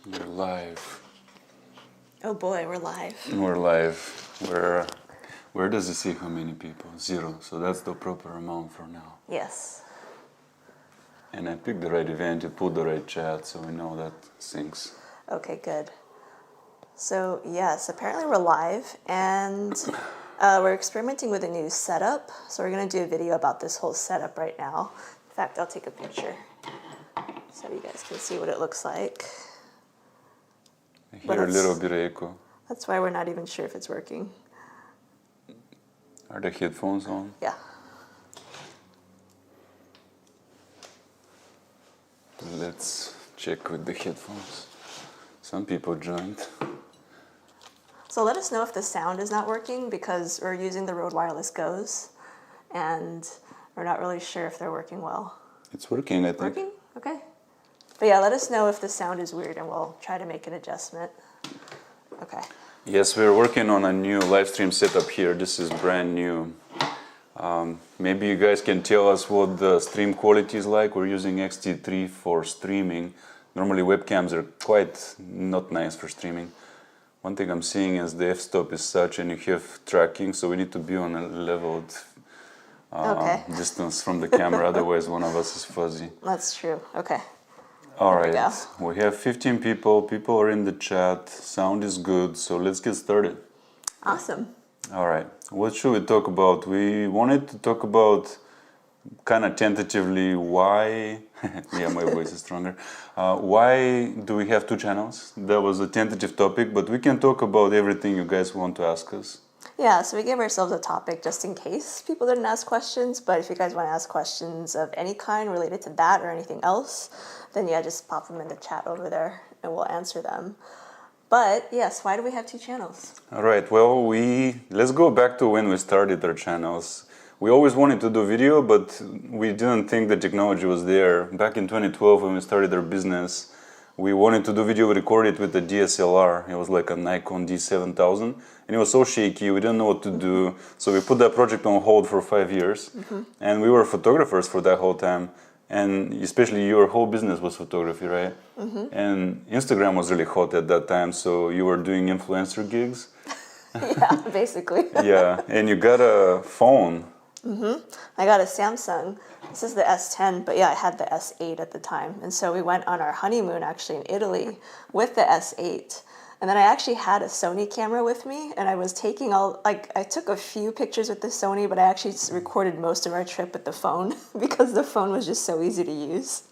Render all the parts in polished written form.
We're live. Oh boy, we're live. We're live. Where does it say how many people? 0. So that's the proper amount for now. Yes. And I picked the right event, you put the right chat, so we know that syncs. Okay, good. So yes, apparently we're live, and we're experimenting with a new setup. So we're going to do a video about this whole setup right now. In fact, I'll take a picture so you guys can see what it looks like. I hear a little bit of echo. That's why we're not even sure if it's working. Are the headphones on? Yeah. Let's check with the headphones. Some people joined. So let us know if the sound is not working, because we're using the Rode Wireless Go's, and we're not really sure if they're working well. It's working, I think. Working? Okay. But yeah, let us know if the sound is weird, and we'll try to make an adjustment. Okay. Yes, we're working on a new live stream setup here. This is brand new. Maybe you guys can tell us what the stream quality is like. We're using X-T3 for streaming. Normally webcams are quite not nice for streaming. One thing I'm seeing is the f-stop is such, and you have tracking, so we need to be on a leveled distance from the camera, otherwise one of us is fuzzy. That's true. Okay. All right, we have 15 people. People are in the chat. Sound is good, so let's get started. Awesome. All right, what should we talk about? We wanted to talk about kind of tentatively why, yeah, my voice is stronger. Why do we have 2 channels? That was a tentative topic, but we can talk about everything you guys want to ask us. Yeah, so we gave ourselves a topic just in case people didn't ask questions, but if you guys want to ask questions of any kind related to that or anything else, then yeah, just pop them in the chat over there and we'll answer them. But yes, why do we have 2 channels? All right, well, let's go back to when we started our channels. We always wanted to do video, but we didn't think the technology was there. Back in 2012, when we started our business, we wanted to do video, we recorded with a DSLR. It was like a Nikon D7000, and it was so shaky, we didn't know what to do. So we put that project on hold for 5 years, and we were photographers for that whole time. And especially your whole business was photography, right? And Instagram was really hot at that time, so you were doing influencer gigs. Yeah, basically. Yeah, and you got a phone. I got a Samsung. This is the S10, but yeah, I had the S8 at the time. And so we went on our honeymoon actually in Italy with the S8. And then I actually had a Sony camera with me, and I was taking I took a few pictures with the Sony, but I actually recorded most of our trip with the phone because the phone was just so easy to use.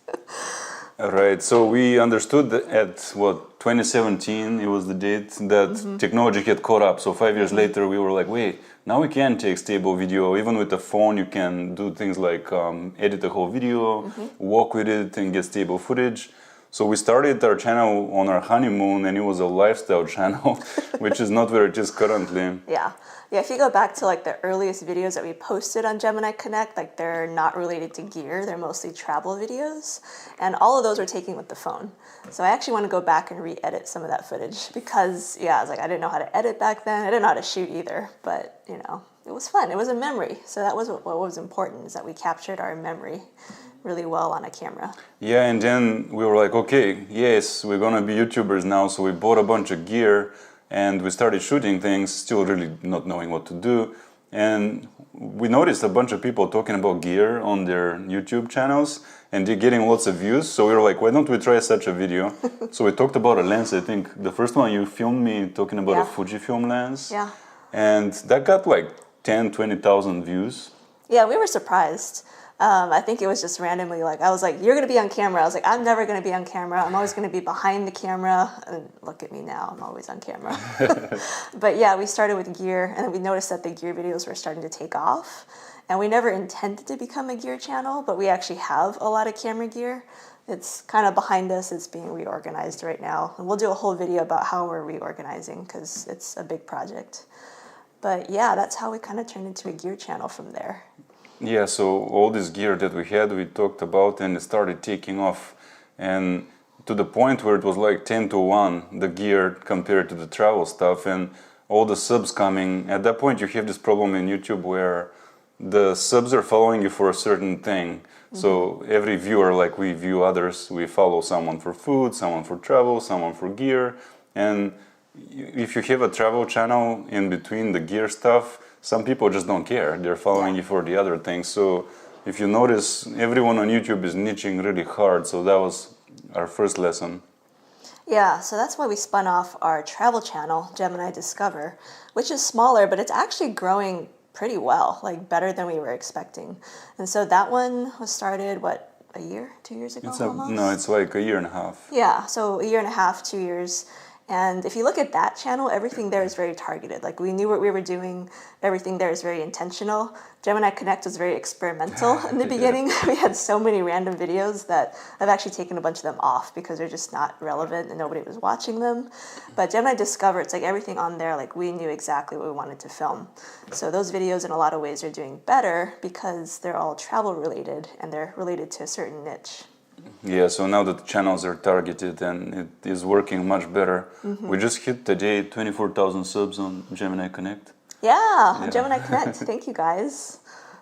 All right, so we understood that at 2017, it was the date that technology had caught up. So 5 years later, we were like, wait, now we can take stable video. Even with the phone, you can do things like edit the whole video, walk with it, and get stable footage. So we started our channel on our honeymoon, and it was a lifestyle channel, which is not where it is currently. Yeah. Yeah, if you go back to like the earliest videos that we posted on Gemini Connect, like they're not related to gear, they're mostly travel videos. And all of those were taken with the phone. So I actually want to go back and re-edit some of that footage because, yeah, I was like, I didn't know how to edit back then. I didn't know how to shoot either, but you know, it was fun. It was a memory. So that was what was important, is that we captured our memory really well on a camera. Yeah, and then we were like, okay, yes, we're gonna be YouTubers now. So we bought a bunch of gear and we started shooting things, still really not knowing what to do. And we noticed a bunch of people talking about gear on their YouTube channels, and they're getting lots of views. So we were like, why don't we try such a video? So we talked about a lens. I think the first one you filmed me talking about a Fujifilm lens. Yeah. And that got like 10, 20,000 views. Yeah, we were surprised. I think it was just randomly like, I was like, you're going to be on camera. I was like, I'm never going to be on camera. I'm always going to be behind the camera. And look at me now, I'm always on camera. But yeah, we started with gear, and we noticed that the gear videos were starting to take off. And we never intended to become a gear channel, but we actually have a lot of camera gear. It's kind of behind us. It's being reorganized right now. And we'll do a whole video about how we're reorganizing because it's a big project. But yeah, that's how we kind of turned into a gear channel from there. Yeah, so all this gear that we had, we talked about, and it started taking off. And to the point where it was like 10-1, the gear compared to the travel stuff, and all the subs coming. At that point, you have this problem in YouTube where the subs are following you for a certain thing. So every viewer, like we view others, we follow someone for food, someone for travel, someone for gear. And if you have a travel channel in between the gear stuff, some people just don't care. They're following you for the other things. So if you notice, everyone on YouTube is niching really hard. So that was our first lesson. Yeah, so that's why we spun off our travel channel, Gemini Discover, which is smaller, but it's actually growing pretty well, like better than we were expecting. And so that one was started, what, a year, 2 years ago almost? No, it's like a year and a half. Yeah, so a year and a half, 2 years. And if you look at that channel, everything there is very targeted. Like we knew what we were doing. Everything there is very intentional. Gemini Connect was very experimental in the beginning. We had so many random videos that I've actually taken a bunch of them off because they're just not relevant and nobody was watching them. But Gemini Discover, it's like everything on there, like we knew exactly what we wanted to film. So those videos in a lot of ways are doing better because they're all travel related and they're related to a certain niche. Yeah, so now that the channels are targeted and it is working much better. We just hit today 24,000 subs on Gemini Connect. Yeah, Gemini Connect. Thank you guys.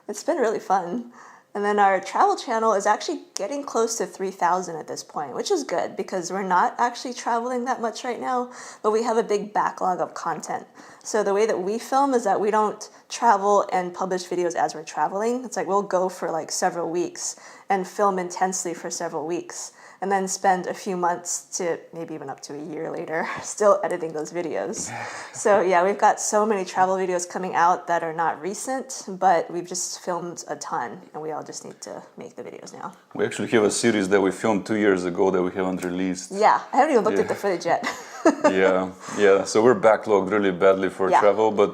It's been really fun. And then our travel channel is actually getting close to 3,000 at this point, which is good because we're not actually traveling that much right now, but we have a big backlog of content. So the way that we film is that we don't travel and publish videos as we're traveling. It's like we'll go for like several weeks and film intensely for several weeks and then spend a few months to maybe even up to a year later still editing those videos. So yeah, we've got so many travel videos coming out that are not recent, but we've just filmed a ton and we all just need to make the videos now. We actually have a series that we filmed 2 years ago that we haven't released. Yeah, I haven't even looked at the footage yet. yeah. So we're backlogged really badly for travel, but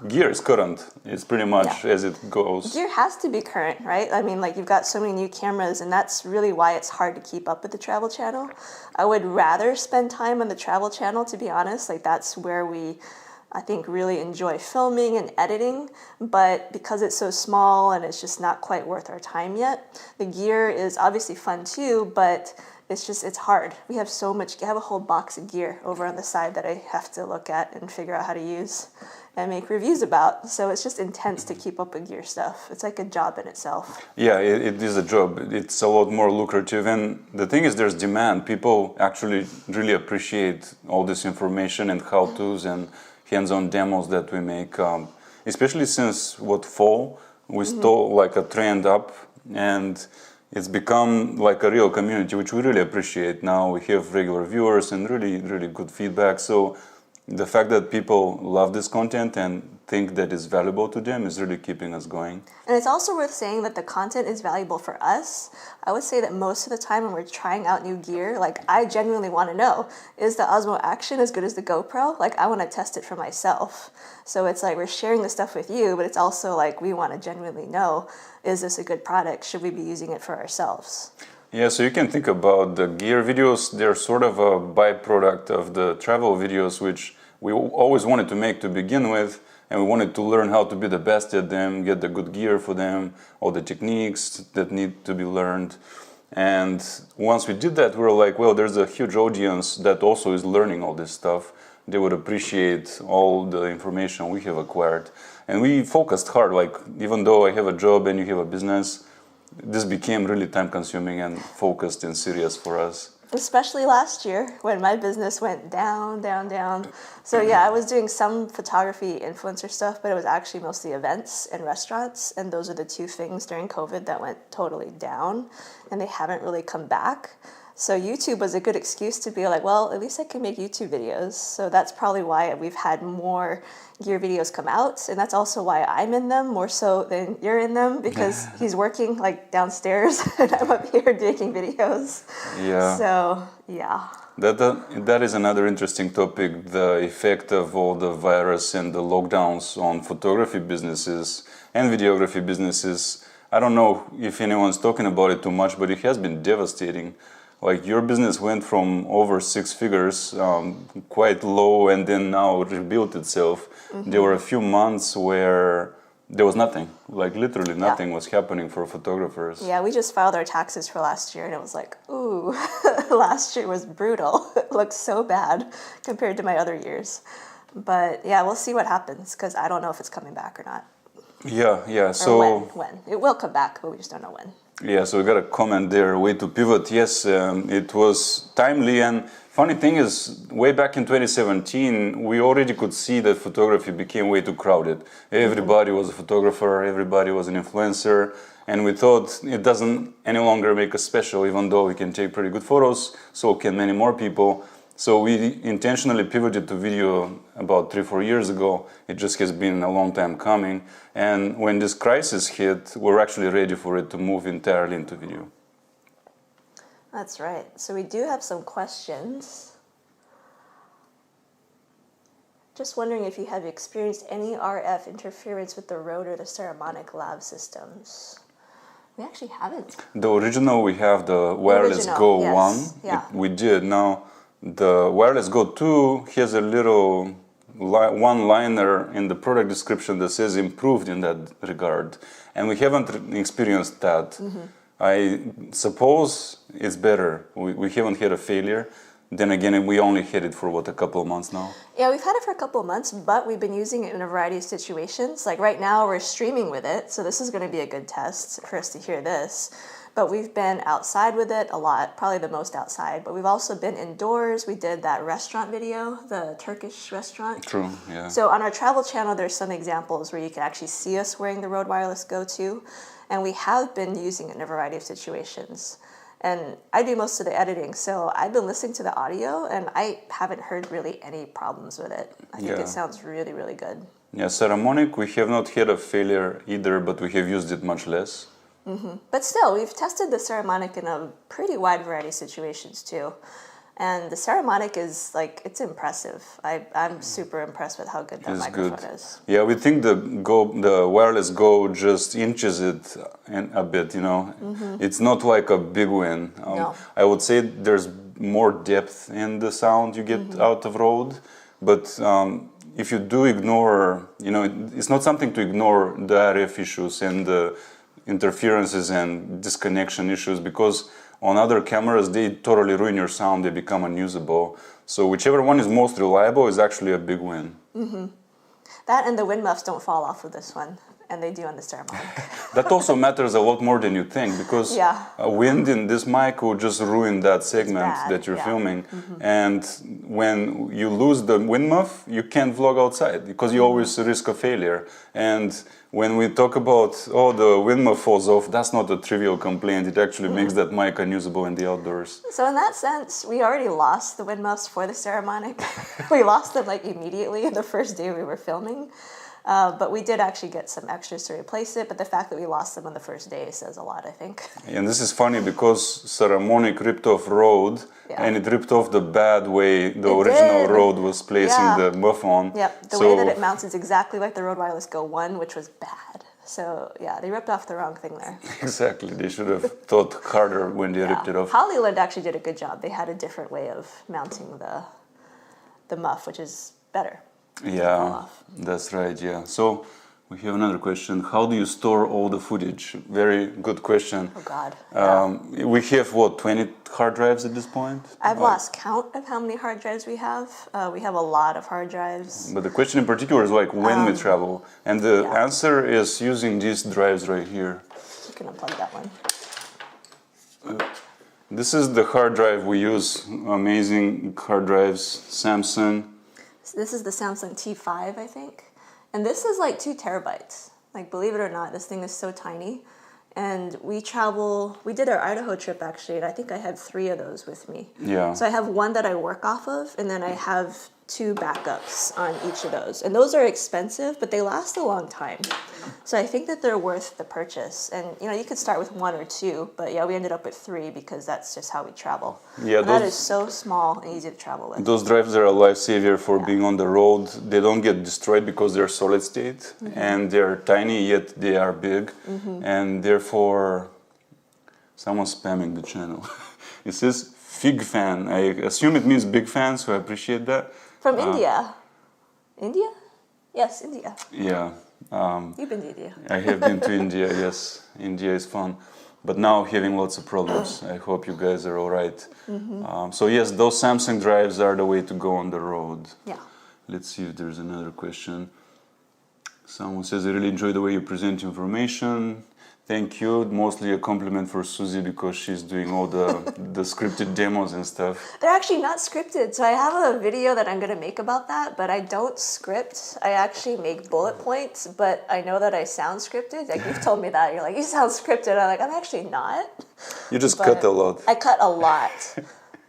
gear is current. It's pretty much as it goes. Gear has to be current, right? I mean, like you've got so many new cameras and that's really why it's hard to keep up with the travel channel. I would rather spend time on the travel channel, to be honest. Like that's where we, I think, really enjoy filming and editing, but because it's so small and it's just not quite worth our time yet. The gear is obviously fun too, but it's hard. We have so much, I have a whole box of gear over on the side that I have to look at and figure out how to use and make reviews about. So it's just intense to keep up with gear stuff. It's like a job in itself. Yeah, it is a job. It's a lot more lucrative. And the thing is, there's demand. People actually really appreciate all this information and how-tos and hands-on demos that we make. Especially since fall, we stole like a trend up and it's become like a real community, which we really appreciate. Now we have regular viewers and really, really good feedback. So the fact that people love this content and think that it's valuable to them is really keeping us going. And it's also worth saying that the content is valuable for us. I would say that most of the time when we're trying out new gear, like I genuinely want to know, is the Osmo Action as good as the GoPro? Like I want to test it for myself. So it's like we're sharing the stuff with you, but it's also like we want to genuinely know, is this a good product? Should we be using it for ourselves? Yeah, so you can think about the gear videos. They're sort of a byproduct of the travel videos, which we always wanted to make to begin with. And we wanted to learn how to be the best at them, get the good gear for them, all the techniques that need to be learned. And once we did that, we were like, well, there's a huge audience that also is learning all this stuff. They would appreciate all the information we have acquired. And we focused hard, like even though I have a job and you have a business, this became really time consuming and focused and serious for us. Especially last year when my business went down, down, down. So yeah, I was doing some photography influencer stuff, but it was actually mostly events and restaurants. And those are the two things during COVID that went totally down and they haven't really come back. So YouTube was a good excuse to be like, well, at least I can make YouTube videos. So that's probably why we've had more gear videos come out. And that's also why I'm in them more so than you're in them, because he's working like downstairs and I'm up here making videos. Yeah. So, yeah. That is another interesting topic, the effect of all the virus and the lockdowns on photography businesses and videography businesses. I don't know if anyone's talking about it too much, but it has been devastating. Like your business went from over 6 figures, quite low, and then now rebuilt itself. There were a few months where there was nothing, like literally nothing was happening for photographers. Yeah, we just filed our taxes for last year and it was like, ooh, last year was brutal. It looked so bad compared to my other years. But yeah, we'll see what happens because I don't know if it's coming back or not. Yeah. Or So when. It will come back, but we just don't know when. yeah, so we got a comment there, way to pivot. Yes, it was timely. And funny thing is, way back in 2017, we already could see that photography became way too crowded. Everybody was a photographer, everybody was an influencer. And we thought it doesn't any longer make us special, even though we can take pretty good photos, so can many more people. So we intentionally pivoted to video about 3-4 years ago. It just has been a long time coming. And when this crisis hit, we're actually ready for it to move entirely into video. That's right. So we do have some questions. Just wondering if you have experienced any RF interference with the Rode or the Saramonic lav systems. We actually haven't. The original, we have the Wireless Original, Go yes, 1. yeah. We did. Now, the Wireless Go 2 has a little one-liner in the product description that says improved in that regard. And we haven't experienced that. I suppose it's better. We haven't had a failure. Then again, we only had it for a couple of months now. Yeah, we've had it for a couple of months, but we've been using it in a variety of situations. Like right now, we're streaming with it, so this is going to be a good test for us to hear this. But we've been outside with it a lot, probably the most outside. But we've also been indoors. We did that restaurant video, the Turkish restaurant. True, yeah. So on our travel channel, there's some examples where you can actually see us wearing the Rode Wireless Go 2. And we have been using it in a variety of situations. And I do most of the editing, so I've been listening to the audio, and I haven't heard really any problems with it. I think it sounds really, really good. Yeah, Saramonic, we have not had a failure either, but we have used it much less. But still, we've tested the Saramonic in a pretty wide variety of situations too. And the Saramonic is like, it's impressive. I'm super impressed with how good that microphone is. Yeah, we think the Wireless Go just inches it a bit, you know. It's not like a big win. No. I would say there's more depth in the sound you get out of Rode, but if you do ignore, you know, it's not something to ignore the RF issues and the interferences and disconnection issues, because on other cameras, they totally ruin your sound, they become unusable. So whichever one is most reliable is actually a big win. That and the wind muffs don't fall off of this one, and they do on the Saramonic. That also matters a lot more than you think, because a wind in this mic will just ruin that segment that you're filming. And when you lose the wind muff, you can't vlog outside, because you always risk a failure. And when we talk about, oh, the wind muff falls off, that's not a trivial complaint. It actually makes that mic unusable in the outdoors. So in that sense, we already lost the wind muffs for the Saramonic. We lost them like immediately the first day we were filming. But we did actually get some extras to replace it, but the fact that we lost them on the first day says a lot, I think. And this is funny because Saramonic ripped off Rode, and it ripped off the bad way the original Rode was placing the muff on. Yep, the way that it mounts is exactly like the Rode Wireless Go 1, which was bad. So yeah, they ripped off the wrong thing there. Exactly, they should have thought harder when they ripped it off. Hollyland actually did a good job. They had a different way of mounting the muff, which is better. Yeah, that's right, yeah. So we have another question. How do you store all the footage? Very good question. Oh, God. We have, what, 20 hard drives at this point? I've lost count of how many hard drives we have. We have a lot of hard drives. But the question in particular is like when we travel. And the answer is using these drives right here. You can unplug that one. This is the hard drive we use. Amazing hard drives, Samsung. This is the Samsung T5, I think. And this is like 2 terabytes. Like, believe it or not, this thing is so tiny. And we did our Idaho trip actually, and I think I had 3 of those with me. Yeah. So I have one that I work off of, and then I have 2 backups on each of those. And those are expensive, but they last a long time. So I think that they're worth the purchase. And you know, you could start with 1 or 2, but yeah, we ended up with 3 because that's just how we travel. Yeah, and that is so small and easy to travel with. Those drives are a lifesaver for being on the road. They don't get destroyed because they're solid state, and they're tiny, yet they are big. And therefore, someone's spamming the channel. It says Fig Fan. I assume it means big fan, so I appreciate that. From India. India? Yes, India. Yeah. You've been to India. I have been to India, yes. India is fun. But now having lots of problems. I hope you guys are all right. So yes, those Samsung drives are the way to go on the road. Yeah. Let's see if there's another question. Someone says, I really enjoy the way you present information. Thank you. Mostly a compliment for Susie because she's doing all the scripted demos and stuff. They're actually not scripted. So I have a video that I'm going to make about that, but I don't script. I actually make bullet points, but I know that I sound scripted. Like you've told me that. You're like, you sound scripted. I'm like, I'm actually not. You just cut a lot. I cut a lot.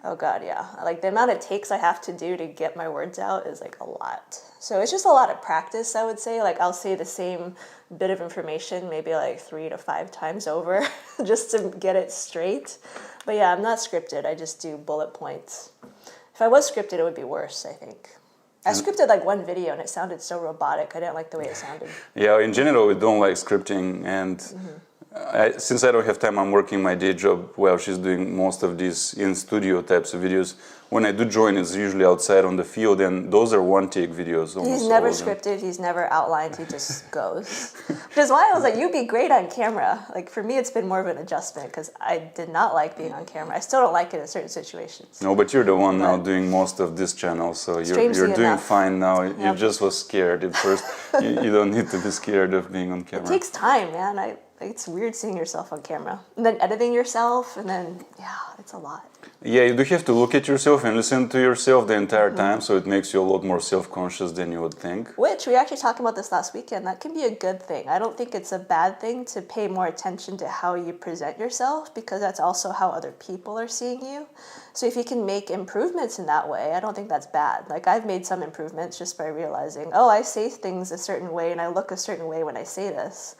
Oh God, yeah. Like the amount of takes I have to do to get my words out is like a lot. So it's just a lot of practice, I would say. Like I'll say the same bit of information maybe like 3 to 5 times over just to get it straight. But yeah, I'm not scripted. I just do bullet points. If I was scripted, it would be worse, I think. I scripted like one video and it sounded so robotic. I didn't like the way it sounded. Yeah, in general, we don't like scripting. And since I don't have time, I'm working my day job while she's doing most of these in-studio types of videos. When I do join, it's usually outside on the field, and those are one-take videos. He's never scripted. He's never outlined. He just goes. Which is why I was like, you'd be great on camera. Like for me, it's been more of an adjustment because I did not like being on camera. I still don't like it in certain situations. No, but you're the one now doing most of this channel, so you're doing fine now. You just was scared at first. you don't need to be scared of being on camera. It takes time, man. It's weird seeing yourself on camera. And then editing yourself, and then, yeah, it's a lot. Yeah, you do have to look at yourself and listen to yourself the entire time, so it makes you a lot more self-conscious than you would think. Which, we were actually talking about this last weekend, that can be a good thing. I don't think it's a bad thing to pay more attention to how you present yourself, because that's also how other people are seeing you. So if you can make improvements in that way, I don't think that's bad. Like, I've made some improvements just by realizing, oh, I say things a certain way, and I look a certain way when I say this.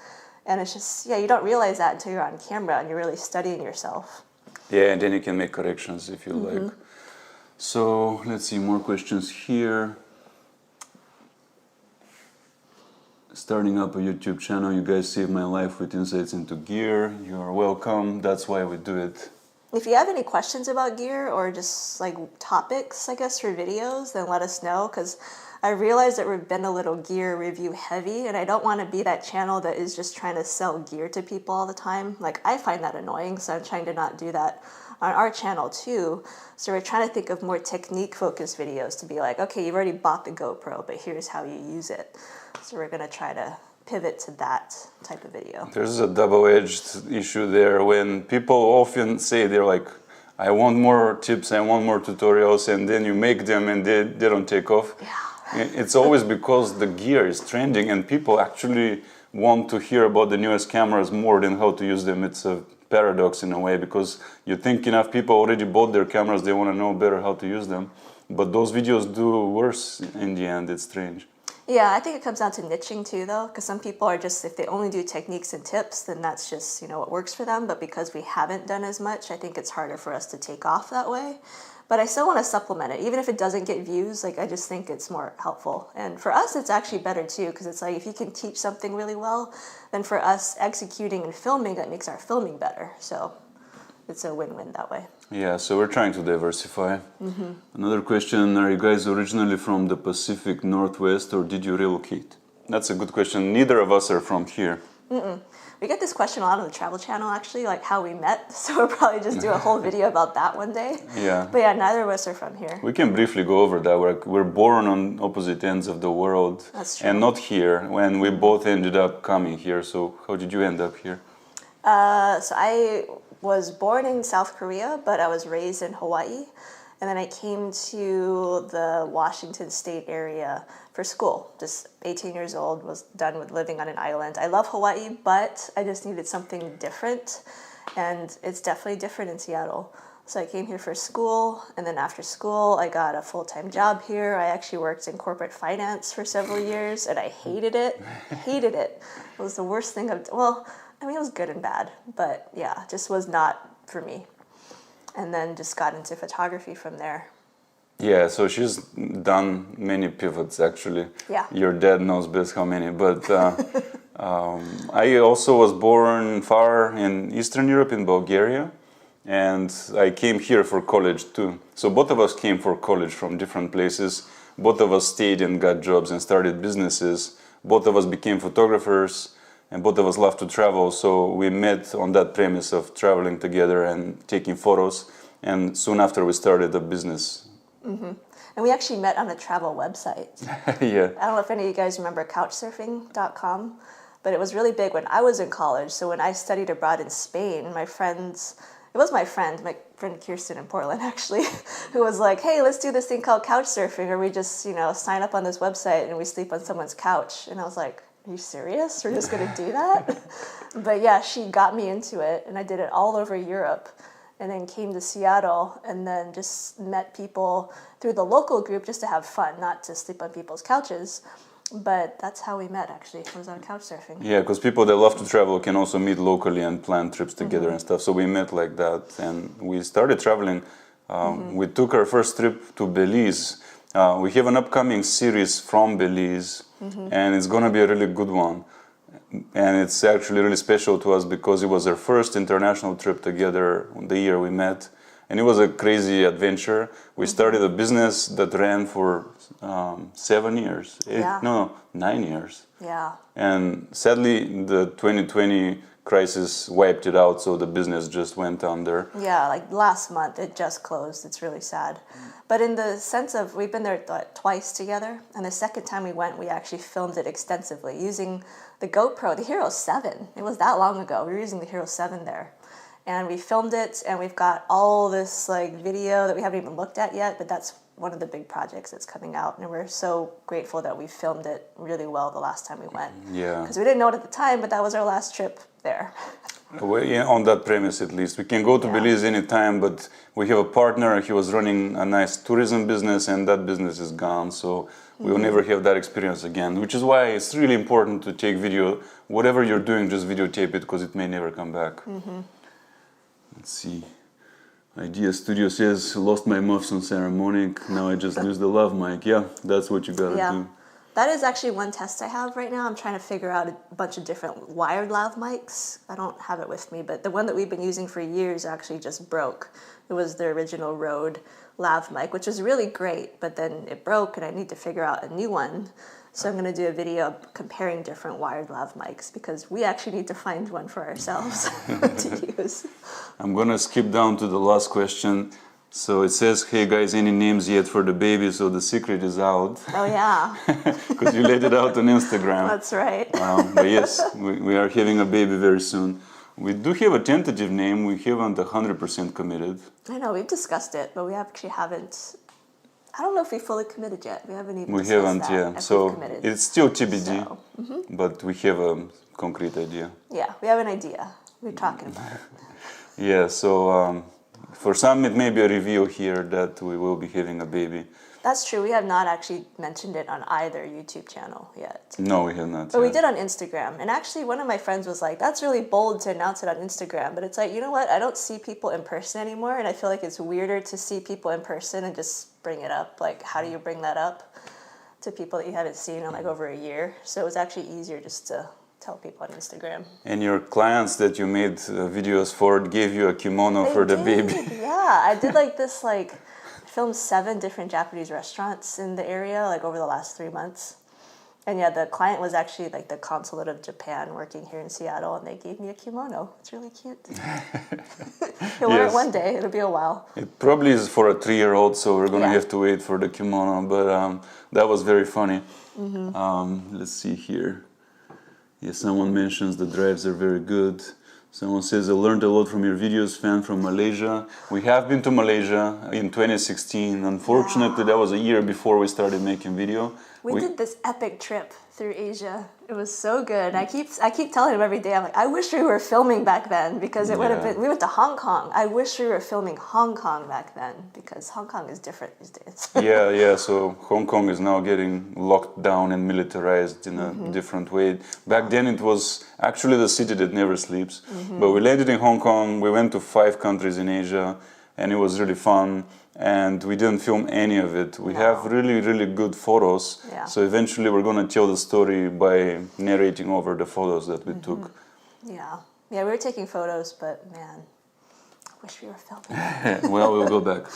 And it's just, yeah, you don't realize that until you're on camera and you're really studying yourself. Yeah, and then you can make corrections if you like. So, let's see, more questions here. Starting up a YouTube channel, you guys saved my life with insights into gear. You are welcome. That's why we do it. If you have any questions about gear or just like topics, I guess, for videos, then let us know, because I realize that we've been a little gear review heavy, and I don't want to be that channel that is just trying to sell gear to people all the time. Like, I find that annoying, so I'm trying to not do that on our channel too. So we're trying to think of more technique-focused videos to be like, okay, you've already bought the GoPro, but here's how you use it. So we're going to try to pivot to that type of video. There's a double-edged issue there when people often say they're like, I want more tips, I want more tutorials, and then you make them and they don't take off. Yeah. It's always because the gear is trending and people actually want to hear about the newest cameras more than how to use them. It's a paradox in a way, because you think enough people already bought their cameras, they want to know better how to use them. But those videos do worse in the end. It's strange. Yeah, I think it comes down to niching too, though, because some people are just, if they only do techniques and tips, then that's just, you know, what works for them. But because we haven't done as much, I think it's harder for us to take off that way. But I still want to supplement it. Even if it doesn't get views, like, I just think it's more helpful. And for us, it's actually better too, because it's like, if you can teach something really well, then for us executing and filming, that makes our filming better. So it's a win-win that way. Yeah, so we're trying to diversify. Another question, are you guys originally from the Pacific Northwest or did you relocate? That's a good question. Neither of us are from here. We get this question a lot on the Travel Channel, actually, like how we met. So we'll probably just do a whole video about that one day. Yeah. But yeah, neither of us are from here. We can briefly go over that. We're born on opposite ends of the world. That's true. And not here, when we both ended up coming here. So how did you end up here? So I was born in South Korea, but I was raised in Hawaii. And then I came to the Washington State area for school. Just 18 years old, was done with living on an island. I love Hawaii, but I just needed something different. And it's definitely different in Seattle. So I came here for school, and then after school, I got a full-time job here. I actually worked in corporate finance for several years, and I hated it. Hated it. It was the worst thing I've done. Well, I mean, it was good and bad, but yeah, just was not for me. And then just got into photography from there. Yeah, so she's done many pivots, actually. Yeah. Your dad knows best how many, but I also was born far in Eastern Europe, in Bulgaria, and I came here for college too. So both of us came for college from different places. Both of us stayed and got jobs and started businesses. Both of us became photographers, and both of us love to travel, so we met on that premise of traveling together and taking photos, and soon after we started a business. And we actually met on a travel website. Yeah. I don't know if any of you guys remember couchsurfing.com, but it was really big when I was in college. So when I studied abroad in Spain, my friend Kirsten in Portland actually, who was like, hey, let's do this thing called couchsurfing, or we just, sign up on this website and we sleep on someone's couch. And I was like, are you serious? We're just going to do that? But yeah, she got me into it, and I did it all over Europe, and then came to Seattle, and then just met people through the local group just to have fun, not to sleep on people's couches. But that's how we met, actually. It was on couchsurfing. Yeah, because people that love to travel can also meet locally and plan trips together and stuff. So we met like that, and we started traveling. We took our first trip to Belize. We have an upcoming series from Belize, and it's going to be a really good one. And it's actually really special to us because it was our first international trip together the year we met. And it was a crazy adventure. We started a business that ran for 7 years. 9 years. Yeah. And sadly, the 2020 crisis wiped it out, so the business just went under. Yeah, like last month, it just closed. It's really sad. But in the sense of, we've been there twice together, and the second time we went, we actually filmed it extensively using the Gopro, the Hero 7. It was that long ago. We were using the Hero 7 there. And we filmed it, and we've got all this video that we haven't even looked at yet, but that's one of the big projects that's coming out, and we're so grateful that we filmed it really well the last time we went. Yeah. Because we didn't know it at the time, but that was our last trip there. Well, yeah, on that premise at least. We can go to Belize anytime, but we have a partner. He was running a nice tourism business, and that business is gone, so we will never have that experience again, which is why it's really important to take video. Whatever you're doing, just videotape it, because it may never come back. Let's see. Idea Studio says, lost my muffs on ceremonic, now I just use the lav mic. Yeah, that's what you gotta do. That is actually one test I have right now. I'm trying to figure out a bunch of different wired lav mics. I don't have it with me, but the one that we've been using for years actually just broke. It was the original Rode lav mic, which was really great, but then it broke and I need to figure out a new one. So I'm going to do a video comparing different wired lav mics because we actually need to find one for ourselves to use. I'm going to skip down to the last question. So it says, hey guys, any names yet for the baby? So the secret is out. Oh yeah. Because you laid it out on Instagram. That's right. But yes, we are having a baby very soon. We do have a tentative name. We haven't 100% committed. I know, we've discussed it, but we actually haven't. I don't know if we fully committed yet. We haven't even discussed that. We haven't, yeah. So it's still TBD, but we have a concrete idea. Yeah, we have an idea. We're talking about it. Yeah, so for some it may be a reveal here that we will be having a baby. That's true. We have not actually mentioned it on either YouTube channel yet. No, we have not. But we did on Instagram. And actually one of my friends was like, that's really bold to announce it on Instagram. But it's like, you know what? I don't see people in person anymore. And I feel like it's weirder to see people in person and just bring it up. Like, how do you bring that up to people that you haven't seen in like over a year? So it was actually easier just to tell people on Instagram. And your clients that you made videos for gave you a kimono for the baby. Yeah, I did like this filmed 7 different Japanese restaurants in the area over the last 3 months. And yeah, the client was actually the consulate of Japan working here in Seattle, and they gave me a kimono. It's really cute. He'll wear it one day. It'll be a while. It probably is for a 3-year-old, so we're going to have to wait for the kimono. But that was very funny. Let's see here. Yeah, someone mentions the drives are very good. Someone says, I learned a lot from your videos, fan from Malaysia. We have been to Malaysia in 2016. Unfortunately, that was a year before we started making video. We did this epic trip through Asia. It was so good. I keep telling him every day, I'm like, I wish we were filming back then because it would have been, we went to Hong Kong. I wish we were filming Hong Kong back then because Hong Kong is different these days. Yeah, so Hong Kong is now getting locked down and militarized in a different way. Back then it was actually the city that never sleeps. But we landed in Hong Kong, we went to 5 countries in Asia, and it was really fun. And we didn't film any of it. We have really, really good photos. Yeah. So eventually we're going to tell the story by narrating over the photos that we took. Yeah, we were taking photos, but man, I wish we were filming. Well, we'll go back.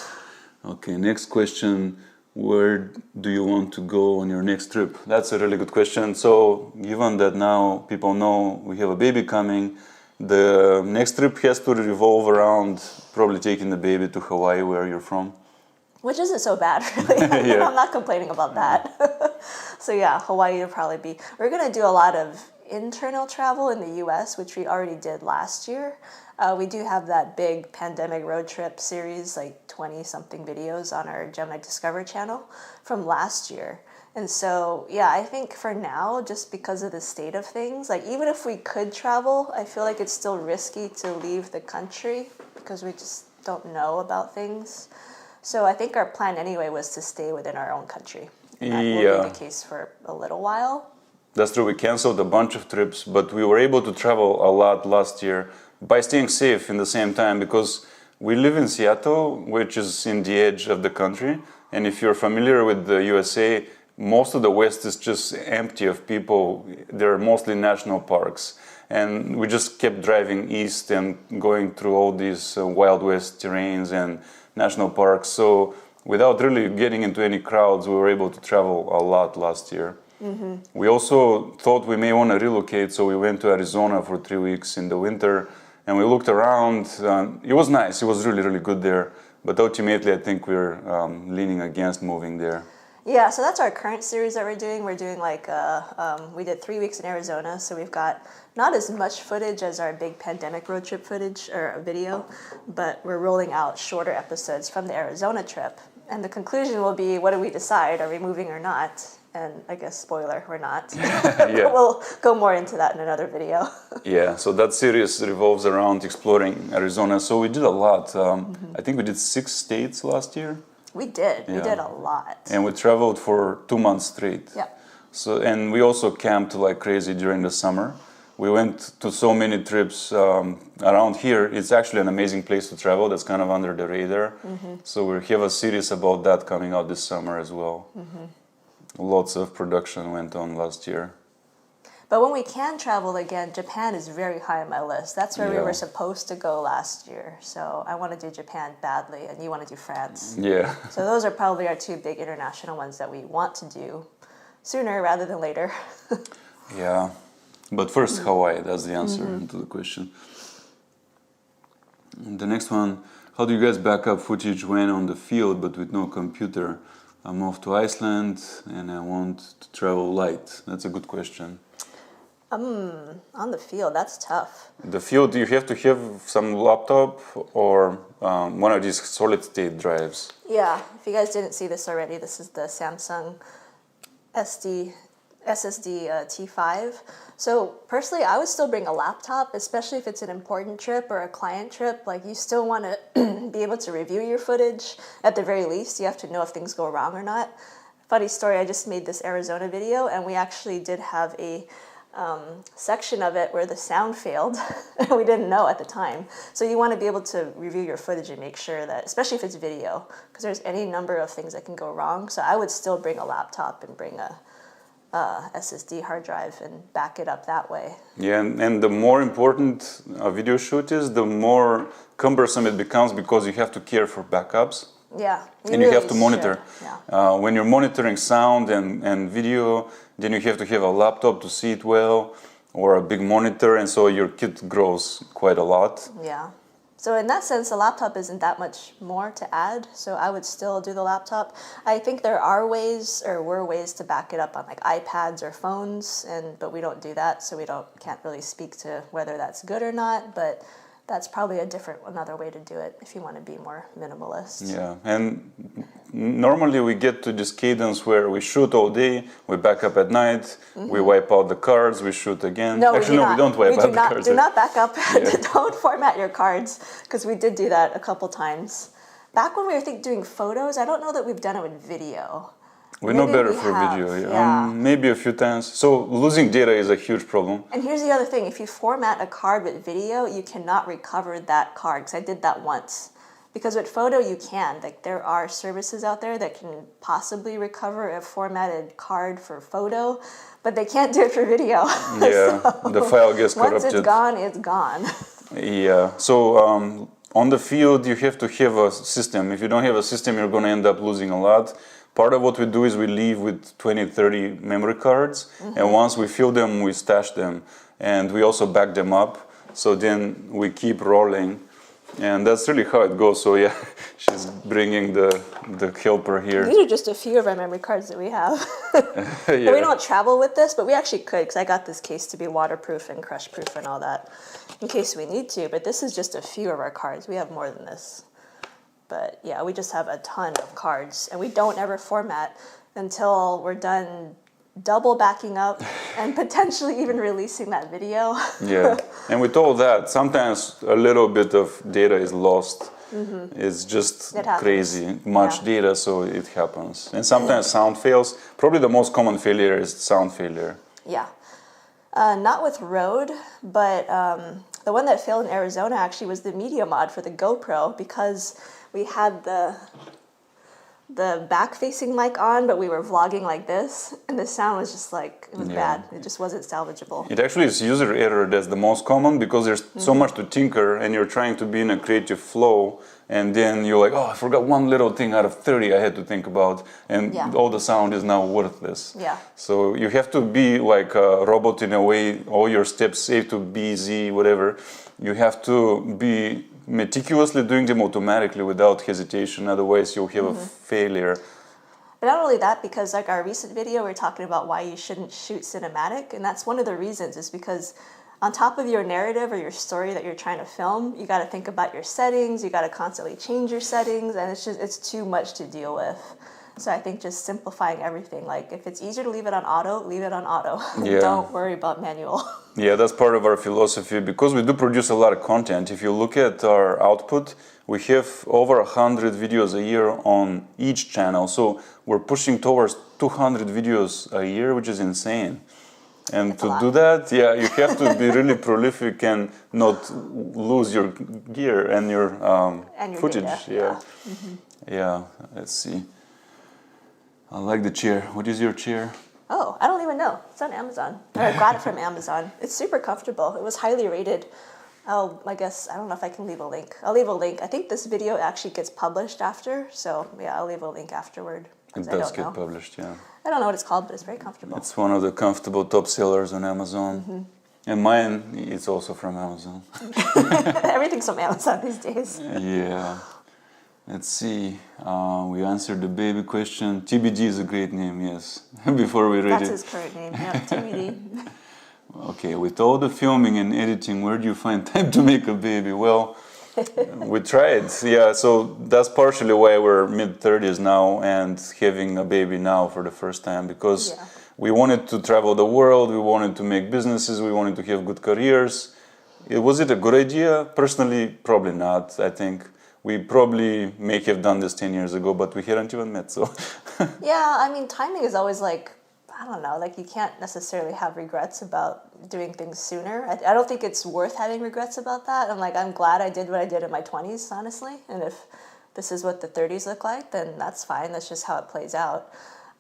Okay, next question. Where do you want to go on your next trip? That's a really good question. So given that now people know we have a baby coming, the next trip has to revolve around probably taking the baby to Hawaii, where you're from. Which isn't so bad, really. Yeah. I'm not complaining about that. So yeah, Hawaii would probably be. We're going to do a lot of internal travel in the U.S., which we already did last year. We do have that big pandemic road trip series, like 20-something videos on our Gemini Discover channel from last year. And so, yeah, I think for now, just because of the state of things, like even if we could travel, I feel like it's still risky to leave the country because we just don't know about things. So I think our plan anyway was to stay within our own country. And that will be the case for a little while. That's true. We canceled a bunch of trips, but we were able to travel a lot last year by staying safe in the same time because we live in Seattle, which is in the edge of the country. And if you're familiar with the USA, most of the West is just empty of people. They're mostly national parks. And we just kept driving east and going through all these Wild West terrains and national parks. So without really getting into any crowds, we were able to travel a lot last year. Mm-hmm. We also thought we may want to relocate, so we went to Arizona for 3 weeks in the winter, and we looked around. It was nice. It was really, really good there. But ultimately, I think we're leaning against moving there. Yeah, so that's our current series that we're doing. We're doing like, we did 3 weeks in Arizona, so we've got not as much footage as our big pandemic road trip footage or video, but we're rolling out shorter episodes from the Arizona trip. And the conclusion will be, what do we decide? Are we moving or not? And I guess, spoiler, we're not. Yeah. We'll go more into that in another video. Yeah, so that series revolves around exploring Arizona. So we did a lot. I think we did 6 states last year. We did. Yeah. We did a lot. And we traveled for 2 months straight. Yeah. So, and we also camped like crazy during the summer. We went to so many trips around here. It's actually an amazing place to travel. That's kind of under the radar. Mm-hmm. So we have a series about that coming out this summer as well. Mm-hmm. Lots of production went on last year. But when we can travel again, Japan is very high on my list. That's where we were supposed to go last year. So I want to do Japan badly, and you want to do France. Yeah. So those are probably our 2 big international ones that we want to do sooner rather than later. Yeah. But first, Hawaii, that's the answer to the question. And the next one, how do you guys back up footage when on the field but with no computer? I moved to Iceland and I want to travel light. That's a good question. On the field, that's tough. The field, you have to have some laptop or one of these solid state drives. Yeah, if you guys didn't see this already, this is the Samsung SSD T5. So personally, I would still bring a laptop, especially if it's an important trip or a client trip. Like you still want to be able to review your footage. At the very least, you have to know if things go wrong or not. Funny story, I just made this Arizona video and we actually did have a section of it where the sound failed and we didn't know at the time. So you want to be able to review your footage and make sure that, especially if it's video, because there's any number of things that can go wrong. So I would still bring a laptop and bring a SSD hard drive and back it up that way. Yeah, and the more important a video shoot is, the more cumbersome it becomes because you have to care for backups. Yeah. And you have to monitor. Yeah. When you're monitoring sound and video, then you have to have a laptop to see it well, or a big monitor, and so your kit grows quite a lot. Yeah. So in that sense, the laptop isn't that much more to add, so I would still do the laptop. I think there are ways, or were ways, to back it up on like iPads or phones, but we don't do that, so we can't really speak to whether that's good or not, but that's probably another way to do it if you want to be more minimalist. Yeah, and normally we get to this cadence where we shoot all day, we back up at night, we wipe out the cards, we shoot again. No, Actually, we don't wipe out the cards. Do not back up. Don't format your cards, because we did do that a couple times. Back when we were doing photos, I don't know that we've done it with video. We know better for video, maybe a few times. So losing data is a huge problem. And here's the other thing, if you format a card with video, you cannot recover that card, because I did that once. Because with photo you can, like there are services out there that can possibly recover a formatted card for photo, but they can't do it for video. Yeah, so the file gets corrupted. Once it's gone, it's gone. Yeah, so on the field you have to have a system. If you don't have a system, you're going to end up losing a lot. Part of what we do is we leave with 20, 30 memory cards, and once we fill them, we stash them, and we also back them up. So then we keep rolling And that's really how it goes. So yeah, she's bringing the helper here. These are just a few of our memory cards that we have. Yeah. And we don't travel with this, but we actually could, because I got this case to be waterproof and crush proof and all that, in case we need to. But this is just a few of our cards. We have more than this. But yeah, we just have a ton of cards, and we don't ever format until we're done double backing up and potentially even releasing that video. Yeah, and with all that, sometimes a little bit of data is lost. It's just crazy much data, so it happens. And sometimes sound fails. Probably the most common failure is sound failure. Yeah. Not with Rode, but the one that failed in Arizona actually was the media mod for the GoPro, because we had the back-facing mic on, but we were vlogging like this, and the sound was just like, it was bad. It just wasn't salvageable. It actually is user error that's the most common, because there's so much to tinker, and you're trying to be in a creative flow, and then you're like, oh, I forgot one little thing out of 30 I had to think about, and all the sound is now worthless. Yeah. So you have to be like a robot in a way, all your steps, A to B, Z, whatever. You have to be meticulously doing them automatically without hesitation, otherwise you'll have a failure. But not only that, because like our recent video, we're talking about why you shouldn't shoot cinematic, and that's one of the reasons, is because on top of your narrative or your story that you're trying to film, you got to think about your settings, you got to constantly change your settings, and it's too much to deal with. So I think just simplifying everything, like if it's easier to leave it on auto, leave it on auto. Yeah. Don't worry about manual. Yeah, that's part of our philosophy, because we do produce a lot of content. If you look at our output, we have over 100 videos a year on each channel. So we're pushing towards 200 videos a year, which is insane. And That's to do that, yeah, you have to be really prolific and not lose your gear and your footage. Data. Yeah, let's see. I like the chair. What is your chair? Oh, I don't even know. It's on Amazon. I got it from Amazon. It's super comfortable. It was highly rated. I guess, I don't know if I can leave a link. I'll leave a link. I think this video actually gets published after, so yeah, I'll leave a link afterward. It does get published, yeah. I don't know what it's called, but it's very comfortable. It's one of the comfortable top sellers on Amazon. And mine, it's also from Amazon. Everything's from Amazon these days. Yeah. Let's see. We answered the baby question. TBD is a great name, yes. Before we read That's it. his current name, yeah, TBD. Okay, with all the filming and editing, where do you find time to make a baby? Well, we tried, yeah, so that's partially why we're mid-30s now and having a baby now for the first time, because we wanted to travel the world, we wanted to make businesses, we wanted to have good careers. Was it a good idea? Personally, probably not, I think. We probably may have done this 10 years ago, but we hadn't even met, so. Yeah, I mean, timing is always like, I don't know, like you can't necessarily have regrets about doing things sooner. I don't think it's worth having regrets about that. I'm glad I did what I did in my 20s, honestly. And if this is what the 30s look like, then that's fine. That's just how it plays out.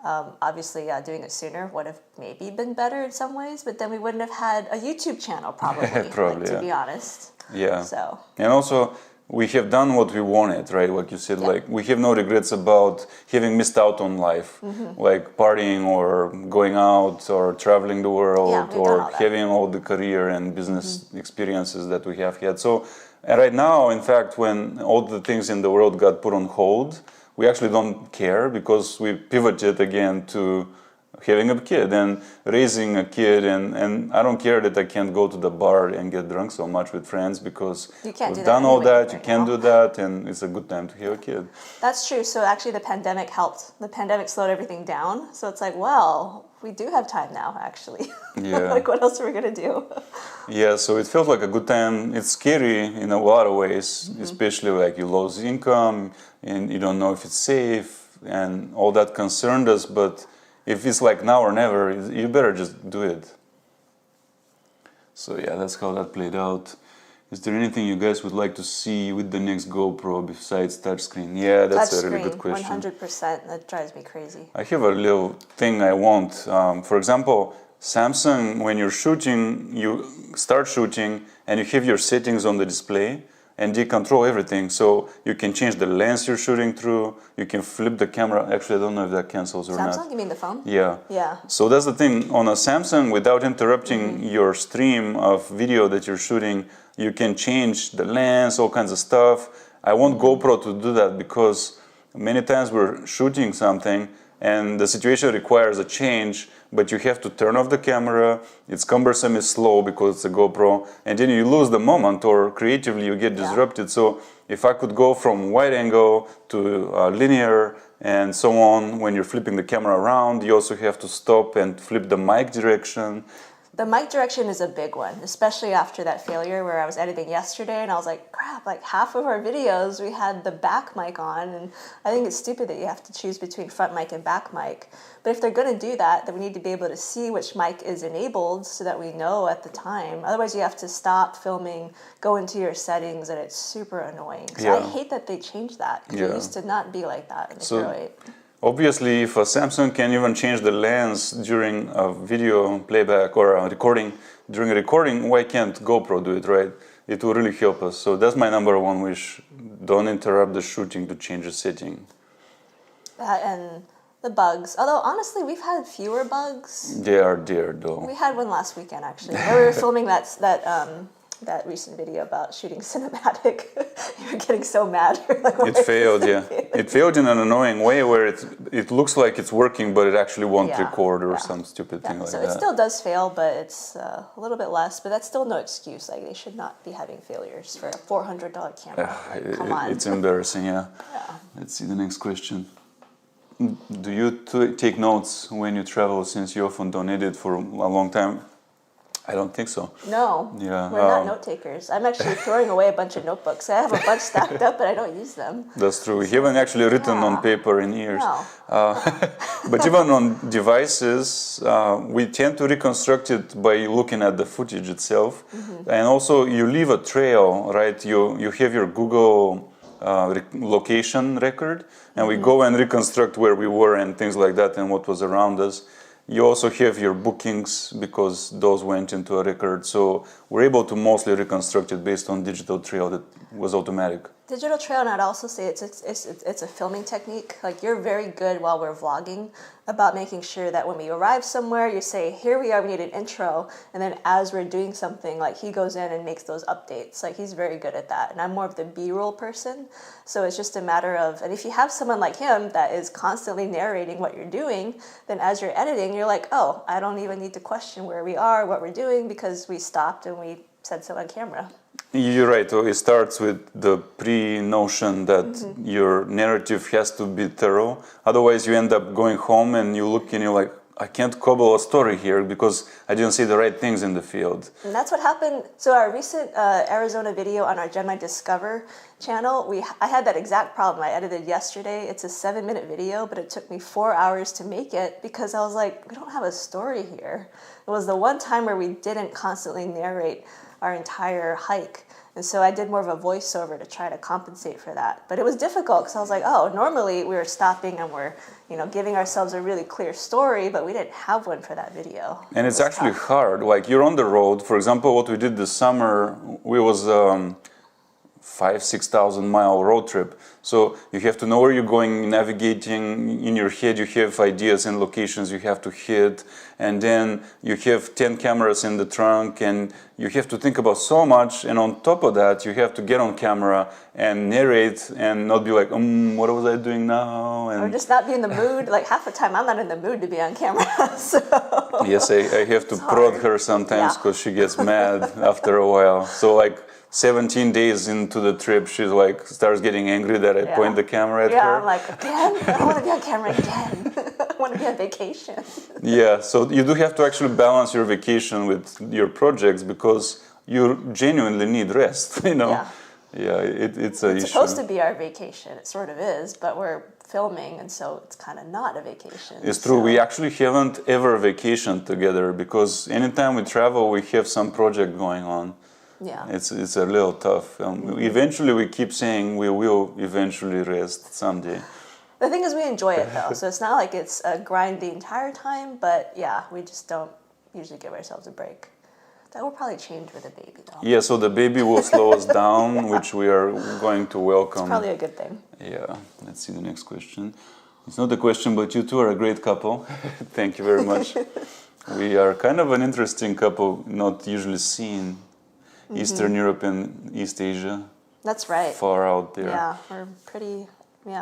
Obviously, doing it sooner would have maybe been better in some ways, but then we wouldn't have had a YouTube channel probably, to be honest. Yeah. So. And also, we have done what we wanted, right? Like you said, like we have no regrets about having missed out on life, like partying or going out or traveling the world or having all the career and business experiences that we have had. So right now, in fact, when all the things in the world got put on hold, we actually don't care, because we pivoted again to having a kid and raising a kid, and I don't care that I can't go to the bar and get drunk so much with friends, because we've done all that, you can't do that, and it's a good time to have a kid. That's true. So actually the pandemic helped. The pandemic slowed everything down. So it's like, well, we do have time now, actually. Yeah. Like, what else are we going to do? Yeah, so it felt like a good time. It's scary in a lot of ways, especially like you lose income and you don't know if it's safe, and all that concerned us, but if it's like now or never, you better just do it. So yeah, that's how that played out. Is there anything you guys would like to see with the next GoPro besides touchscreen? Yeah, that's a really good question. 100%. That drives me crazy. I have a little thing I want. For example, Samsung, when you're shooting, you start shooting and you have your settings on the display, and they control everything. So you can change the lens you're shooting through. You can flip the camera. Actually, I don't know if that cancels or not. Samsung? You mean the phone? Yeah. Yeah. So that's the thing. On a Samsung, without interrupting your stream of video that you're shooting, you can change the lens, all kinds of stuff. I want GoPro to do that because many times we're shooting something and the situation requires a change, but you have to turn off the camera. It's cumbersome, it's slow because it's a GoPro, and then you lose the moment, or creatively you get disrupted. So if I could go from wide angle to linear and so on, when you're flipping the camera around, you also have to stop and flip the mic direction. The mic direction is a big one, especially after that failure where I was editing yesterday and I was like, crap, like half of our videos we had the back mic on, and I think it's stupid that you have to choose between front mic and back mic. But if they're going to do that, then we need to be able to see which mic is enabled so that we know at the time. Otherwise you have to stop filming, go into your settings, and it's super annoying. So I hate that they changed that, because it used to not be like that in the Pro 8. Obviously, if a Samsung can even change the lens during a video playback or a recording, during a recording, why can't GoPro do it, right? It will really help us. So that's my number one wish. Don't interrupt the shooting to change the setting. That and the bugs. Although, honestly, we've had fewer bugs. They are there, though. We had one last weekend, actually, where we were filming that recent video about shooting cinematic. You were getting so mad. Like, it failed, yeah. It failed in an annoying way where it looks like it's working, but it actually won't record or some stupid thing like so that. it still does fail, but it's a little bit less. But that's still no excuse. Like, they should not be having failures for a $400 camera. Like, come on. It's embarrassing, yeah. Let's see the next question. Do you take notes when you travel, since you often don't edit for a long time? I don't think so. No, we're not note takers. I'm actually throwing away a bunch of notebooks. I have a bunch stacked up, but I don't use them. That's true. We haven't actually written on paper in years. No. But even on devices, we tend to reconstruct it by looking at the footage itself. And also you leave a trail, right? You have your Google location record, and we go and reconstruct where we were and things like that and what was around us. You also have your bookings, because those went into a record. So we're able to mostly reconstruct it based on digital trail that was automatic. Digital trail, and I'd also say it's a filming technique. Like, you're very good while we're vlogging about making sure that when we arrive somewhere, you say, here we are, we need an intro. And then as we're doing something, like, he goes in and makes those updates. Like, he's very good at that. And I'm more of the B-roll person. So it's just a matter of, and if you have someone like him that is constantly narrating what you're doing, then as you're editing, you're like, oh, I don't even need to question where we are, what we're doing, because we stopped and we said so on camera. You're right. It starts with the pre-notion that your narrative has to be thorough. Otherwise, you end up going home and you look and you're like, I can't cobble a story here because I didn't say the right things in the field. And that's what happened. So our recent Arizona video on our Gemini Discover channel, I had that exact problem. I edited yesterday. It's a 7-minute video, but it took me 4 hours to make it because I was like, we don't have a story here. It was the one time where we didn't constantly narrate our entire hike. And so I did more of a voiceover to try to compensate for that. But it was difficult because I was like, oh, normally we were stopping and we're, giving ourselves a really clear story, but we didn't have one for that video. And it's actually hard. Like, you're on the road. For example, what we did this summer, we was 5,000-6,000 mile road trip. So you have to know where you're going, navigating in your head. You have ideas and locations you have to hit, and then you have 10 cameras in the trunk, and you have to think about so much. And on top of that, you have to get on camera and narrate and not be like, what was I doing now? And or just not be in the mood. Like, half the time I'm not in the mood to be on camera. So yes, I have to prod her sometimes because she gets mad after a while. So like 17 days into the trip, she's like, starts getting angry that I point the camera at her. Yeah, I'm like, again? I don't want to be on camera again. I want to be on vacation. Yeah, so you do have to actually balance your vacation with your projects because you genuinely need rest, Yeah, it's an issue. It's supposed to be our vacation. It sort of is, but we're filming, and so it's kind of not a vacation. It's true. We actually haven't ever vacationed together because anytime we travel, we have some project going on. Yeah, it's a little tough. Eventually, we keep saying we will eventually rest someday. The thing is, we enjoy it though, so it's not like it's a grind the entire time. But yeah, we just don't usually give ourselves a break. That will probably change with a baby, though. Yeah, so the baby will slow us down, which we are going to welcome. It's probably a good thing. Yeah, let's see the next question. It's not a question, but you two are a great couple. Thank you very much. We are kind of an interesting couple, not usually seen. Eastern Europe and East Asia. That's right. Far out there. Yeah, we're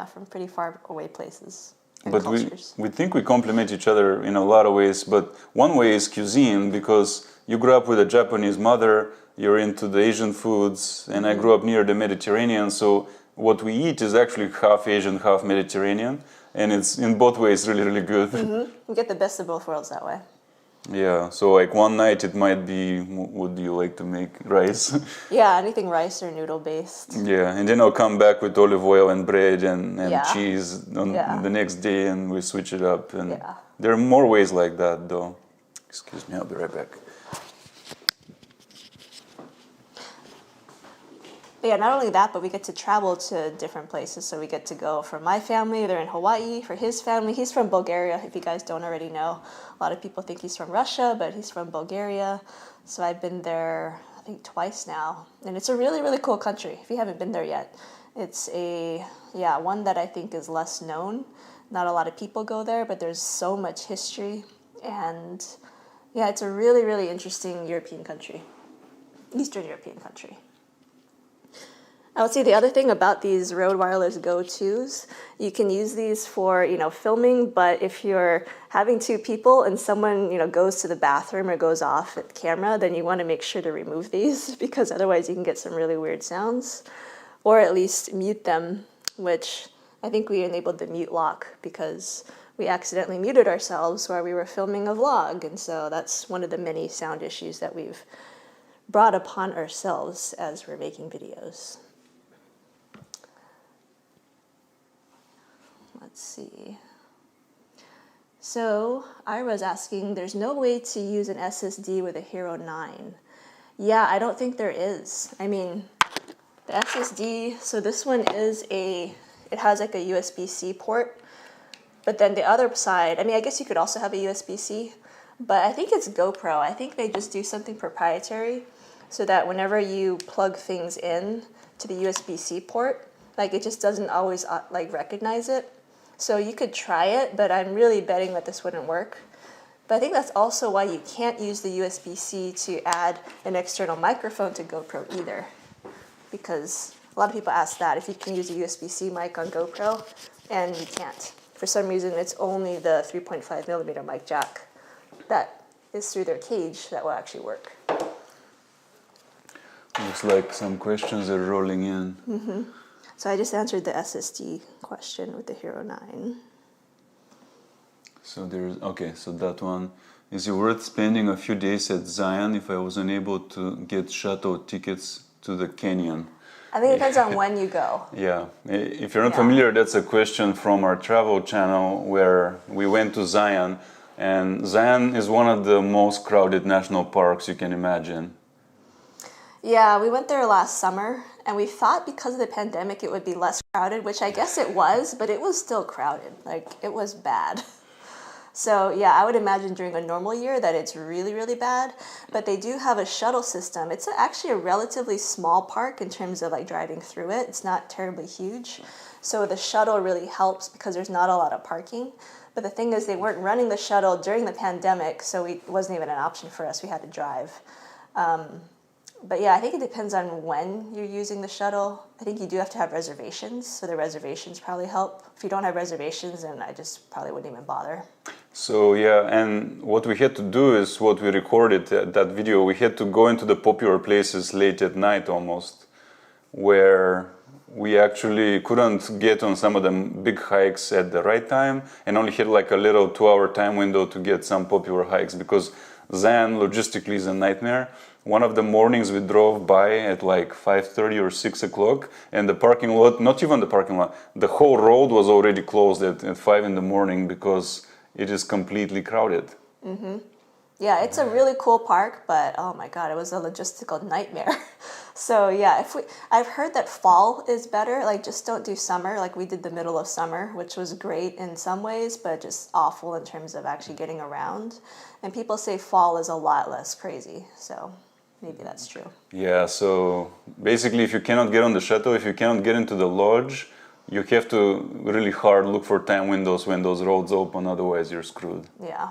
from pretty far away places and But cultures. we think we complement each other in a lot of ways. But one way is cuisine, because you grew up with a Japanese mother, you're into the Asian foods, and I grew up near the Mediterranean. So what we eat is actually half Asian, half Mediterranean. And it's in both ways really, really good. We get the best of both worlds that way. Yeah, so like one night it might be, would you like to make rice? Yeah, anything rice or noodle based. Yeah, and then I'll come back with olive oil and bread and Yeah. cheese on Yeah. the next day, and we switch it up. And Yeah. there are more ways like that, though. Excuse me, I'll be right back. But yeah, not only that, but we get to travel to different places. So we get to go for my family, they're in Hawaii. For his family, he's from Bulgaria, if you guys don't already know. A lot of people think he's from Russia, but he's from Bulgaria. So I've been there, I think, twice now. And it's a really, really cool country, if you haven't been there yet. It's one that I think is less known. Not a lot of people go there, but there's so much history. And yeah, it's a really, really interesting European country. Eastern European country. I would say the other thing about these Rode Wireless Go 2s, you can use these for, filming, but if you're having two people and someone, goes to the bathroom or goes off at camera, then you want to make sure to remove these because otherwise you can get some really weird sounds. Or at least mute them, which I think we enabled the mute lock because we accidentally muted ourselves while we were filming a vlog. And so that's one of the many sound issues that we've brought upon ourselves as we're making videos. Let's see. So I was asking, there's no way to use an SSD with a Hero 9. Yeah, I don't think there is. I mean, the SSD, so this one it has like a USB-C port, but then the other side, I guess you could also have a USB-C, but I think it's Gopro. I think they just do something proprietary so that whenever you plug things in to the USB-C port, like it just doesn't always recognize it. So you could try it, but I'm really betting that this wouldn't work. But I think that's also why you can't use the USB-C to add an external microphone to GoPro either. Because a lot of people ask that, if you can use a USB-C mic on GoPro, and you can't. For some reason, it's only the 3.5 millimeter mic jack that is through their cage that will actually work. Looks like some questions are rolling in. Mm-hmm. So I just answered the SSD question with the Hero 9. So so that one. Is it worth spending a few days at Zion if I was unable to get shuttle tickets to the canyon? I think it depends on when you go. Yeah, if you're not familiar, that's a question from our travel channel where we went to Zion. And Zion is one of the most crowded national parks you can imagine. Yeah, we went there last summer, and we thought because of the pandemic it would be less crowded, which I guess it was, but it was still crowded. Like, it was bad. So yeah, I would imagine during a normal year that it's really, really bad, but they do have a shuttle system. It's actually a relatively small park in terms of driving through it. It's not terribly huge. So the shuttle really helps because there's not a lot of parking. But the thing is, they weren't running the shuttle during the pandemic, so it wasn't even an option for us. We had to drive. But yeah, I think it depends on when you're using the shuttle. I think you do have to have reservations, so the reservations probably help. If you don't have reservations, then I just probably wouldn't even bother. So yeah, and what we had to do is what we recorded that video. We had to go into the popular places late at night almost, where we actually couldn't get on some of the big hikes at the right time, and only had like a little 2-hour time window to get some popular hikes because Zion logistically is a nightmare. One of the mornings we drove by at like 5:30 or 6 o'clock, and the parking lot, not even the parking lot, the whole road was already closed at 5 in the morning because it is completely crowded. Mm-hmm. Yeah, it's a really cool park, but oh my God, it was a logistical nightmare. So yeah, I've heard that fall is better. Like just don't do summer. Like we did the middle of summer, which was great in some ways, but just awful in terms of actually getting around. And people say fall is a lot less crazy. So maybe that's true. Yeah, so basically if you cannot get on the chateau, if you cannot get into the lodge, you have to really hard look for time windows when those roads open, otherwise you're screwed. Yeah.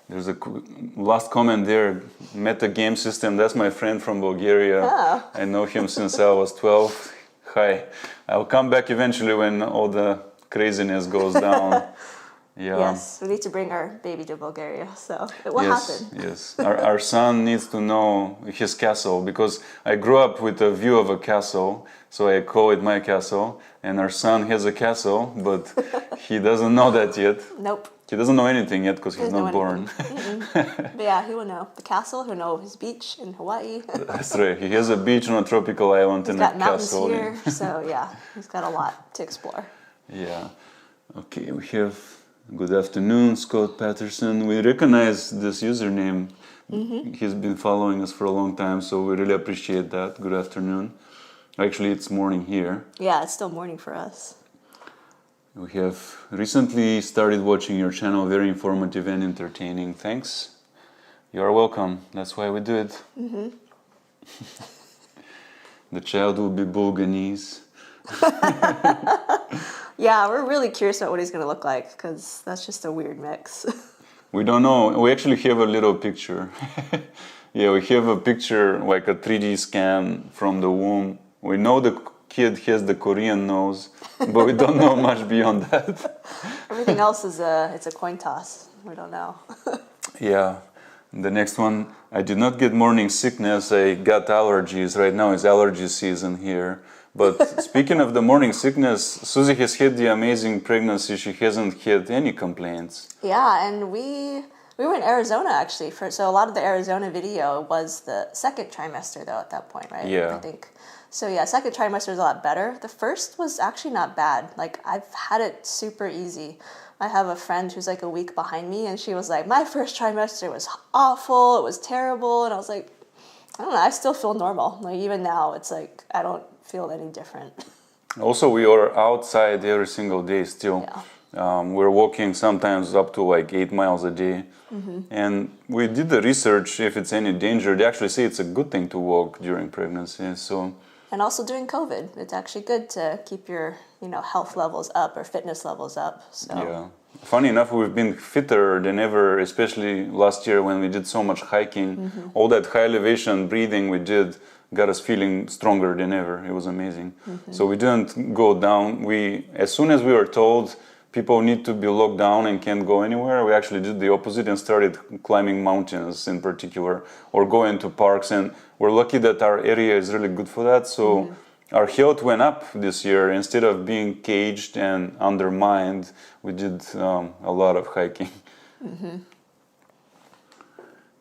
There's a last comment there, Meta Game System, that's my friend from Bulgaria. Oh. I know him since I was 12. Hi. I'll come back eventually when all the craziness goes down. Yeah. Yes, we need to bring our baby to Bulgaria, so it will happen. Yes, our son needs to know his castle, because I grew up with a view of a castle, so I call it my castle, and our son has a castle, but he doesn't know that yet. Nope. He doesn't know anything yet because he's not born. But yeah, he will know the castle, he'll know his beach in Hawaii. That's right, he has a beach on a tropical island and a castle. He's got mountains here, so yeah, he's got a lot to explore. Yeah, okay, we have good afternoon, Scott Patterson. We recognize this username. He's been following us for a long time, so we really appreciate that. Good afternoon. Actually, it's morning here. Yeah, it's still morning for us. We have recently started watching your channel, very informative and entertaining. Thanks. You are welcome. That's why we do it. The child will be Bulganese. Yeah, we're really curious about what he's going to look like, because that's just a weird mix. We don't know. We actually have a little picture. Yeah, we have a picture, like a 3D scan from the womb. We know the kid has the Korean nose, but we don't know much beyond that. Everything else is it's a coin toss. We don't know. Yeah. The next one, I did not get morning sickness. I got allergies. Right now is allergy season here. But speaking of the morning sickness, Susie has had the amazing pregnancy. She hasn't had any complaints. Yeah, and we were in Arizona actually. So a lot of the Arizona video was the second trimester though at that point, right? Yeah. I think. So yeah, second trimester is a lot better. The first was actually not bad. Like I've had it super easy. I have a friend who's like a week behind me, and she was like, my first trimester was awful. It was terrible. And I was like, I don't know. I still feel normal. Like even now, it's like I don't feel any different. Also, we are outside every single day still. Yeah. We're walking sometimes up to like 8 miles a day. And we did the research if it's any danger. They actually say it's a good thing to walk during pregnancy. So. And also during COVID, it's actually good to keep your, health levels up or fitness levels up. So. Yeah. Funny enough, we've been fitter than ever, especially last year when we did so much hiking. All that high elevation breathing we did got us feeling stronger than ever. It was amazing. So we didn't go down. As soon as we were told people need to be locked down and can't go anywhere, we actually did the opposite and started climbing mountains in particular, or going to parks. And we're lucky that our area is really good for that. So our health went up this year. Instead of being caged and undermined, we did a lot of hiking.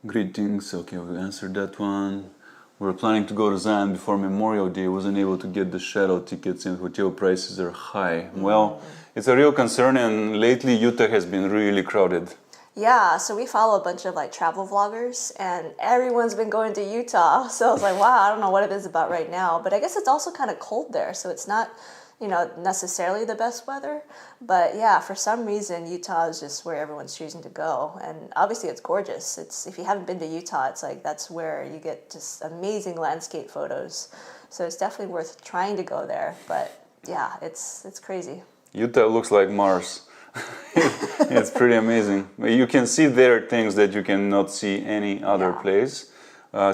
Greetings. Okay, we answered that one. We're planning to go to Zion before Memorial Day. Wasn't able to get the shuttle tickets, and hotel prices are high. Well, it's a real concern, and lately Utah has been really crowded. Yeah, so we follow a bunch of travel vloggers, and everyone's been going to Utah. So I was like, wow, I don't know what it is about right now, but I guess it's also kind of cold there, so it's not, necessarily the best weather. But yeah, for some reason, Utah is just where everyone's choosing to go, and obviously it's gorgeous. If you haven't been to Utah, it's like that's where you get just amazing landscape photos. So it's definitely worth trying to go there. But yeah, it's crazy. Utah looks like Mars. It's pretty amazing. You can see there things that you cannot see any other place.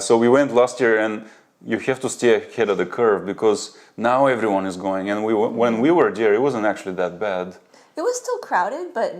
So we went last year, and you have to stay ahead of the curve because now everyone is going. And when we were there, it wasn't actually that bad. It was still crowded, but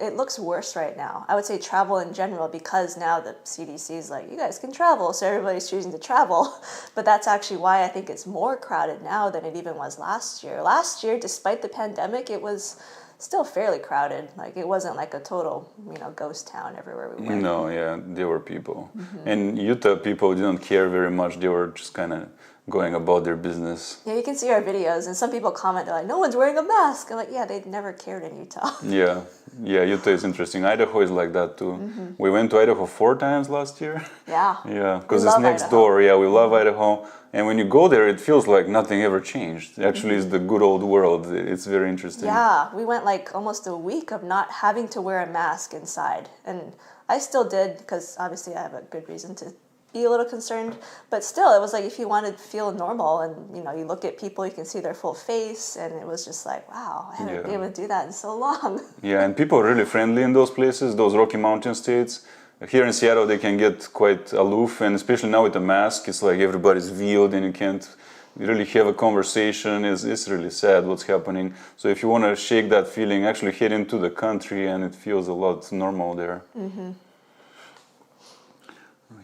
it looks worse right now. I would say travel in general, because now the CDC is like, you guys can travel, so everybody's choosing to travel. But that's actually why I think it's more crowded now than it even was last year. Last year, despite the pandemic, it was still fairly crowded. Like it wasn't like a total, ghost town everywhere we went. No, yeah, there were people. And Utah people didn't care very much. They were just kind of going about their business. Yeah, you can see our videos, and some people comment, they're like, no one's wearing a mask. I'm like, yeah, they never cared in Utah. Yeah, Utah is interesting. Idaho is like that too. We went to Idaho 4 times last year. Yeah. Yeah, We because it's love next Idaho. door. Yeah, we love Idaho. And when you go there, it feels like nothing ever changed. Actually, it's the good old world. It's very interesting. Yeah, we went like almost a week of not having to wear a mask inside. And I still did, because obviously I have a good reason to be a little concerned. But still, it was like if you want to feel normal and, you look at people, you can see their full face. And it was just like, wow, I haven't been able to do that in so long. Yeah, and people are really friendly in those places, those Rocky Mountain states. Here in Seattle, they can get quite aloof, and especially now with the mask, it's like everybody's veiled and you can't really have a conversation. It's really sad what's happening. So if you want to shake that feeling, actually head into the country and it feels a lot normal there.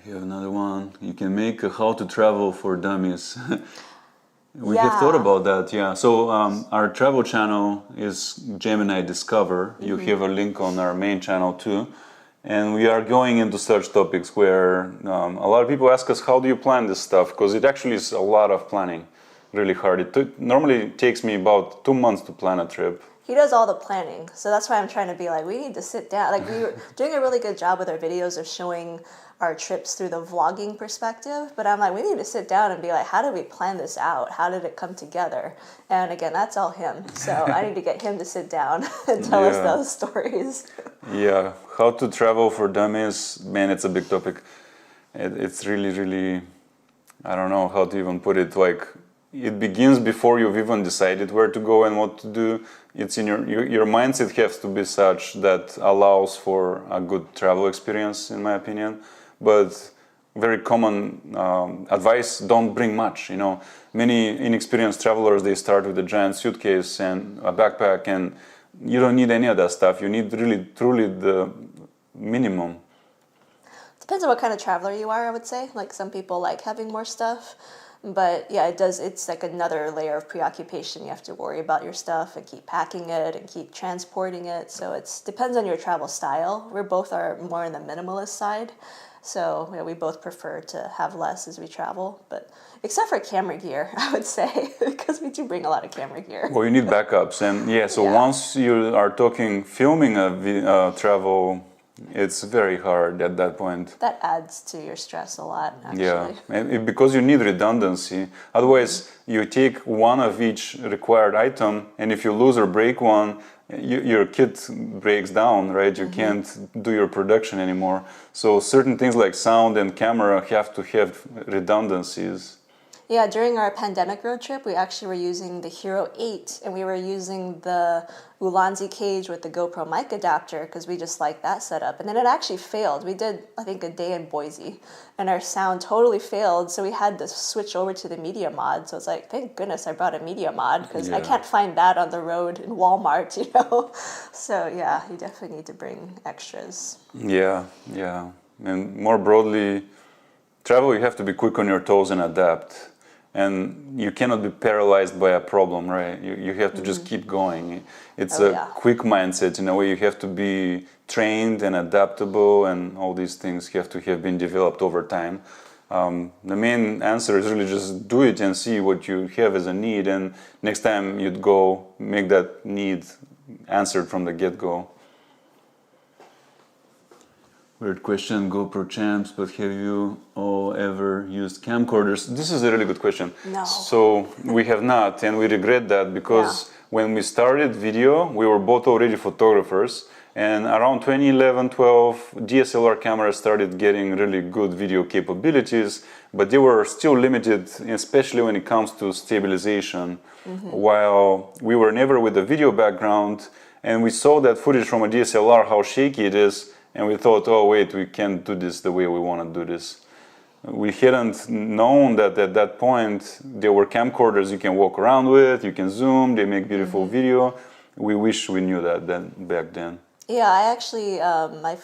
We have another one. You can make a how to travel for dummies. We have thought about that, yeah. So our travel channel is Gemini Discover. You have a link on our main channel too. And we are going into such topics where a lot of people ask us, how do you plan this stuff? Because it actually is a lot of planning, really hard. It normally takes me about 2 months to plan a trip. He does all the planning. So that's why I'm trying to be like, we need to sit down. Like, we were doing a really good job with our videos of showing our trips through the vlogging perspective. But I'm like, we need to sit down and be like, how did we plan this out? How did it come together? And again, that's all him. So I need to get him to sit down and tell us those stories. Yeah, how to travel for dummies, man, it's a big topic. It's really, really, I don't know how to even put it. Like, it begins before you've even decided where to go and what to do. It's in your mindset has to be such that allows for a good travel experience, in my opinion. But very common advice: don't bring much. Many inexperienced travelers, they start with a giant suitcase and a backpack, and you don't need any of that stuff. You need really, truly the minimum. Depends on what kind of traveler you are, I would say. Like, some people like having more stuff. But yeah, it's like another layer of preoccupation. You have to worry about your stuff and keep packing it and keep transporting it. So it depends on your travel style. We both are more in the minimalist side. So we both prefer to have less as we travel. But except for camera gear, I would say, because we do bring a lot of camera gear. Well, you need backups. And once you are filming a travel, it's very hard at that point. That adds to your stress a lot, actually. Yeah, and because you need redundancy. Otherwise, you take one of each required item, and if you lose or break one, your kit breaks down, right? You can't do your production anymore. So certain things like sound and camera have to have redundancies. Yeah, during our pandemic road trip, we actually were using the Hero 8, and we were using the Ulanzi cage with the Gopro mic adapter because we just liked that setup. And then it actually failed. We did, I think, a day in Boise, and our sound totally failed, so we had to switch over to the media mod. So it's like, thank goodness I brought a media mod, because I can't find that on the road in Walmart, So yeah, you definitely need to bring extras. Yeah. And more broadly, travel, you have to be quick on your toes and adapt. And you cannot be paralyzed by a problem, right? You have to just keep going. It's a quick mindset in a way. You have to be trained and adaptable, and all these things have to have been developed over time. The main answer is really just do it and see what you have as a need, and next time you'd go, make that need answered from the get-go. Weird question, GoPro champs, but have you all ever used camcorders? This is a really good question. No. So we have not, and we regret that, because when we started video, we were both already photographers, and around 2011-12, DSLR cameras started getting really good video capabilities, but they were still limited, especially when it comes to stabilization. While we were never with a video background, and we saw that footage from a DSLR, how shaky it is, and we thought, oh wait, we can't do this the way we want to do this. We hadn't known that at that point there were camcorders you can walk around with, you can zoom, they make beautiful video. We wish we knew that back then. Yeah, I actually, my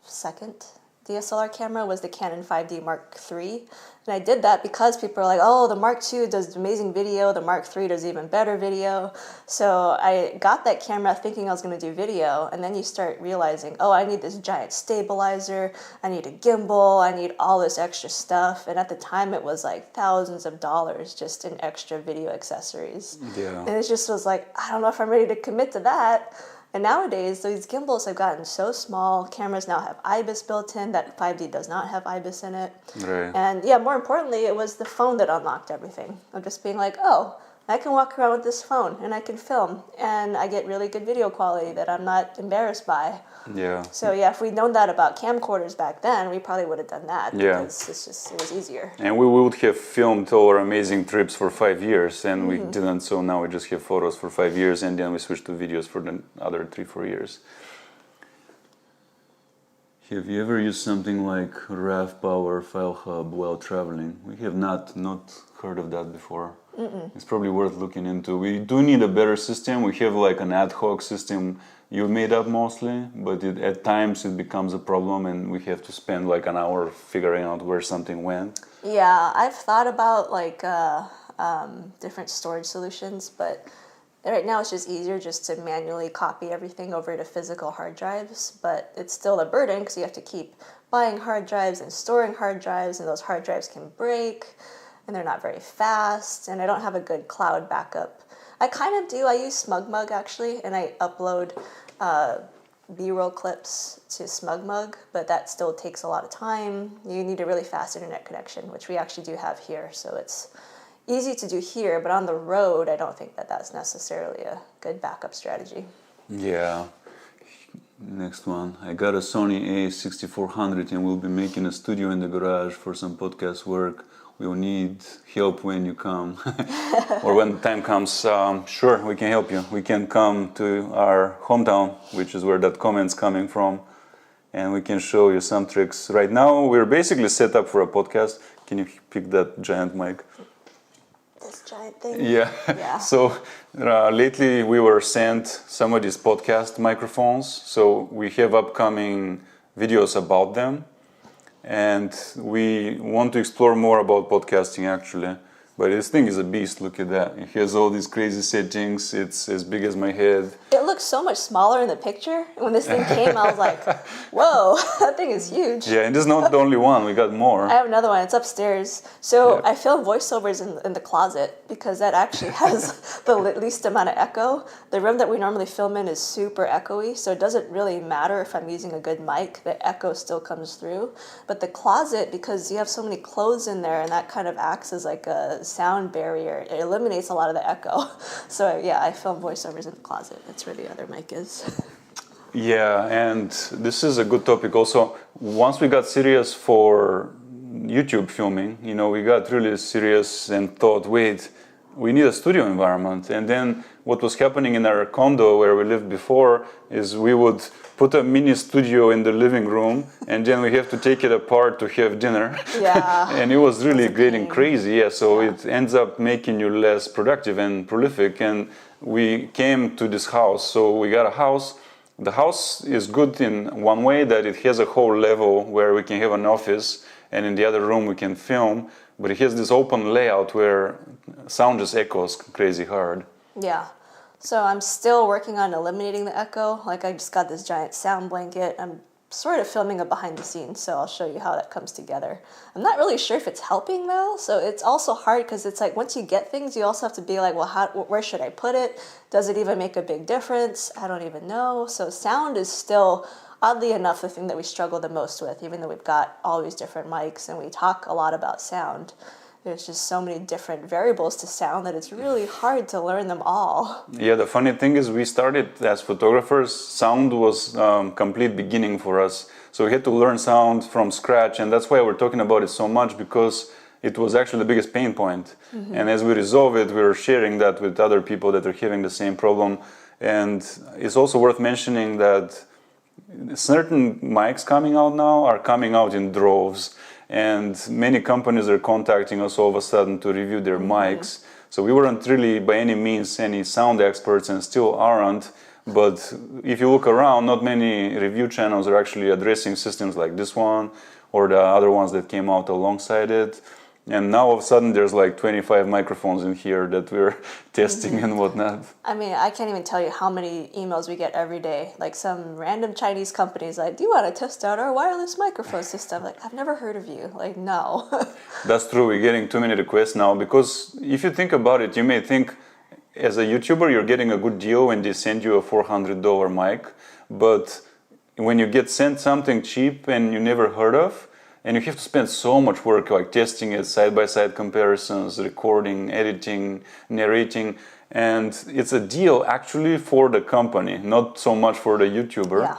second DSLR camera was the Canon 5D Mark III. And I did that because people are like, oh, the Mark II does amazing video, the Mark III does even better video. So I got that camera thinking I was going to do video, and then you start realizing, oh, I need this giant stabilizer, I need a gimbal, I need all this extra stuff. And at the time it was like thousands of dollars just in extra video accessories. Yeah. And it just was like, I don't know if I'm ready to commit to that. And nowadays, these gimbals have gotten so small. Cameras now have IBIS built in. That 5D does not have IBIS in it. Right. And yeah, more importantly, it was the phone that unlocked everything. Of just being like, oh, I can walk around with this phone and I can film. And I get really good video quality that I'm not embarrassed by. Yeah. So yeah, if we'd known that about camcorders back then, we probably would have done that. Yeah. Because it was easier. And we would have filmed all our amazing trips for 5 years, and we didn't. So now we just have photos for 5 years, and then we switch to videos for the other 3-4 years. Have you ever used something like RAV Power File Hub while traveling? We have not heard of that before. It's probably worth looking into. We do need a better system. We have like an ad hoc system you made up mostly, but at times it becomes a problem, and we have to spend like an hour figuring out where something went. Yeah, I've thought about like different storage solutions, but right now it's just easier just to manually copy everything over to physical hard drives, but it's still a burden because you have to keep buying hard drives and storing hard drives, and those hard drives can break, and they're not very fast, and I don't have a good cloud backup. I kind of do. I use SmugMug actually, and I upload B-roll clips to SmugMug, but that still takes a lot of time. You need a really fast internet connection, which we actually do have here, so it's easy to do here, but on the road, I don't think that that's necessarily a good backup strategy. Yeah. Next one. I got a Sony a6400 and we'll be making a studio in the garage for some podcast work. We'll need help when you come. Or when the time comes. Sure, we can help you. We can come to our hometown, which is where that comment's coming from, and we can show you some tricks. Right now, we're basically set up for a podcast. Can you pick that giant mic? This giant thing? Yeah. Yeah. So lately we were sent some of these podcast microphones. So we have upcoming videos about them. And we want to explore more about podcasting actually. But this thing is a beast, look at that. It has all these crazy settings, it's as big as my head. It looks so much smaller in the picture. When this thing came, I was like, whoa, that thing is huge. Yeah, and this is not the only one, we got more. I have another one, it's upstairs. So Yeah. I film voiceovers in the closet because that actually has the least amount of echo. The room that we normally film in is super echoey, so it doesn't really matter if I'm using a good mic, the echo still comes through. But the closet, because you have so many clothes in there, and that kind of acts as like a sound barrier, it eliminates a lot of the echo. So yeah, I film voiceovers in the closet. That's where the other mic is. Yeah, and this is a good topic also. Once we got serious for YouTube filming, you know, we got really serious and thought, wait, we need a studio environment. And then what was happening in our condo where we lived before is we would put a mini studio in the living room, and then we have to take it apart to have dinner. Yeah. And it was really getting pain. crazy. Yeah, so Yeah. it ends up making you less productive and prolific. And we came to this house. So we got a house. The house is good in one way that it has a whole level where we can have an office, and in the other room we can film. But it has this open layout where sound just echoes crazy hard. Yeah. So I'm still working on eliminating the echo. Like I just got this giant sound blanket. I'm sort of filming a behind the scenes, so I'll show you how that comes together. I'm not really sure if it's helping though, so it's also hard because it's like once you get things, you also have to be like, well, where should I put it? Does it even make a big difference? I don't even know. So sound is still, oddly enough, the thing that we struggle the most with, even though we've got all these different mics and we talk a lot about sound. There's just so many different variables to sound that it's really hard to learn them all. Yeah, the funny thing is we started as photographers. Sound was complete beginning for us. So we had to learn sound from scratch, and that's why we're talking about it so much, because it was actually the biggest pain point. Mm-hmm. And as we resolve it, we're sharing that with other people that are having the same problem. And it's also worth mentioning that certain mics coming out now are coming out in droves. And many companies are contacting us all of a sudden to review their mics. So we weren't really by any means any sound experts and still aren't, But if you look around, not many review channels are actually addressing systems like this one or the other ones that came out alongside it. And now all of a sudden there's like 25 microphones in here that we're testing and whatnot. I mean, I can't even tell you how many emails we get every day. Like some random Chinese companies like, do you want to test out our wireless microphone system? Like, I've never heard of you. Like, no. That's true. We're getting too many requests now because if you think about it, you may think as a YouTuber you're getting a good deal when they send you a $400 mic. But when you get sent something cheap and you never heard of, and you have to spend so much work like testing it, side-by-side comparisons, recording, editing, narrating, and it's a deal actually for the company, not so much for the YouTuber. Yeah.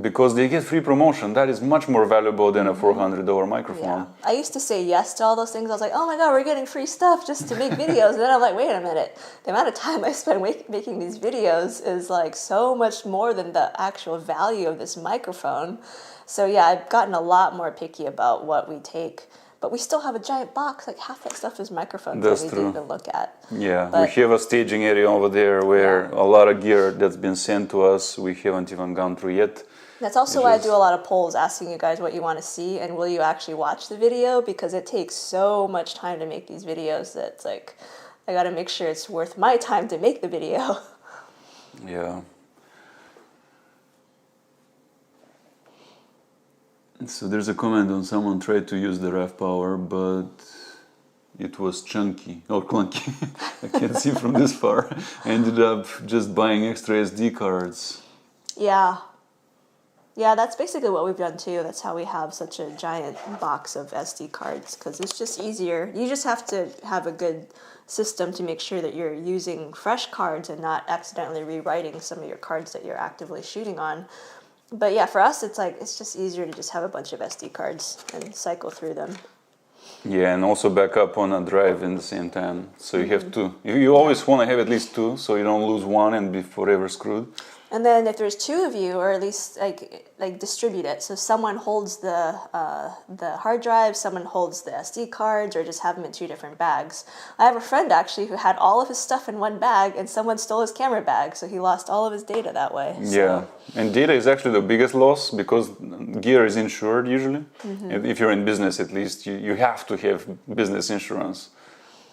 Because they get free promotion. That is much more valuable than a $400 microphone. Yeah. I used to say yes to all those things. I was like, oh my God, we're getting free stuff just to make videos. And then I'm like, wait a minute. The amount of time I spend making these videos is like so much more than the actual value of this microphone. So yeah, I've gotten a lot more picky about what we take. But we still have a giant box. Like half that stuff is microphones That's that we true. didn't even look at. Yeah, But, we have a staging area over there where a lot of gear that's been sent to us, we haven't even gone through yet. that's also why I do a lot of polls asking you guys what you want to see and will you actually watch the video, because it takes so much time to make these videos that it's like I got to make sure it's worth my time to make the video. Yeah. So there's a comment on someone tried to use the RAV power, but it was chunky or clunky. I can't see from this far. I ended up just buying extra SD cards. Yeah. Yeah, that's basically what we've done too. That's how we have such a giant box of SD cards, because it's just easier. You just have to have a good system to make sure that you're using fresh cards and not accidentally rewriting some of your cards that you're actively shooting on. But yeah, for us, it's like it's just easier to just have a bunch of SD cards and cycle through them. Yeah, and also back up on a drive in the same time. So you have to, you always want to have at least two, so you don't lose one and be forever screwed. And then if there's two of you, or at least like distribute it. So someone holds the hard drive, someone holds the SD cards, or just have them in two different bags. I have a friend actually who had all of his stuff in one bag, and someone stole his camera bag, so he lost all of his data that way. Yeah, and data is actually the biggest loss because gear is insured usually. If you're in business, at least you have to have business insurance.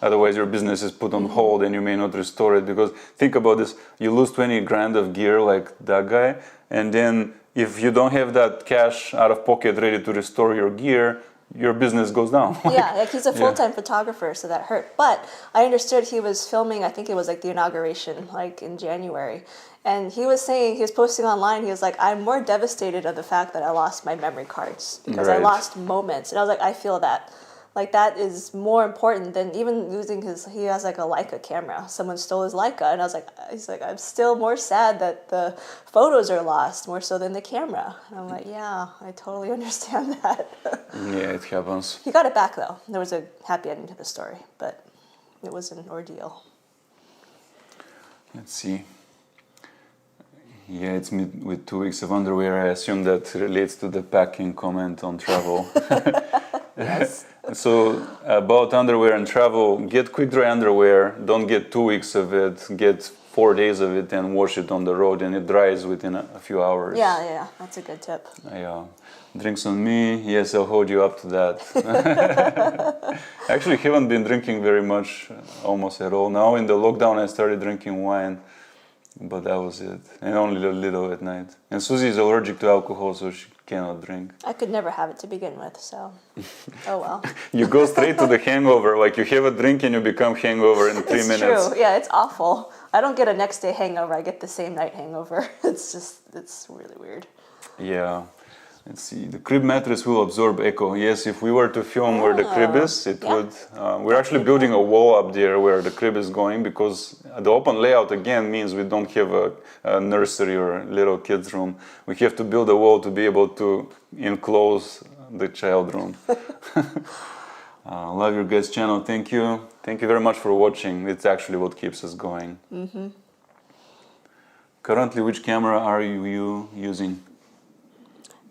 Otherwise, your business is put on hold and you may not restore it. Because think about this, you lose 20 grand of gear like that guy, and then if you don't have that cash out of pocket ready to restore your gear, your business goes down. Yeah, like he's a full-time photographer, so that hurt. But I understood he was filming, I think it was like the inauguration, like in January. And he was saying, he was posting online, he was like, I'm more devastated of the fact that I lost my memory cards because I Right. lost moments. And I was like, I feel that. Like that is more important than even losing he has like a Leica camera. Someone stole his Leica, and I was like, he's like, I'm still more sad that the photos are lost more so than the camera. And I'm like, yeah, I totally understand that. Yeah, it happens. He got it back though. There was a happy ending to the story, but it was an ordeal. Let's see. Yeah, it's me with 2 weeks of underwear. I assume that relates to the packing comment on travel. Yes. So about underwear and travel, get quick dry underwear. Don't get 2 weeks of it. Get 4 days of it and wash it on the road, and it dries within a few hours. Yeah, that's a good tip. Yeah. Drinks on me. Yes, I'll hold you up to that. I actually haven't been drinking very much, almost at all. Now in the lockdown, I started drinking wine. But that was it. And only a little at night. And Susie is allergic to alcohol, so she cannot drink. I could never have it to begin with, so oh well. You go straight to the hangover. Like you have a drink and you become hangover in 3 It's minutes. true. Yeah, it's awful. I don't get a next day hangover. I get the same night hangover. It's really weird. Yeah. Let's see. The crib mattress will absorb echo. Yes, if we were to film where the crib is, it would. We're actually building a wall up there where the crib is going, because the open layout again means we don't have a nursery or little kids room. We have to build a wall to be able to enclose the child room. Love your guys' channel. Thank you. Thank you very much for watching. It's actually what keeps us going. Currently, which camera are you using?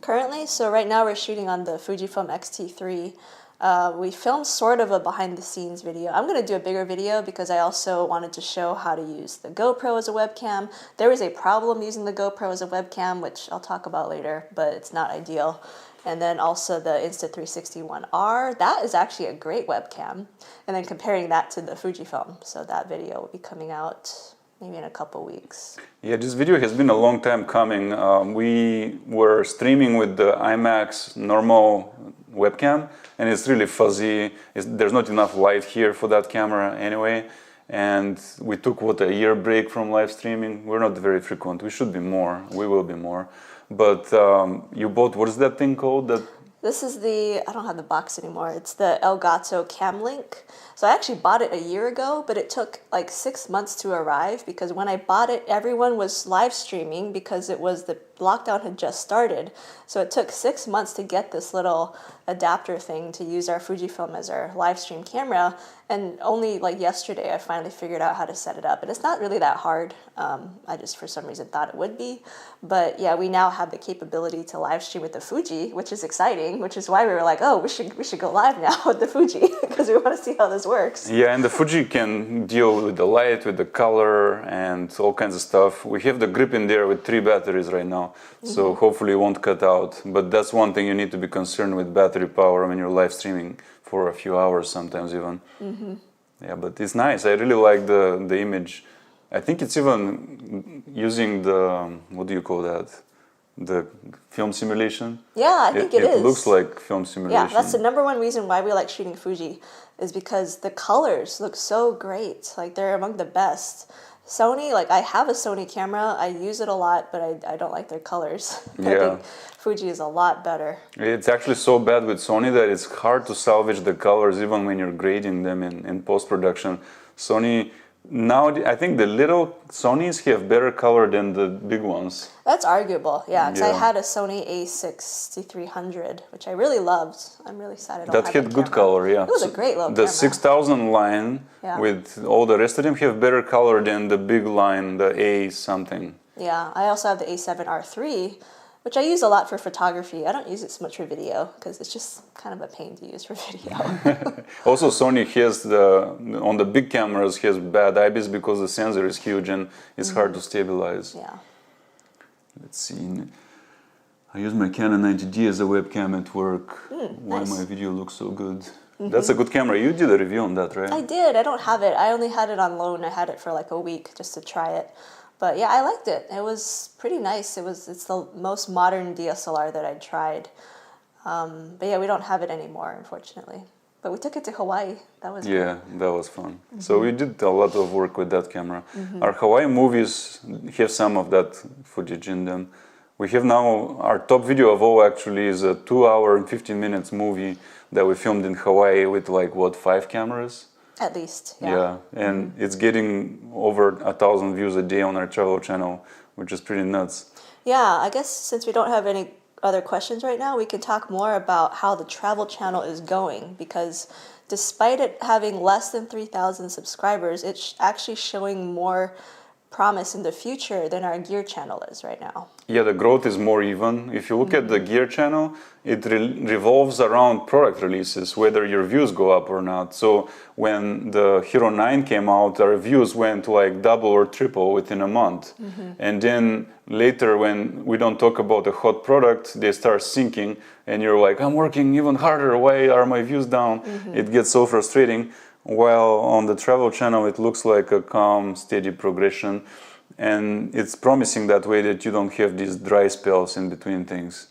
Currently, so right now we're shooting on the Fujifilm X-T3. We filmed sort of a behind the scenes video. I'm going to do a bigger video because I also wanted to show how to use the GoPro as a webcam. There is a problem using the GoPro as a webcam, which I'll talk about later, but it's not ideal. And then also the Insta360 that is actually a great webcam. And then comparing that to the Fujifilm. So that video will be coming out maybe in a couple weeks. Yeah, this video has been a long time coming. We were streaming with the IMAX normal webcam, and it's really fuzzy. There's not enough light here for that camera anyway. And we took, a year break from live streaming. We're not very frequent. We should be more. We will be more. But you bought, what is that thing called? This is I don't have the box anymore. It's the Elgato Cam Link. So I actually bought it a year ago, but it took like 6 months to arrive because when I bought it, everyone was live streaming because the lockdown had just started. So it took 6 months to get this little adapter thing to use our Fujifilm as our live stream camera. And only like yesterday, I finally figured out how to set it up. And it's not really that hard. I just, for some reason, thought it would be. But yeah, we now have the capability to live stream with the Fuji, which is exciting, which is why we were like, oh, we should go live now with the Fuji because we want to see how this works. Yeah, and the Fuji can deal with the light, with the color, and all kinds of stuff. We have the grip in there with 3 batteries right now, so hopefully it won't cut out. But that's one thing you need to be concerned with battery power when you're live streaming for a few hours, sometimes even. Yeah, but it's nice. I really like the image. I think it's even using the, what do you call that? The film simulation. Yeah, I think it is. It looks like film simulation. Yeah, that's the #1 reason why we like shooting Fuji, is because the colors look so great. Like they're among the best. Sony, like I have a Sony camera, I use it a lot, but I don't like their colors. Yeah. I think Fuji is a lot better. It's actually so bad with Sony that it's hard to salvage the colors even when you're grading them in post-production. Sony, now I think the little Sonys have better color than the big ones. That's arguable, yeah, because I had a Sony A6300, which I really loved. I'm really sad I don't have that had good camera. color, yeah. It was a great little the camera. 6000 line with all the rest of them have better color than the big line, the A something. Yeah, I also have the A7R3, which I use a lot for photography. I don't use it so much for video because it's just kind of a pain to use for video. Also, Sony has on the big cameras has bad IBIS because the sensor is huge and it's hard to stabilize. Yeah. Let's see. I use my Canon 90D as a webcam at work. Why nice. my video looks so good. That's a good camera. You did a review on that, right? I did. I don't have it. I only had it on loan. I had it for like a week just to try it. But yeah, I liked it. It was pretty nice. It's the most modern DSLR that I tried. But yeah, we don't have it anymore, unfortunately. But we took it to Hawaii. That was Yeah, that was fun. So we did a lot of work with that camera. Our Hawaii movies have some of that footage in them. We have now, our top video of all actually is a 2 hour and 15 minutes movie that we filmed in Hawaii with like, what, 5 cameras? At least, Yeah, and it's getting over 1,000 views a day on our travel channel, which is pretty nuts. Yeah, I guess since we don't have any other questions right now, we can talk more about how the travel channel is going, because despite it having less than 3,000 subscribers, it's actually showing more promise in the future than our gear channel is right now. Yeah, the growth is more even. If you look at the gear channel, it revolves around product releases, whether your views go up or not. So when the Hero 9 came out, our views went like double or triple within a month. And then later, when we don't talk about a hot product, they start sinking and you're like, I'm working even harder, why are my views down? It gets so frustrating. While on the travel channel, it looks like a calm, steady progression. And it's promising that way, that you don't have these dry spells in between things.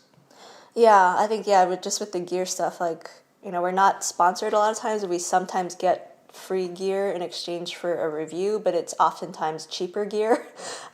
Yeah, I think, with the gear stuff, like, we're not sponsored a lot of times. We sometimes get free gear in exchange for a review, but it's oftentimes cheaper gear.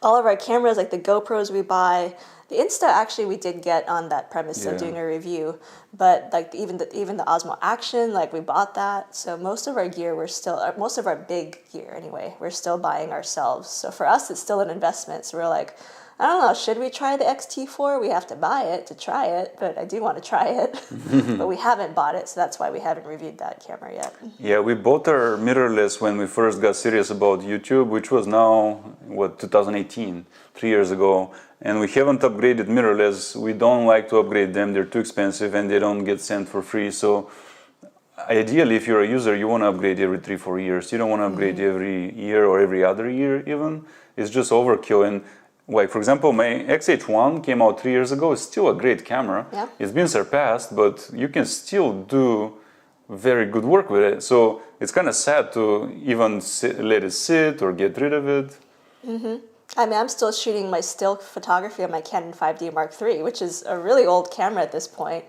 All of our cameras, like the GoPros we buy, the Insta actually we did get on that premise of doing a review, but like even the Osmo Action, like we bought that. So most of our gear most of our big gear anyway, we're still buying ourselves. So for us, it's still an investment. So we're like, I don't know, should we try the X-T4? We have to buy it to try it, but I do want to try it. But we haven't bought it, so that's why we haven't reviewed that camera yet. Yeah, we bought our mirrorless when we first got serious about YouTube, which was now, 2018, 3 years ago. And we haven't upgraded mirrorless. We don't like to upgrade them. They're too expensive and they don't get sent for free. So ideally, if you're a user, you want to upgrade every 3-4 years. You don't want to upgrade every year or every other year even. It's just overkill. And like, for example, my XH1 came out 3 years ago. It's still a great camera. Yeah. It's been surpassed, but you can still do very good work with it. So it's kind of sad to even let it sit or get rid of it. I mean, I'm still shooting my still photography on my Canon 5D Mark III, which is a really old camera at this point.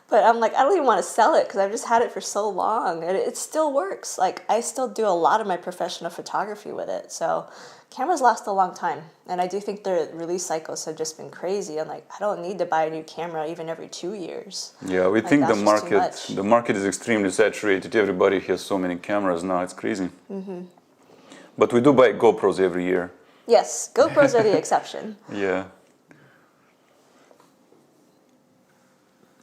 But I'm like, I don't even want to sell it because I've just had it for so long, and it still works. Like, I still do a lot of my professional photography with it. So cameras last a long time, and I do think the release cycles have just been crazy. I'm like, I don't need to buy a new camera even every 2 years. Yeah, we Like, think that's just too much. the market is extremely saturated. Everybody has so many cameras now. It's crazy. But we do buy GoPros every year. Yes, GoPros are the exception. Yeah.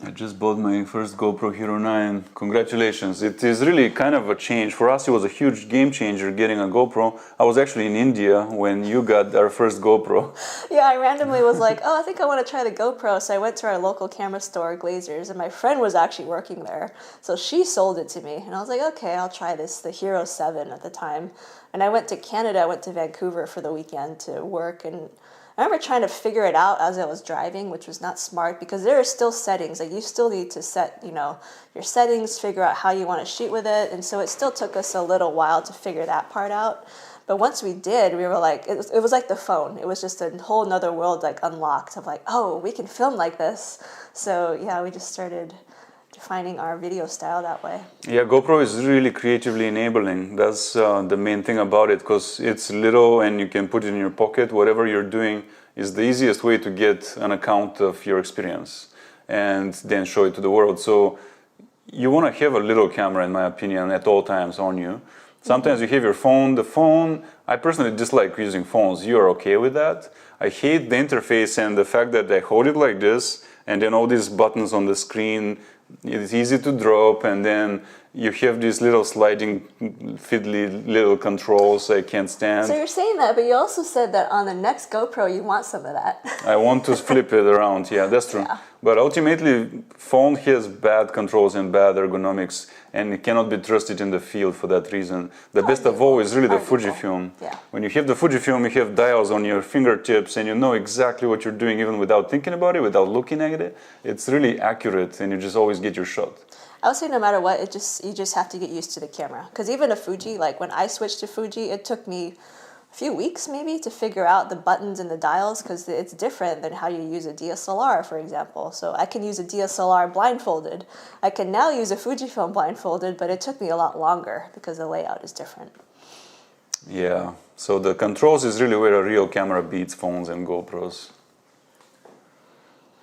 I just bought my first GoPro Hero 9. Congratulations. It is really kind of a change. For us, it was a huge game changer getting a GoPro. I was actually in India when you got our first GoPro. Yeah, I randomly was like, oh, I think I want to try the GoPro. So I went to our local camera store, Glazers, and my friend was actually working there. So she sold it to me. And I was like, okay, I'll try this, the Hero 7 at the time. And I went to Canada, I went to Vancouver for the weekend to work, and I remember trying to figure it out as I was driving, which was not smart because there are still settings. Like, you still need to set, your settings, figure out how you want to shoot with it. And so it still took us a little while to figure that part out. But once we did, we were like, it was like the phone. It was just a whole nother world, like, unlocked of like, oh, we can film like this. So yeah, we just started defining our video style that way. Yeah, GoPro is really creatively enabling. That's the main thing about it, because it's little and you can put it in your pocket. Whatever you're doing is the easiest way to get an account of your experience and then show it to the world. So you want to have a little camera, in my opinion, at all times on you. Sometimes you have your phone. The phone, I personally dislike using phones. You are okay with that? I hate the interface and the fact that I hold it like this and then all these buttons on the screen. It's easy to drop, and then you have these little sliding, fiddly little controls I can't stand. So you're saying that, but you also said that on the next GoPro you want some of that. I want to flip it around, yeah, that's true. Yeah. But ultimately, phone has bad controls and bad ergonomics, and it cannot be trusted in the field for that reason. The best of all is really the Fujifilm. Yeah. When you have the Fujifilm, you have dials on your fingertips, and you know exactly what you're doing even without thinking about it, without looking at it. It's really accurate, and you just always get your shot. I would say no matter what, you just have to get used to the camera. Because even a Fuji, like when I switched to Fuji, it took me a few weeks maybe to figure out the buttons and the dials, because it's different than how you use a DSLR, for example. So I can use a DSLR blindfolded. I can now use a Fujifilm blindfolded, but it took me a lot longer because the layout is different. Yeah, so the controls is really where a real camera beats phones and GoPros.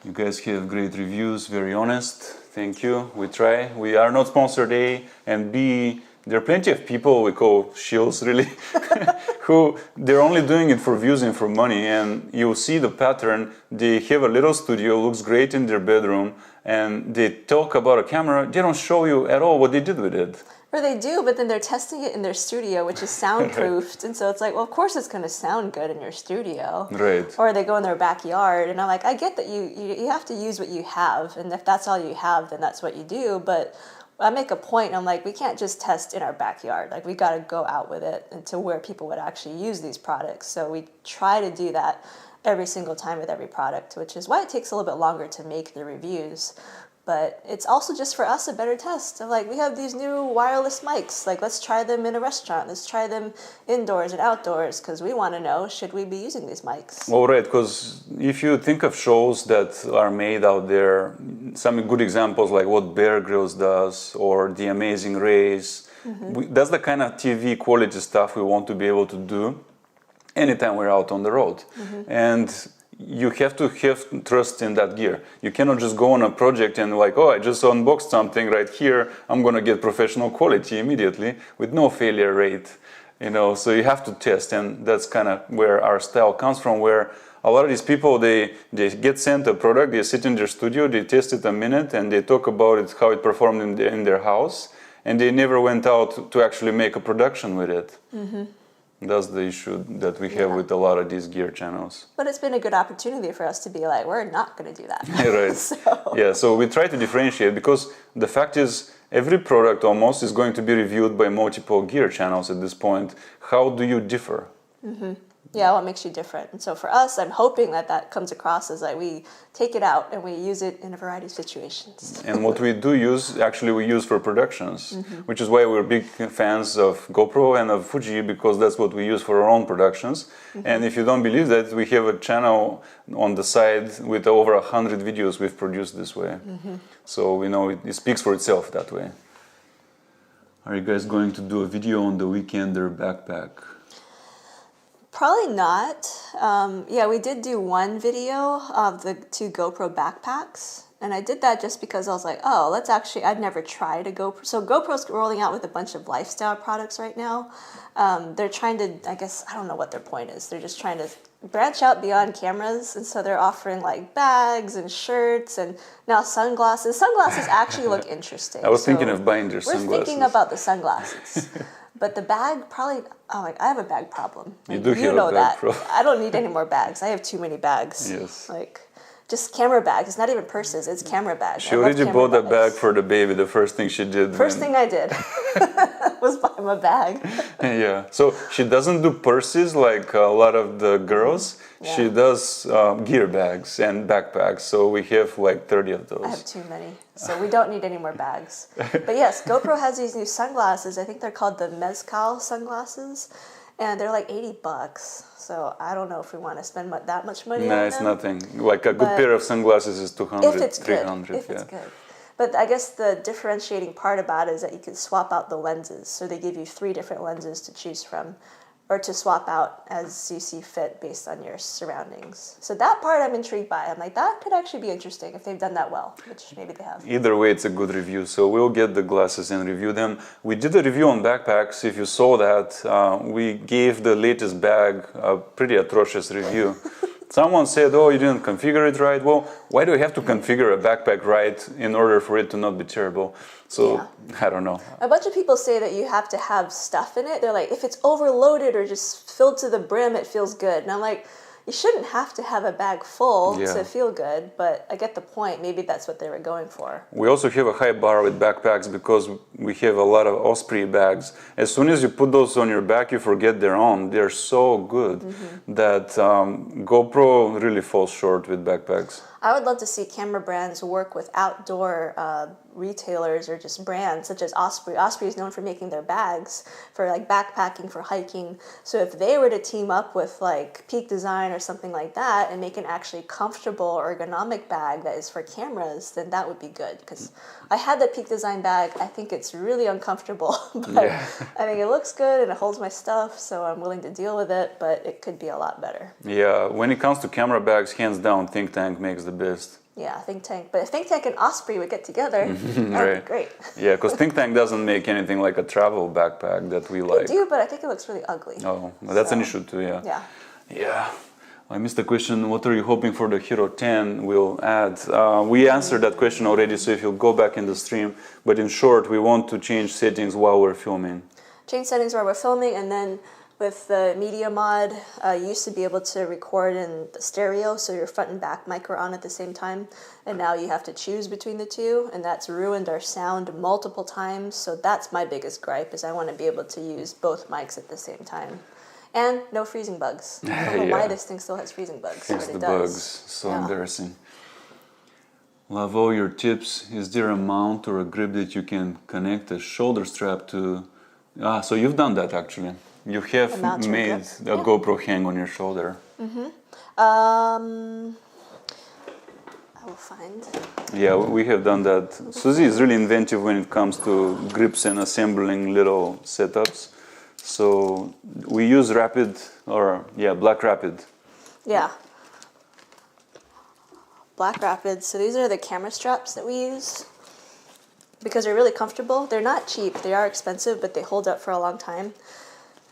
You guys have great reviews, very honest. Thank you. We try. We are not sponsored, A, and B, there are plenty of people we call shills, really, who they're only doing it for views and for money. And you'll see the pattern. They have a little studio, looks great in their bedroom, and they talk about a camera. They don't show you at all what they did with it. Or they do, but then they're testing it in their studio, which is soundproofed. And so it's like, well, of course it's going to sound good in your studio. Right. Or they go in their backyard. And I'm like, I get that you have to use what you have. And if that's all you have, then that's what you do. But I make a point, and I'm like, we can't just test in our backyard. Like, we got to go out with it and to where people would actually use these products. So we try to do that every single time with every product, which is why it takes a little bit longer to make the reviews. But it's also just for us a better test. Like, we have these new wireless mics. Like, let's try them in a restaurant. Let's try them indoors and outdoors, because we want to know, should we be using these mics? Well, right, because if you think of shows that are made out there, some good examples like what Bear Grylls does or The Amazing Race, that's the kind of TV quality stuff we want to be able to do anytime we're out on the road. And you have to have trust in that gear. You cannot just go on a project and like, oh, I just unboxed something right here, I'm gonna get professional quality immediately with no failure rate, so you have to test. And that's kind of where our style comes from, where a lot of these people, they get sent a product, they sit in their studio, they test it a minute, and they talk about it, how it performed in their house, and they never went out to actually make a production with it. That's the issue that we have with a lot of these gear channels. But it's been a good opportunity for us to be like, we're not going to do that. Right. So we try to differentiate, because the fact is every product almost is going to be reviewed by multiple gear channels at this point. How do you differ? Yeah, what makes you different? And so for us, I'm hoping that comes across as like we take it out and we use it in a variety of situations. And what we do use, actually we use for productions, which is why we're big fans of Gopro and of Fuji, because that's what we use for our own productions. And if you don't believe that, we have a channel on the side with over 100 videos we've produced this way. So we know it speaks for itself that way. Are you guys going to do a video on the Weekender backpack? Probably not. Yeah, we did do one video of the 2 GoPro backpacks. And I did that just because I was like, oh, I'd never tried a GoPro. So GoPro's rolling out with a bunch of lifestyle products right now. They're trying to, I guess, I don't know what their point is. They're just trying to branch out beyond cameras. And so they're offering like bags and shirts and now sunglasses. Sunglasses actually look interesting. I was thinking of buying their sunglasses. We're thinking about the sunglasses. But the bag probably, I have a bag problem. Like, you know that. I don't need any more bags. I have too many bags. Yes. Like, just camera bags. It's not even purses, it's camera bags. She already bought a bag for the baby. The first thing she did. First thing I did was buy him a bag. Yeah. So she doesn't do purses like a lot of the girls. Yeah. She does gear bags and backpacks. So we have like 30 of those. I have too many. So we don't need any more bags. But yes, GoPro has these new sunglasses. I think they're called the Mezcal sunglasses. And they're like $80. So I don't know if we want to spend that much money on them. No, it's nothing. Like a good pair of sunglasses is 200, if it's 300. Good. If it's good. But I guess the differentiating part about it is that you can swap out the lenses. So they give you 3 different lenses to choose from, or to swap out as you see fit based on your surroundings. So that part I'm intrigued by. I'm like, that could actually be interesting if they've done that well, which maybe they have. Either way, it's a good review. So we'll get the glasses and review them. We did a review on backpacks. If you saw that, we gave the latest bag a pretty atrocious review. Someone said, oh, you didn't configure it right. Well, why do we have to configure a backpack right in order for it to not be terrible? So, I don't know. A bunch of people say that you have to have stuff in it. They're like, if it's overloaded or just filled to the brim, it feels good. And I'm like, you shouldn't have to have a bag full to feel good, but I get the point. Maybe that's what they were going for. We also have a high bar with backpacks because we have a lot of Osprey bags. As soon as you put those on your back, you forget they're on. They're so good that GoPro really falls short with backpacks. I would love to see camera brands work with outdoor retailers or just brands such as Osprey. Osprey is known for making their bags for like backpacking, for hiking. So if they were to team up with like Peak Design or something like that and make an actually comfortable ergonomic bag that is for cameras, then that would be good. Because I had the Peak Design bag. I think it's really uncomfortable, but I think it looks good and it holds my stuff, so I'm willing to deal with it, but it could be a lot better. Yeah, when it comes to camera bags, hands down, Think Tank makes the best. Yeah, Think Tank. But if Think Tank and Osprey would get together, that would be great. Yeah, because Think Tank doesn't make anything like a travel backpack that we like. They do, but I think it looks really ugly. Oh, that's an issue too, Yeah. I missed the question, what are you hoping for the Hero 10 will add? We answered that question already, so if you'll go back in the stream. But in short, we want to change settings while we're filming. Change settings while we're filming, and then with the media mod, you used to be able to record in the stereo, so your front and back mic were on at the same time, and now you have to choose between the two, and that's ruined our sound multiple times. So that's my biggest gripe, is I want to be able to use both mics at the same time. And no freezing bugs. I don't know why this thing still has freezing bugs, Fix but the it does. bugs. So embarrassing. Love all your tips. Is there a mount or a grip that you can connect a shoulder strap to? So you've done that actually. You have made a GoPro hang on your shoulder. I will find. Yeah, we have done that. Suzy is really inventive when it comes to grips and assembling little setups. So we use Black Rapid. Yeah. Black Rapid. So these are the camera straps that we use because they're really comfortable. They're not cheap. They are expensive, but they hold up for a long time.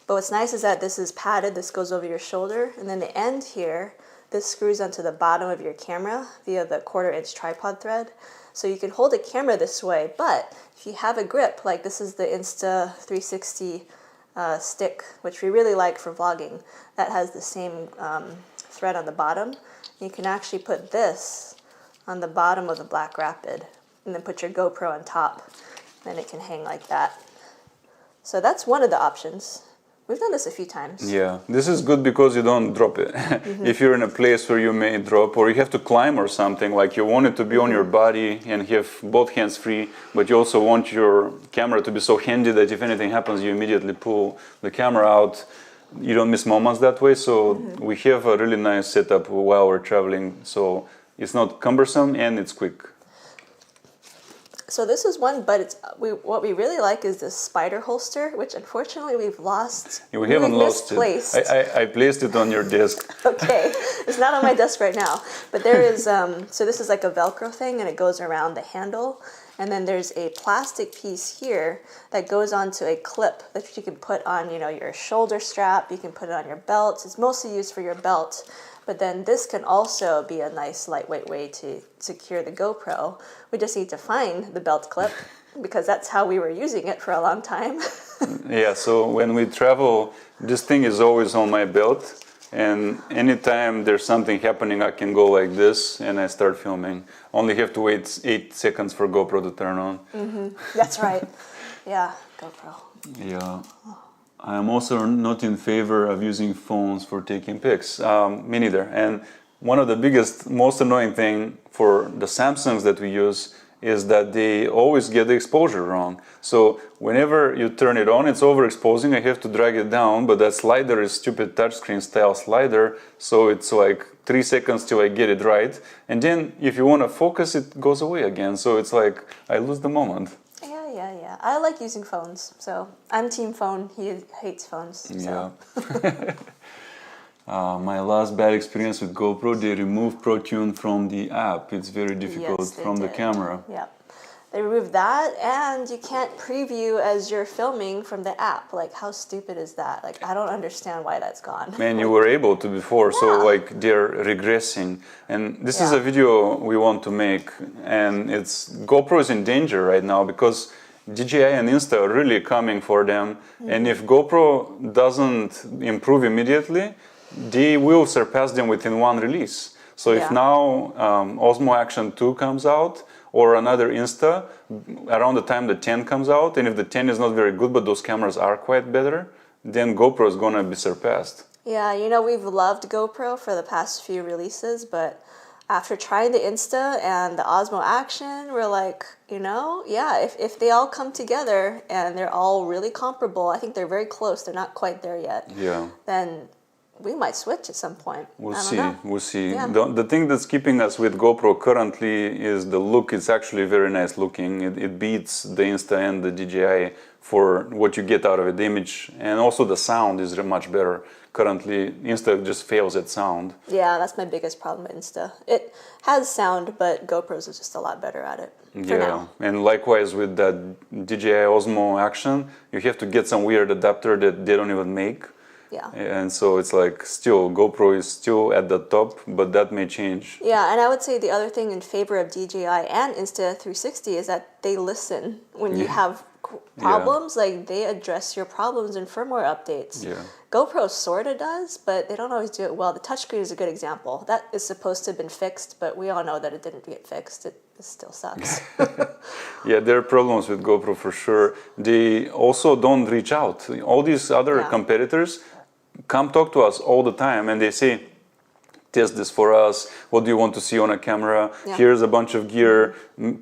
But what's nice is that this is padded. This goes over your shoulder. And then the end here, this screws onto the bottom of your camera via the 1/4-inch tripod thread. So you can hold a camera this way, but if you have a grip, like this is the Insta360 stick, which we really like for vlogging, that has the same thread on the bottom. You can actually put this on the bottom of the Black Rapid and then put your GoPro on top. Then it can hang like that. So that's one of the options. We've done this a few times. Yeah, this is good because you don't drop it. If you're in a place where you may drop, or you have to climb or something, like you want it to be on your body and have both hands free, but you also want your camera to be so handy that if anything happens, you immediately pull the camera out. You don't miss moments that way. So we have a really nice setup while we're traveling. So it's not cumbersome and it's quick. So this is one, but what we really like is this spider holster, which unfortunately we've lost. Yeah, we haven't lost misplaced. it. I placed it on your desk. Okay, it's not on my desk right now, but there is, so this is like a Velcro thing and it goes around the handle. And then there's a plastic piece here that goes onto a clip that you can put on, you know, your shoulder strap. You can put it on your belt. It's mostly used for your belt. But then this can also be a nice lightweight way to secure the GoPro. We just need to find the belt clip because that's how we were using it for a long time. Yeah, so when we travel, this thing is always on my belt. And anytime there's something happening, I can go like this and I start filming. Only have to wait 8 seconds for GoPro to turn on. That's right. Yeah, GoPro. Yeah. I'm also not in favor of using phones for taking pics. Me neither. And one of the biggest, most annoying thing for the Samsungs that we use is that they always get the exposure wrong. So whenever you turn it on, it's overexposing. I have to drag it down, but that slider is stupid touchscreen style slider. So it's like 3 seconds till I get it right. And then if you want to focus, it goes away again. So it's like I lose the moment. Yeah. I like using phones, so I'm team phone. He hates phones. So. Yeah. My last bad experience with GoPro, they removed ProTune from the app. It's very difficult from the camera. Yeah. They removed that, and you can't preview as you're filming from the app. Like, how stupid is that? Like, I don't understand why that's gone. Man, you were able to before, so like they're regressing. And this is a video we want to make, and GoPro is in danger right now because DJI and Insta are really coming for them. And if GoPro doesn't improve immediately, they will surpass them within one release. So if now Osmo Action 2 comes out, or another Insta, around the time the 10 comes out, and if the 10 is not very good, but those cameras are quite better, then GoPro is gonna be surpassed. Yeah, you know, we've loved GoPro for the past few releases, but after trying the Insta and the Osmo Action, we're like, you know, if they all come together and they're all really comparable, I think they're very close, they're not quite there yet, then we might switch at some point. We'll see. Yeah. The thing that's keeping us with GoPro currently is the look. It's actually very nice looking. It beats the Insta and the DJI for what you get out of it, the image, and also the sound is much better. Currently, Insta just fails at sound. Yeah, that's my biggest problem with Insta. It has sound, but GoPro's is just a lot better at it. For now. And likewise with that DJI Osmo Action, you have to get some weird adapter that they don't even make. Yeah. And so it's like still GoPro is still at the top, but that may change. Yeah, and I would say the other thing in favor of DJI and Insta360 is that they listen when you have problems. Like they address your problems in firmware updates. Yeah. GoPro sort of does, but they don't always do it well. The touchscreen is a good example. That is supposed to have been fixed, but we all know that it didn't get fixed. It still sucks. Yeah, there are problems with GoPro for sure. They also don't reach out. All these other competitors come talk to us all the time and they say, test this for us. What do you want to see on a camera? Here's a bunch of gear.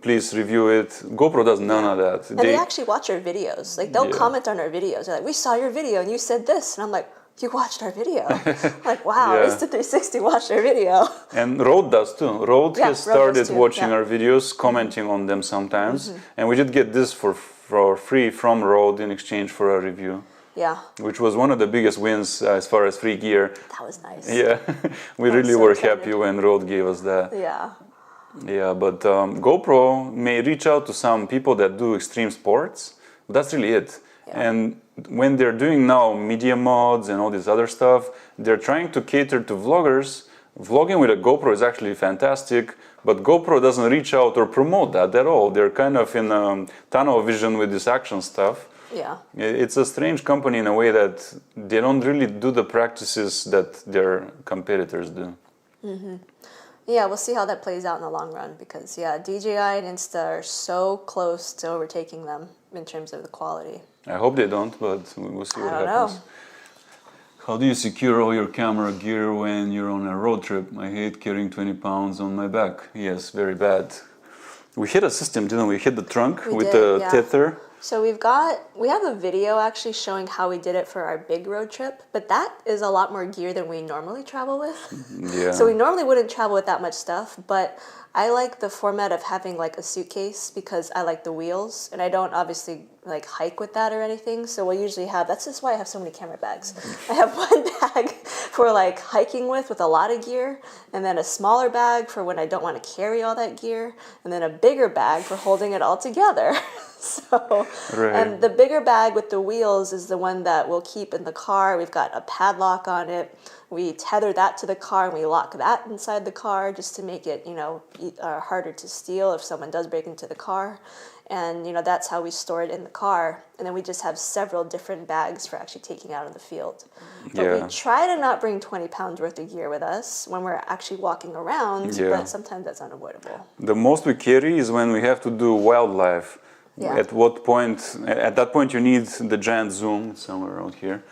Please review it. GoPro does none of that. And they actually watch our videos. Like they'll comment on our videos. They're like, we saw your video and you said this. And I'm like, you watched our video. Like, wow, Insta360 watched our video. And Rode does too. Rode has started watching our videos, commenting on them sometimes. And we did get this for free from Rode in exchange for a review. Yeah. Which was one of the biggest wins as far as free gear. That was nice. Yeah. We really were happy when Rode gave us that. Yeah. Yeah, but GoPro may reach out to some people that do extreme sports. But that's really it. Yeah. And when they're doing now media mods and all this other stuff, they're trying to cater to vloggers. Vlogging with a GoPro is actually fantastic, but GoPro doesn't reach out or promote that at all. They're kind of in tunnel vision with this action stuff. Yeah. It's a strange company in a way that they don't really do the practices that their competitors do. Yeah, we'll see how that plays out in the long run because, yeah, DJI and Insta are so close to overtaking them in terms of the quality. I hope they don't, but we'll see what I don't happens. know. How do you secure all your camera gear when you're on a road trip? I hate carrying 20 pounds on my back. Yes, very bad. We hit a system, didn't we? Hit the trunk We with did, the yeah. tether. So we have a video actually showing how we did it for our big road trip, but that is a lot more gear than we normally travel with. Yeah. So we normally wouldn't travel with that much stuff, but I like the format of having like a suitcase because I like the wheels and I don't obviously like hike with that or anything. So we'll usually have, that's just why I have so many camera bags. I have one bag for like hiking with a lot of gear, and then a smaller bag for when I don't want to carry all that gear, and then a bigger bag for holding it all together. So, Right. and the bigger bag with the wheels is the one that we'll keep in the car. We've got a padlock on it. We tether that to the car and we lock that inside the car just to make it, harder to steal if someone does break into the car. And, that's how we store it in the car. And then we just have several different bags for actually taking out in the field. But Yeah. we try to not bring 20 pounds worth of gear with us when we're actually walking around, Yeah. but sometimes that's unavoidable. The most we carry is when we have to do wildlife. Yeah. At that point you need the giant zoom. It's somewhere around here.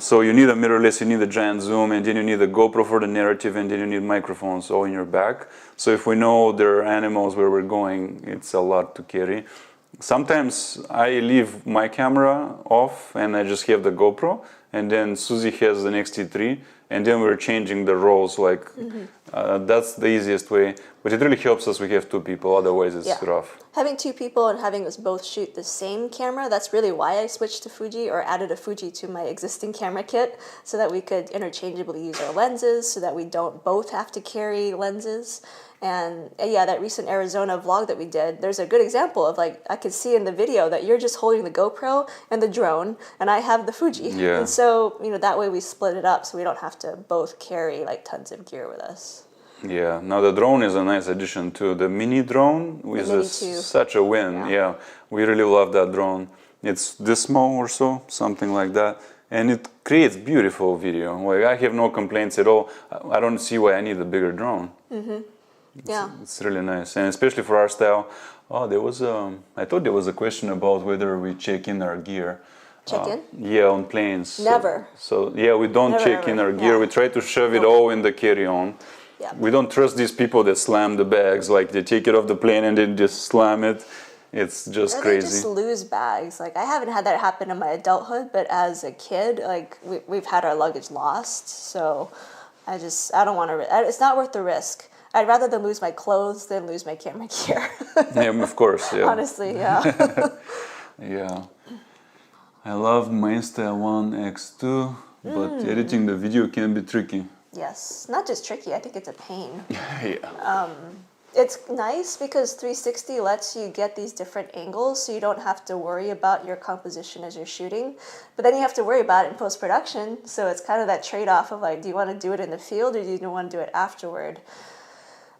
So you need a mirrorless, you need a giant zoom, and then you need a GoPro for the narrative, and then you need microphones all in your back. So if we know there are animals where we're going, it's a lot to carry. Sometimes I leave my camera off and I just have the GoPro, and then Susie has an X-T3, and then we're changing the roles. That's the easiest way, but it really helps us. We have two people, otherwise it's Yeah. rough. Having two people and having us both shoot the same camera, that's really why I switched to Fuji or added a Fuji to my existing camera kit so that we could interchangeably use our lenses so that we don't both have to carry lenses. And yeah, that recent Arizona vlog that we did, there's a good example of I could see in the video that you're just holding the GoPro and the drone and I have the Fuji. Yeah. And so, that way we split it up so we don't have to both carry tons of gear with us. Yeah, now the drone is a nice addition too. The mini drone is Mini 2. such a win. Yeah, we really love that drone. It's this small or so, something like that. And it creates beautiful video. I have no complaints at all. I don't see why I need a bigger drone. Yeah. It's really nice. And especially for our style. Oh, I thought there was a question about whether we check in our gear. Check in? Yeah, on planes. Never. So yeah, we don't Never, check in ever. our gear. Yeah. We try to shove it all in the carry-on. Yeah. We don't trust these people that slam the bags, they take it off the plane and then just slam it. It's just Or crazy. they just lose bags. I haven't had that happen in my adulthood, but as a kid, we've had our luggage lost. So I don't want to. It's not worth the risk. I'd rather than lose my clothes than lose my camera gear. Yeah, of course. Yeah. Honestly, yeah. Yeah. I love my Insta-1 X2, but editing the video can be tricky. Yes, not just tricky. I think it's a pain. Yeah. It's nice because 360 lets you get these different angles, so you don't have to worry about your composition as you're shooting. But then you have to worry about it in post-production. So it's kind of that trade-off of do you want to do it in the field or do you want to do it afterward?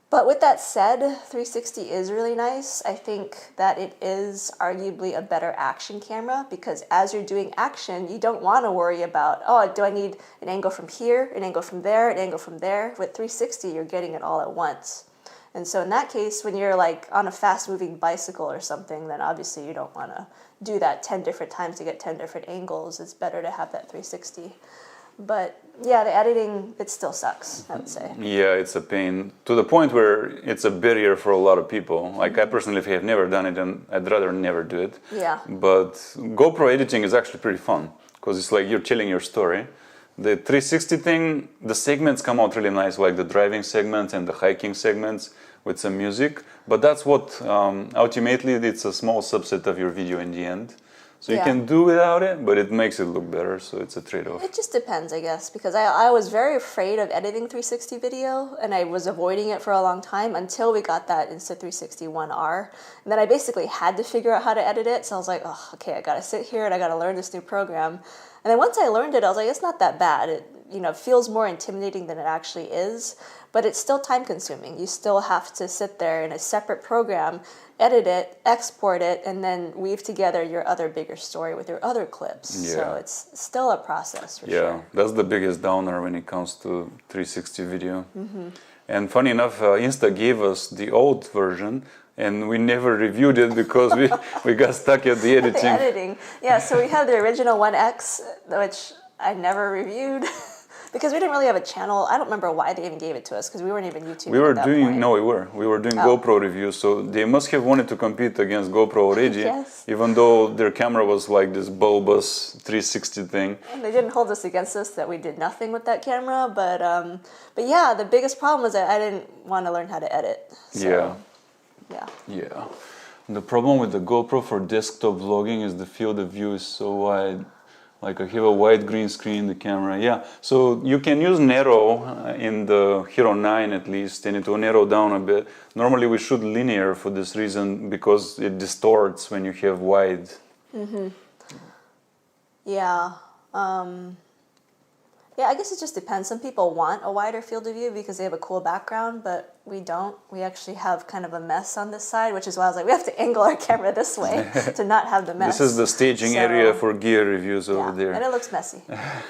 But with that said, 360 is really nice. I think that it is arguably a better action camera because as you're doing action, you don't want to worry about, do I need an angle from here, an angle from there, an angle from there? With 360, you're getting it all at once. And so in that case, when you're on a fast-moving bicycle or something, then obviously you don't want to do that 10 different times to get 10 different angles. It's better to have that 360. But yeah, the editing, it still sucks, I would say. Yeah, it's a pain to the point where it's a barrier for a lot of people. I personally have never done it and I'd rather never do it. Yeah. But GoPro editing is actually pretty fun because it's you're telling your story. The 360 thing, the segments come out really nice, like the driving segments and the hiking segments with some music. But that's what, ultimately, it's a small subset of your video in the end. So you can do without it, but it makes it look better, so it's a trade-off. It just depends, I guess, because I was very afraid of editing 360 video, and I was avoiding it for a long time until we got that Insta360 1R. And then I basically had to figure out how to edit it, so I was like, okay, I gotta sit here and I gotta learn this new program. And then once I learned it, I was like, it's not that bad. It, you know, feels more intimidating than it actually is, but it's still time consuming. You still have to sit there in a separate program, edit it, export it, and then weave together your other bigger story with your other clips. Yeah. So it's still a process for sure. Yeah, that's the biggest downer when it comes to 360 video. And funny enough, Insta gave us the old version, and we never reviewed it because we got stuck at the editing. The editing. Yeah, so we have the original 1X, which I never reviewed. Because we didn't really have a channel. I don't remember why they even gave it to us, because we weren't even YouTube. We were at that doing point. no, we were doing GoPro reviews, so they must have wanted to compete against GoPro already, Yes. even though their camera was like this bulbous 360 thing. And they didn't hold us against us that we did nothing with that camera, but yeah, the biggest problem was that I didn't want to learn how to edit. So, yeah. The problem with the GoPro for desktop vlogging is the field of view is so wide. Like I have a wide green screen, the camera. Yeah, so you can use narrow in the Hero 9 at least, and it will narrow down a bit. Normally we shoot linear for this reason because it distorts when you have wide. Yeah. Yeah, I guess it just depends. Some people want a wider field of view because they have a cool background, but we don't. We actually have kind of a mess on this side, which is why I was like, we have to angle our camera this way to not have the mess. This is the staging area for gear reviews over there. And it looks messy.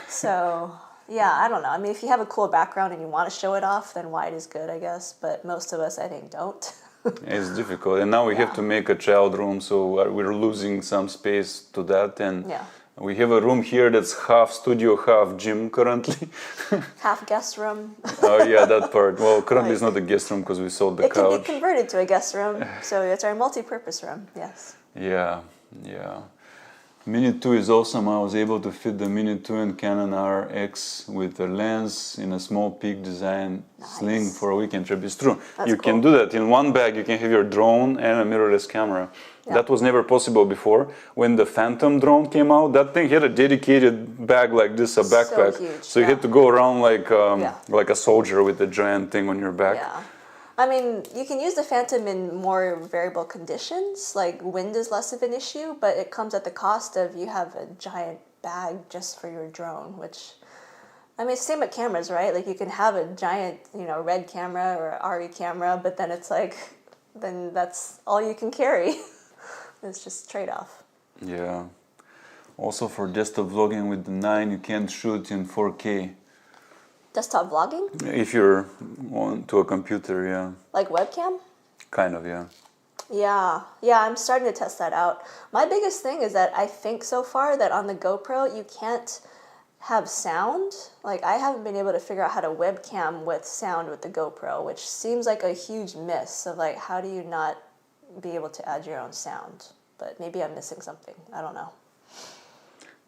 So, yeah, I don't know. I mean, if you have a cool background and you want to show it off, then wide is good, I guess. But most of us, I think, don't. It's difficult. And now we have to make a child room, so we're losing some space to that. And we have a room here that's half studio, half gym currently. Half guest room. Oh yeah, that part. Well, currently it's not a guest room because we sold the couch. It can be converted to a guest room, so it's our multi-purpose room, yes. Yeah. Mini 2 is awesome. I was able to fit the Mini 2 and Canon RX with a lens in a small peak design sling for a weekend trip. It's true. You can do that. In one bag you can have your drone and a mirrorless camera. Yeah. That was never possible before. When the Phantom drone came out, that thing had a dedicated bag like this, a backpack. So huge, so you had to go around like a soldier with a giant thing on your back. Yeah. I mean, you can use the Phantom in more variable conditions, like wind is less of an issue, but it comes at the cost of you have a giant bag just for your drone, which, I mean, same with cameras, right? Like you can have a giant, red camera or RE camera, but then it's like, then that's all you can carry. It's just trade-off. Yeah. Also for desktop vlogging with the 9, you can't shoot in 4K. Desktop vlogging? If you're on to a computer, yeah. Like webcam? Kind of, yeah. Yeah, I'm starting to test that out. My biggest thing is that I think so far that on the GoPro you can't have sound. Like I haven't been able to figure out how to webcam with sound with the GoPro, which seems like a huge miss of like how do you not be able to add your own sound? But maybe I'm missing something. I don't know.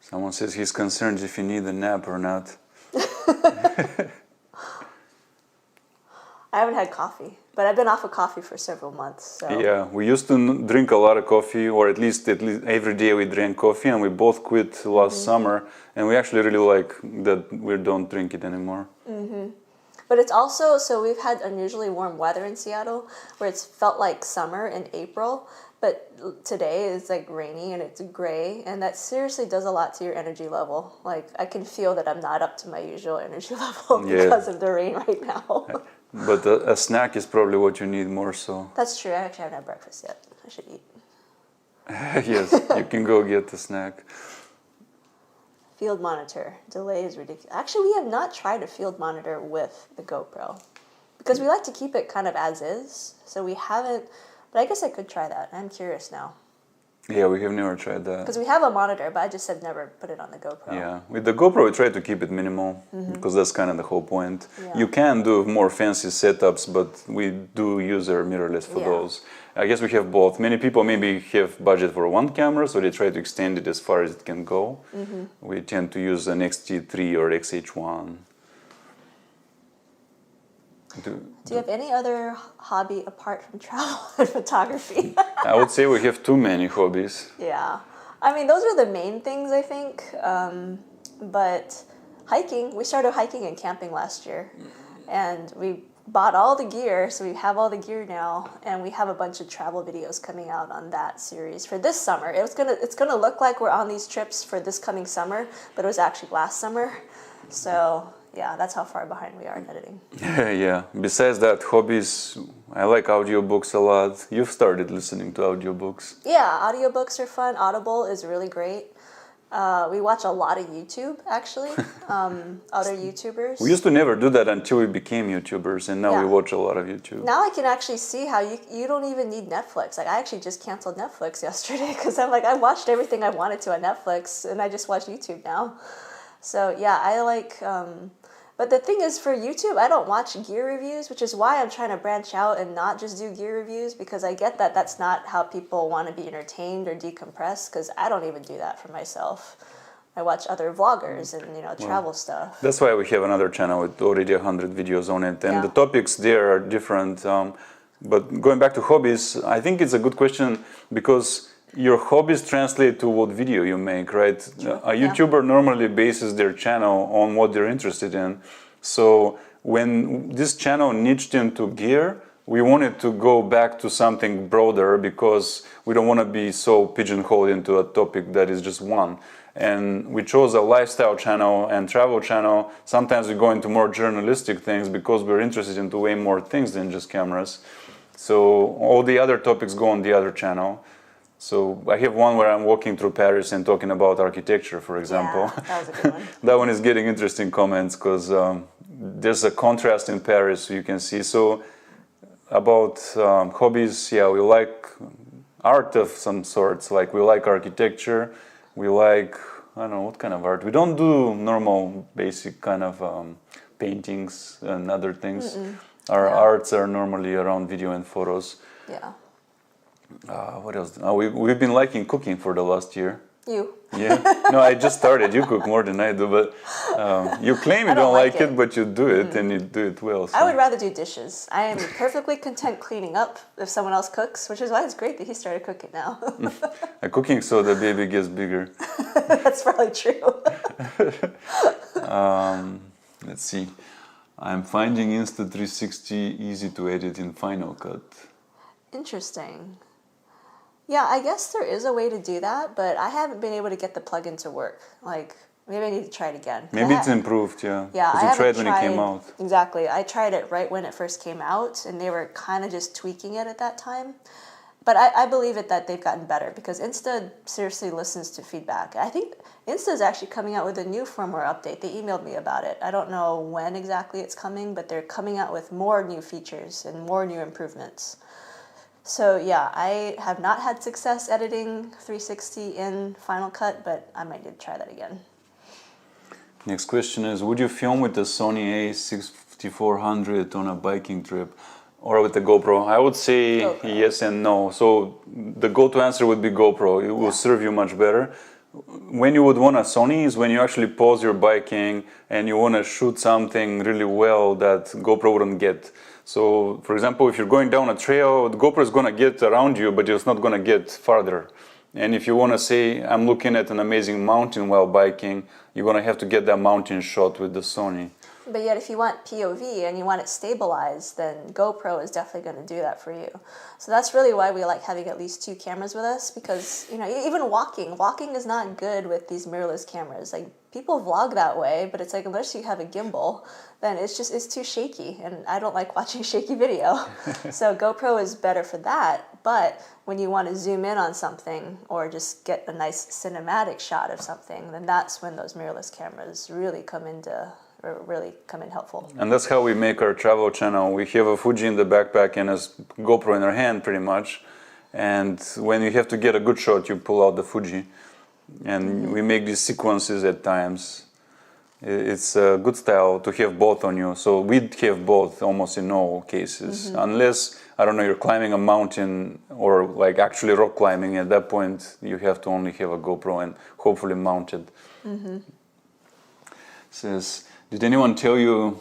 Someone says he's concerned if you need a nap or not. I haven't had coffee, but I've been off of coffee for several months. So. Yeah, we used to drink a lot of coffee, or at least every day we drank coffee, and we both quit last summer, and we actually really like that we don't drink it anymore. But it's also, so we've had unusually warm weather in Seattle, where it's felt like summer in April, but today is like rainy and it's gray, and that seriously does a lot to your energy level. Like I can feel that I'm not up to my usual energy level because of the rain right now. But a snack is probably what you need more so. That's true. I actually haven't had breakfast yet. I should eat. Yes, you can go get the snack. Field monitor. Delay is ridiculous. Actually, we have not tried a field monitor with the GoPro because we like to keep it kind of as is. So we haven't, but I guess I could try that. I'm curious now. Yeah, we have never tried that. Because we have a monitor, but I just have never put it on the GoPro. Yeah, with the GoPro we try to keep it minimal, because that's kind of the whole point. Yeah. You can do more fancy setups, but we do use our mirrorless for those. I guess we have both. Many people maybe have budget for one camera, so they try to extend it as far as it can go. We tend to use an X-T3 or XH1. Do you have any other hobby apart from travel and photography? I would say we have too many hobbies. Yeah. I mean, those are the main things, I think. But hiking, we started hiking and camping last year. And we bought all the gear, so we have all the gear now, and we have a bunch of travel videos coming out on that series for this summer. It's gonna look like we're on these trips for this coming summer, but it was actually last summer. So yeah, that's how far behind we are in editing. Yeah. Besides that, hobbies, I like audiobooks a lot. You've started listening to audiobooks. Yeah, audiobooks are fun. Audible is really great. We watch a lot of YouTube, actually, other YouTubers. We used to never do that until we became YouTubers, and now we watch a lot of YouTube. Now I can actually see how you don't even need Netflix. Like, I actually just canceled Netflix yesterday because I'm like, I watched everything I wanted to on Netflix, and I just watch YouTube now. So yeah, I like... But the thing is, for YouTube, I don't watch gear reviews, which is why I'm trying to branch out and not just do gear reviews, because I get that that's not how people want to be entertained or decompress, because I don't even do that for myself. I watch other vloggers and, travel stuff. That's why we have another channel with already 100 videos on it, and the topics there are different. But going back to hobbies, I think it's a good question, because your hobbies translate to what video you make, right? A YouTuber normally bases their channel on what they're interested in. So when this channel niched into gear, we wanted to go back to something broader, because we don't want to be so pigeonholed into a topic that is just one. And we chose a lifestyle channel and travel channel. Sometimes we go into more journalistic things because we're interested into way more things than just cameras. So all the other topics go on the other channel. So I have one where I'm walking through Paris and talking about architecture, for example. Yeah, that was a good one. That one is getting interesting comments, because there's a contrast in Paris you can see. So about hobbies, we like art of some sorts. Like, we like architecture. We like, I don't know, what kind of art. We don't do normal, basic kind of paintings and other things. Our arts are normally around video and photos. Yeah. What else? We've been liking cooking for the last year. You. Yeah. No, I just started. You cook more than I do, but you claim you don't like it, but you do it, and you do it well. So. I would rather do dishes. I am perfectly content cleaning up if someone else cooks, which is why it's great that he started cooking now. Cooking so the baby gets bigger. That's probably true. Let's see. I'm finding Insta360 easy to edit in Final Cut. Interesting. Yeah, I guess there is a way to do that, but I haven't been able to get the plugin to work. Like, maybe I need to try it again. Maybe it's improved, yeah. Yeah, because you tried when it came out. Exactly. I tried it right when it first came out, and they were kind of just tweaking it at that time. But I believe that they've gotten better, because Insta seriously listens to feedback. I think Insta is actually coming out with a new firmware update. They emailed me about it. I don't know when exactly it's coming, but they're coming out with more new features and more new improvements. So yeah, I have not had success editing 360 in Final Cut, but I might need to try that again. Next question is, would you film with the Sony a6400 on a biking trip or with the GoPro? I would say GoPro. Yes and no. So the go-to answer would be GoPro. It will serve you much better. When you would want a Sony is when you actually pause your biking and you want to shoot something really well that GoPro wouldn't get. So, for example, if you're going down a trail, the GoPro is going to get around you, but it's not going to get farther. And if you want to say, I'm looking at an amazing mountain while biking, you're going to have to get that mountain shot with the Sony. But yet, if you want POV and you want it stabilized, then GoPro is definitely going to do that for you. So that's really why we like having at least 2 cameras with us, because, even walking is not good with these mirrorless cameras. Like, people vlog that way, but it's like, unless you have a gimbal, then it's too shaky, and I don't like watching shaky video. So GoPro is better for that, but when you want to zoom in on something or just get a nice cinematic shot of something, then that's when those mirrorless cameras really come in helpful. And that's how we make our travel channel. We have a Fuji in the backpack and a GoPro in our hand, pretty much. And when you have to get a good shot, you pull out the Fuji. And we make these sequences at times. It's a good style to have both on you. So we'd have both almost in all cases. Unless, I don't know, you're climbing a mountain or like actually rock climbing. At that point, you have to only have a GoPro and hopefully mounted. Says, did anyone tell you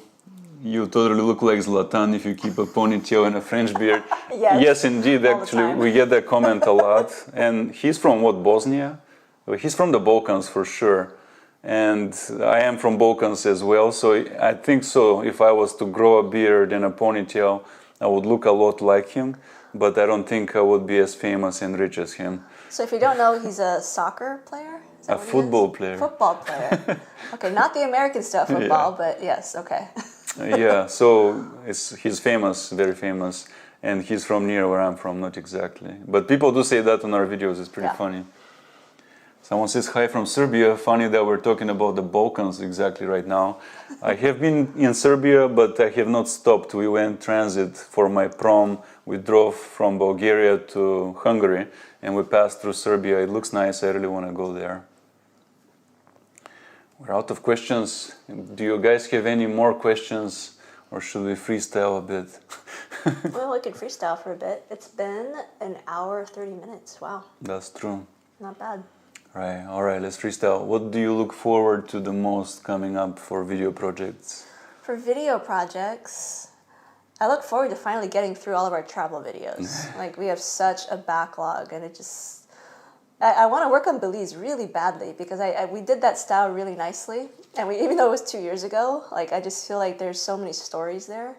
you totally look like Zlatan if you keep a ponytail and a French beard? Yes, indeed. Actually, we get that comment a lot. And he's from what, Bosnia? He's from the Balkans for sure. and I am from Balkans as well, so I think so if I was to grow a beard and a ponytail, I would look a lot like him, but I don't think I would be as famous and rich as him. So if you don't know, he's a soccer player? Is that A what he football is? player. Football player. Okay, not the American stuff football, but yes, okay. Yeah, so he's famous, very famous, and he's from near where I'm from, not exactly. But people do say that on our videos, it's pretty funny. Someone says hi from Serbia. Funny that we're talking about the Balkans exactly right now. I have been in Serbia, but I have not stopped. We went transit for my prom. We drove from Bulgaria to Hungary, and we passed through Serbia. It looks nice. I really want to go there. We're out of questions. Do you guys have any more questions, or should we freestyle a bit? Well, we could freestyle for a bit. It's been an hour, 30 minutes. Wow. That's true. Not bad. Right, all right, let's freestyle. What do you look forward to the most coming up for video projects? For video projects, I look forward to finally getting through all of our travel videos. Like, we have such a backlog, and it just... I want to work on Belize really badly, because we did that style really nicely, and even though it was 2 years ago, like, I just feel like there's so many stories there.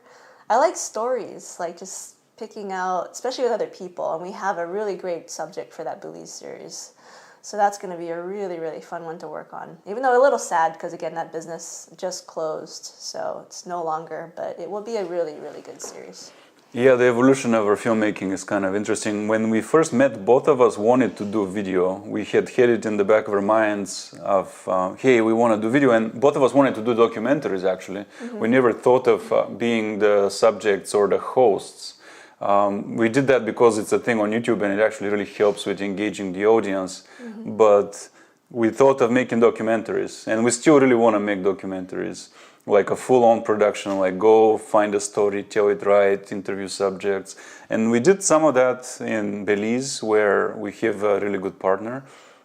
I like stories, like just picking out, especially with other people, and we have a really great subject for that Belize series. So that's going to be a really, really fun one to work on. Even though a little sad, because again, that business just closed, so it's no longer, but it will be a really, really good series. Yeah, the evolution of our filmmaking is kind of interesting. When we first met, both of us wanted to do video. We had it in the back of our minds of, hey, we want to do video, and both of us wanted to do documentaries, actually. We never thought of being the subjects or the hosts. We did that because it's a thing on YouTube and it actually really helps with engaging the audience. But we thought of making documentaries, and we still really want to make documentaries, like a full-on production, like go find a story, tell it right, interview subjects. And we did some of that in Belize, where we have a really good partner.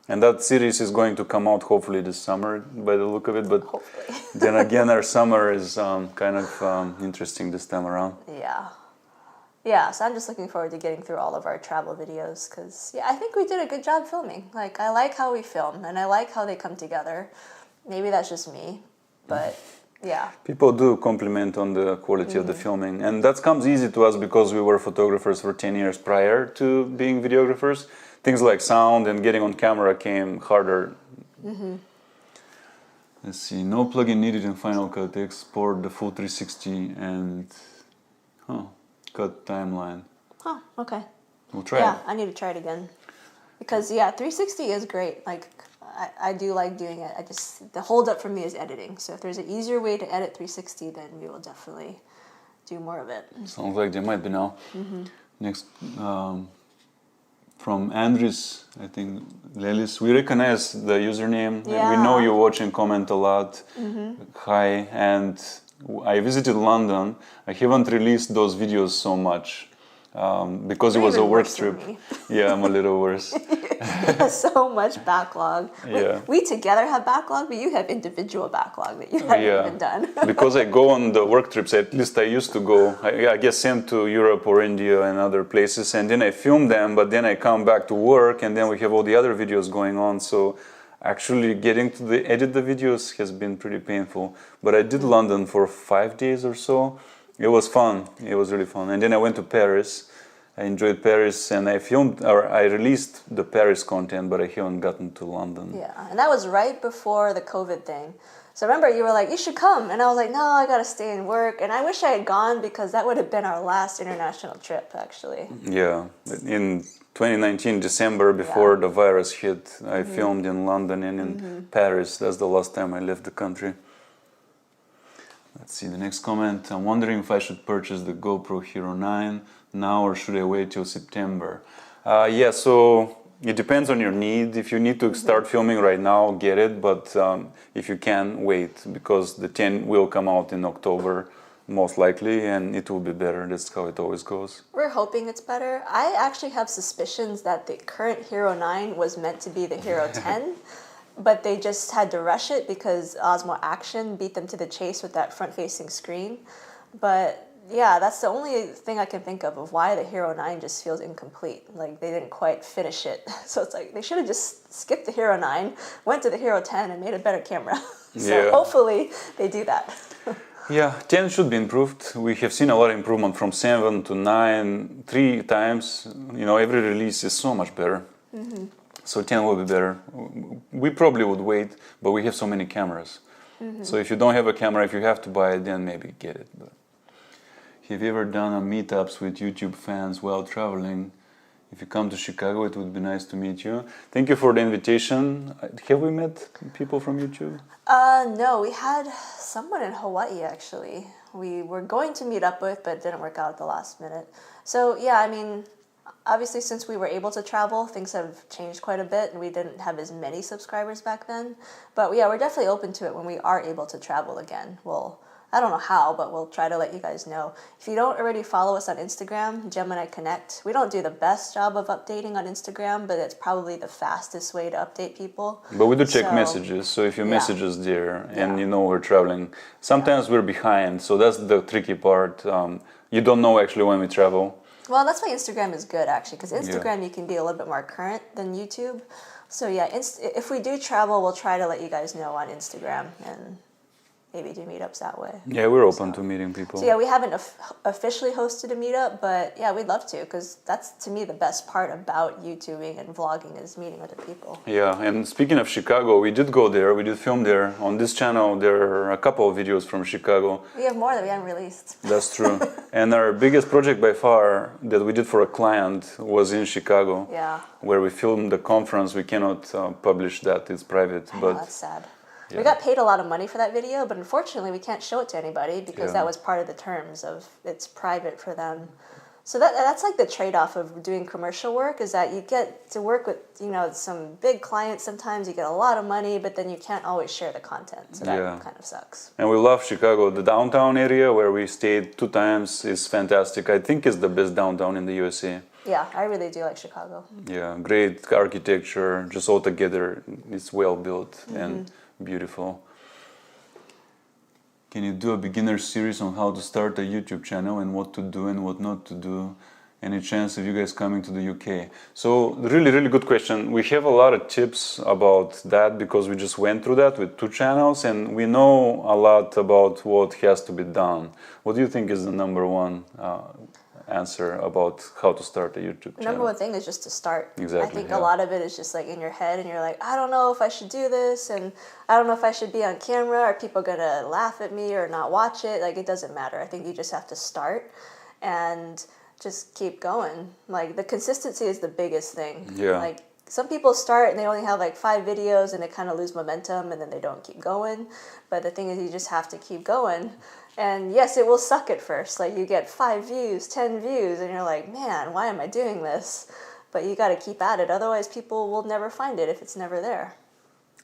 And that series is going to come out hopefully this summer, by the look of it. But then again, our summer is kind of interesting this time around. Yeah, so I'm just looking forward to getting through all of our travel videos, because I think we did a good job filming. Like, I like how we film, and I like how they come together. Maybe that's just me, but yeah. People do compliment on the quality of the filming, and that comes easy to us because we were photographers for 10 years prior to being videographers. Things like sound and getting on camera came harder. Let's see, no plugin needed in Final Cut to export the full 360 and... cut timeline. Okay. We'll try it. Yeah, I need to try it again. Because, 360 is great. Like, I do like doing it. The holdup for me is editing. So if there's an easier way to edit 360, then we will definitely do more of it. Sounds like there might be now. Next, from Andres, I think, Lelis. We recognize the username. Yeah. We know you watch and comment a lot. Hi, and I visited London. I haven't released those videos so much because it was a work trip. Yeah, I'm a little worse. So much backlog. We together have backlog, but you have individual backlog that you haven't even done. Because I go on the work trips, at least I used to go. I get sent to Europe or India and other places, and then I film them, but then I come back to work, and then we have all the other videos going on. So actually getting to edit the videos has been pretty painful. But I did London for 5 days or so. It was fun. It was really fun. And then I went to Paris. I enjoyed Paris, and I released the Paris content, but I haven't gotten to London. Yeah, and that was right before the COVID thing. So remember, you were like, you should come. And I was like, no, I got to stay and work. And I wish I had gone, because that would have been our last international trip, actually. Yeah, in 2019, December, before the virus hit, I filmed in London and in Paris. That's the last time I left the country. Let's see the next comment. I'm wondering if I should purchase the Gopro Hero 9 now, or should I wait till September? Yeah, so it depends on your need. If you need to start filming right now, get it. But if you can, wait, because the 10 will come out in October, most likely, and it will be better. That's how it always goes. We're hoping it's better. I actually have suspicions that the current Hero 9 was meant to be the Hero 10, but they just had to rush it because Osmo Action beat them to the chase with that front-facing screen. But yeah, that's the only thing I can think of why the Hero 9 just feels incomplete. Like they didn't quite finish it. So it's like they should have just skipped the Hero 9, went to the Hero 10 and made a better camera. So Yeah. hopefully they do that. Yeah, 10 should be improved. We have seen a lot of improvement from 7 to 9, 3 times. You know, every release is so much better. So 10 will be better. We probably would wait, but we have so many cameras. So if you don't have a camera, if you have to buy it, then maybe get it. But have you ever done a meetups with YouTube fans while traveling? If you come to Chicago, it would be nice to meet you. Thank you for the invitation. Have we met people from YouTube? No, we had someone in Hawaii actually. We were going to meet up with, but it didn't work out at the last minute. So yeah, I mean, obviously since we were able to travel, things have changed quite a bit and we didn't have as many subscribers back then. But yeah, we're definitely open to it when we are able to travel again. I don't know how, but we'll try to let you guys know. If you don't already follow us on Instagram, Gemini Connect, we don't do the best job of updating on Instagram, but it's probably the fastest way to update people. But we do check messages, so if you message us there and you know we're traveling, sometimes we're behind, so that's the tricky part. You don't know actually when we travel. Well, that's why Instagram is good actually, because Instagram you can be a little bit more current than YouTube. So yeah, if we do travel, we'll try to let you guys know on Instagram and maybe do meetups that way. Yeah, we're open to meeting people. So yeah, we haven't officially hosted a meetup, but yeah, we'd love to, because that's to me the best part about YouTubing and vlogging is meeting other people. Yeah, and speaking of Chicago, we did go there, we did film there. On this channel, there are a couple of videos from Chicago. We have more that we haven't released. That's true. And our biggest project by far that we did for a client was in Chicago. Yeah. Where we filmed the conference. We cannot publish that, it's private. I but know, that's sad. Yeah. We got paid a lot of money for that video, but unfortunately we can't show it to anybody because that was part of the terms of it's private for them. So that's like the trade-off of doing commercial work, is that you get to work with, you know, some big clients sometimes, you get a lot of money, but then you can't always share the content. So that kind of sucks. And we love Chicago. The downtown area where we stayed 2 times is fantastic. I think it's the best downtown in the USA. Yeah, I really do like Chicago. Yeah, great architecture, just all together. It's well built and beautiful. Can you do a beginner series on how to start a YouTube channel and what to do and what not to do? Any chance of you guys coming to the UK? So really, really good question. We have a lot of tips about that because we just went through that with 2 channels and we know a lot about what has to be done. What do you think is the number one answer about how to start a YouTube channel? Number one thing is just to start. Exactly. I think a lot of it is just like in your head and you're like, I don't know if I should do this and I don't know if I should be on camera. Are people gonna laugh at me or not watch it? Like, it doesn't matter. I think you just have to start and just keep going. Like, the consistency is the biggest thing. Yeah. Like, some people start and they only have like 5 videos and they kind of lose momentum and then they don't keep going. But the thing is, you just have to keep going. And yes, it will suck at first. Like, you get 5 views, 10 views, and you're like, man, why am I doing this? But you got to keep at it. Otherwise, people will never find it if it's never there.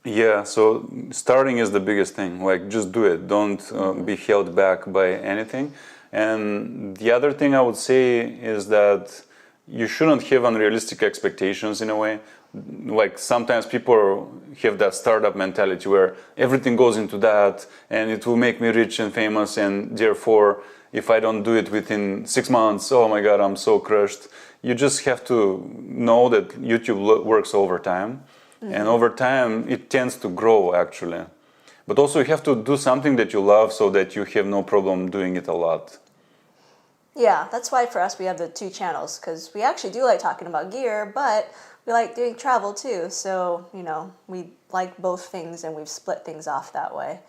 Yeah, so starting is the biggest thing. Like, just do it. Don't be held back by anything. And the other thing I would say is that you shouldn't have unrealistic expectations in a way. Like, sometimes people have that startup mentality where everything goes into that and it will make me rich and famous, and therefore if I don't do it within 6 months, oh my god, I'm so crushed. You just have to know that YouTube works over time, and over time it tends to grow actually. But also you have to do something that you love so that you have no problem doing it a lot. Yeah, that's why for us we have the 2 channels, because we actually do like talking about gear, but we like doing travel too. So, you know, we like both things and we've split things off that way.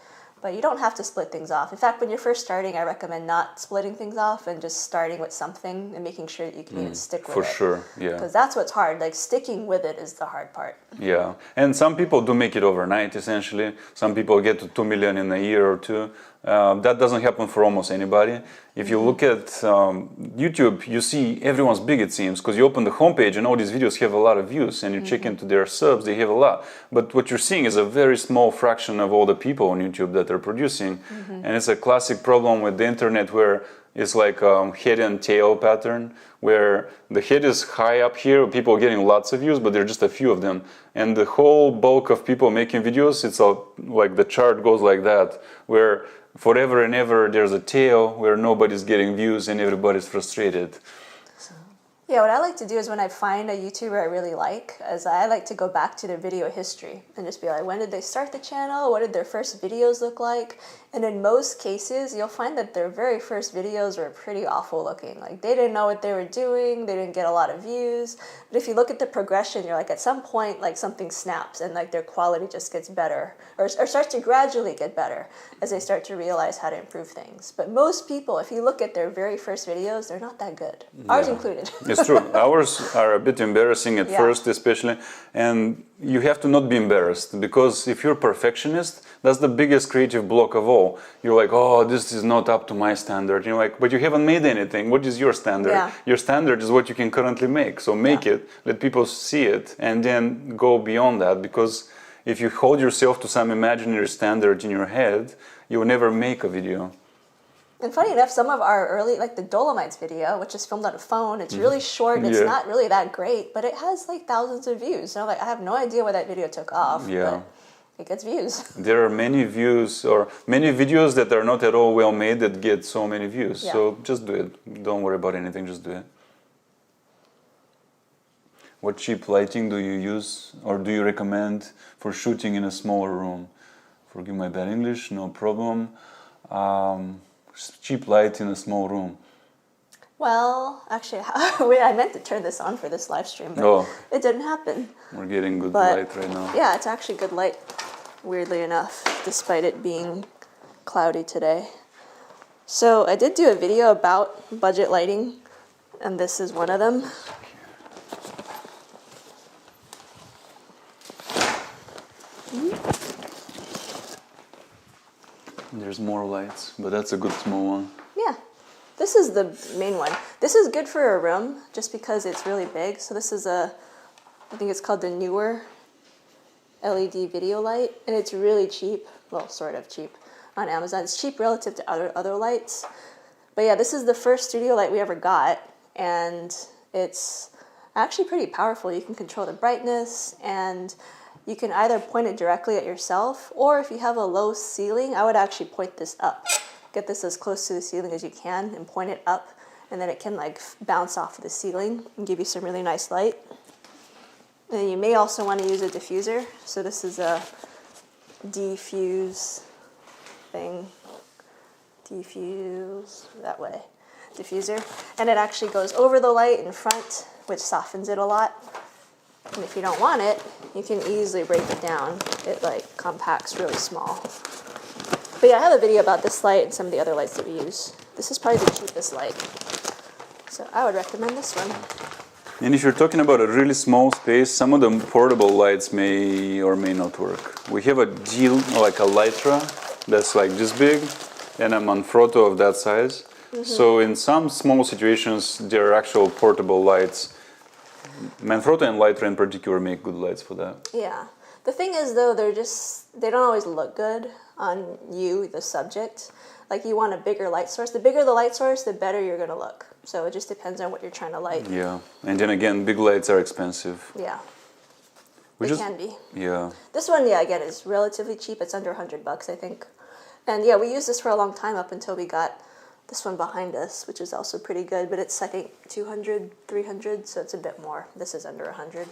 But you don't have to split things off. In fact, when you're first starting, I recommend not splitting things off and just starting with something and making sure that you can even stick with it. For sure, yeah. Because that's what's hard. Like, sticking with it is the hard part. Yeah, and some people do make it overnight, essentially. Some people get to 2 million in a year or 2. That doesn't happen for almost anybody. If you look at YouTube, you see everyone's big, it seems, because you open the homepage and all these videos have a lot of views, and you check into their subs, they have a lot. But what you're seeing is a very small fraction of all the people on YouTube that they're producing. And it's a classic problem with the internet where It's like head and tail pattern, where the head is high up here, people are getting lots of views, but there are just a few of them. And the whole bulk of people making videos, it's all, like the chart goes like that, where forever and ever there's a tail where nobody's getting views and everybody's frustrated. Yeah, what I like to do is when I find a YouTuber I really like, is I like to go back to their video history and just be like, when did they start the channel? What did their first videos look like? And in most cases, you'll find that their very first videos were pretty awful looking. Like, they didn't know what they were doing, they didn't get a lot of views. But if you look at the progression, you're like, at some point, like, something snaps and like their quality just gets better, or starts to gradually get better as they start to realize how to improve things. But most people, if you look at their very first videos, they're not that good. Ours included. It's true. Ours are a bit embarrassing at first, especially. And you have to not be embarrassed, because if you're a perfectionist, that's the biggest creative block of all. You're like, oh, this is not up to my standard. And you're like, but you haven't made anything. What is your standard? Yeah. Your standard is what you can currently make. So make it, let people see it, and then go beyond that. Because if you hold yourself to some imaginary standard in your head, you will never make a video. And funny enough, some of our early, like the Dolomites video, which is filmed on a phone, it's really short, it's not really that great, but it has like thousands of views. So like, I have no idea why that video took off, but it gets views. There are many views, or many videos that are not at all well made that get so many views. So just do it. Don't worry about anything, just do it. What cheap lighting do you use, or do you recommend for shooting in a smaller room? Forgive my bad English, no problem. Cheap light in a small room. Well, actually, I meant to turn this on for this live stream, but it didn't happen. We're getting good light right now. Yeah, it's actually good light, weirdly enough, despite it being cloudy today. So I did do a video about budget lighting, and this is one of them. There's more lights, but that's a good small one. Yeah, this is the main one. This is good for a room just because it's really big. So this is I think it's called the newer LED video light, and it's really cheap. Well, sort of cheap on Amazon. It's cheap relative to other lights. But yeah, this is the first studio light we ever got, and it's actually pretty powerful. You can control the brightness, and you can either point it directly at yourself, or if you have a low ceiling, I would actually point this up. Get this as close to the ceiling as you can and point it up, and then it can like bounce off of the ceiling and give you some really nice light. And you may also want to use a diffuser. So this is a diffuse thing. Diffuse that way. Diffuser. And it actually goes over the light in front, which softens it a lot. And if you don't want it, you can easily break it down. It like compacts really small. But yeah, I have a video about this light and some of the other lights that we use. This is probably the cheapest light. So I would recommend this one. And if you're talking about a really small space, some of the portable lights may or may not work. We have a like a Lytra that's like this big, and a Manfrotto of that size. So in some small situations, there are actual portable lights. Manfrotto and Lytra in particular make good lights for that. Yeah. The thing is, though, they don't always look good on you, the subject. Like, you want a bigger light source. The bigger the light source, the better you're going to look. So it just depends on what you're trying to light. Yeah. And then again, big lights are expensive. Yeah. They can be. Yeah. This one, yeah, again, is relatively cheap. It's under $100, I think. And yeah, we used this for a long time up until we got this one behind us, which is also pretty good, but it's, I think, 200, 300, so it's a bit more. This is under 100.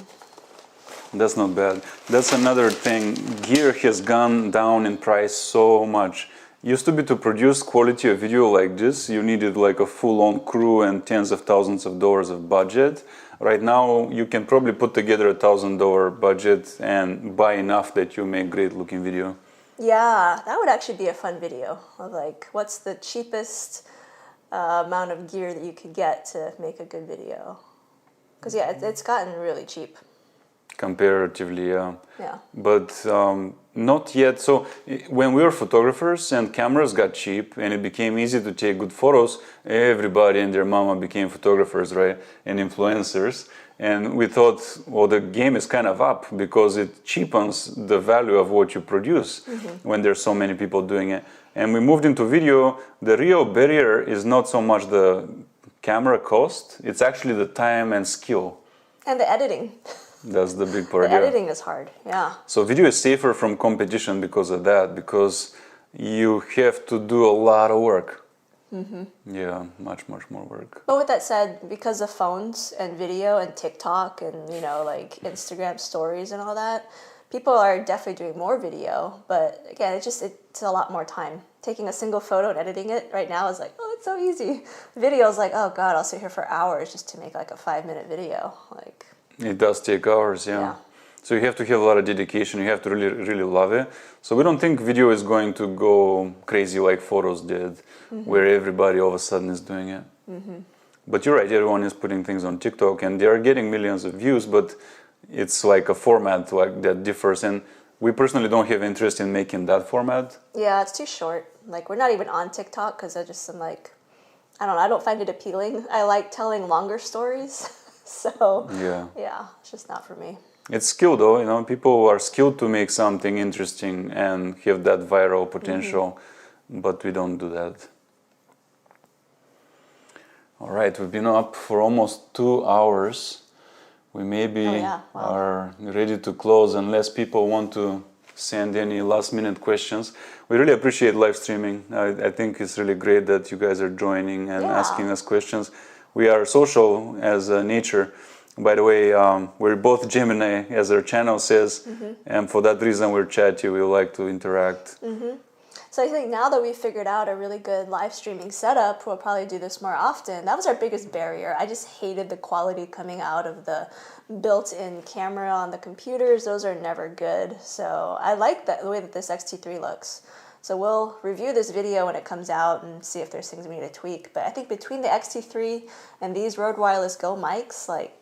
That's not bad. That's another thing. Gear has gone down in price so much. Used to be, to produce quality of video like this, you needed like a full-on crew and tens of thousands of dollars of budget. Right now, you can probably put together $1,000 budget and buy enough that you make great-looking video. Yeah, that would actually be a fun video of like, what's the cheapest amount of gear that you could get to make a good video? Because yeah, it's gotten really cheap. Comparatively, yeah. Yeah. But not yet. So when we were photographers and cameras got cheap and it became easy to take good photos, everybody and their mama became photographers, right? And influencers. And we thought, well, the game is kind of up because it cheapens the value of what you produce when there's so many people doing it. And we moved into video. The real barrier is not so much the camera cost, it's actually the time and skill. And the editing. That's the big part. The editing is hard, yeah. So video is safer from competition because of that, because you have to do a lot of work. Yeah, much more work. But with that said, because of phones and video and TikTok and, like Instagram stories and all that, people are definitely doing more video. But again, it's a lot more time. Taking a single photo and editing it right now is like, oh, it's so easy. Video is like, oh God, I'll sit here for hours just to make like a 5-minute video. Like, it does take hours, yeah. So you have to have a lot of dedication. You have to really love it. So we don't think video is going to go crazy like photos did, where everybody all of a sudden is doing it. But you're right, everyone is putting things on TikTok and they are getting millions of views, but it's like a format like that differs. And we personally don't have interest in making that format. Yeah, it's too short. Like, we're not even on TikTok because I just am like, I don't know, I don't find it appealing. I like telling longer stories. So yeah, it's just not for me. It's skill though, people are skilled to make something interesting and have that viral potential, but we don't do that. All right, we've been up for almost 2 hours. We maybe are ready to close unless people want to send any last minute questions. We really appreciate live streaming. I think it's really great that you guys are joining and asking us questions. We are social as a nature. By the way, we're both Gemini, as our channel says, and for that reason we're chatty. We like to interact. So I think now that we've figured out a really good live streaming setup, we'll probably do this more often. That was our biggest barrier. I just hated the quality coming out of the built-in camera on the computers. Those are never good. So I like the way that this X-T3 looks. So we'll review this video when it comes out and see if there's things we need to tweak. But I think between the X-T3 and these Rode Wireless Go mics, like,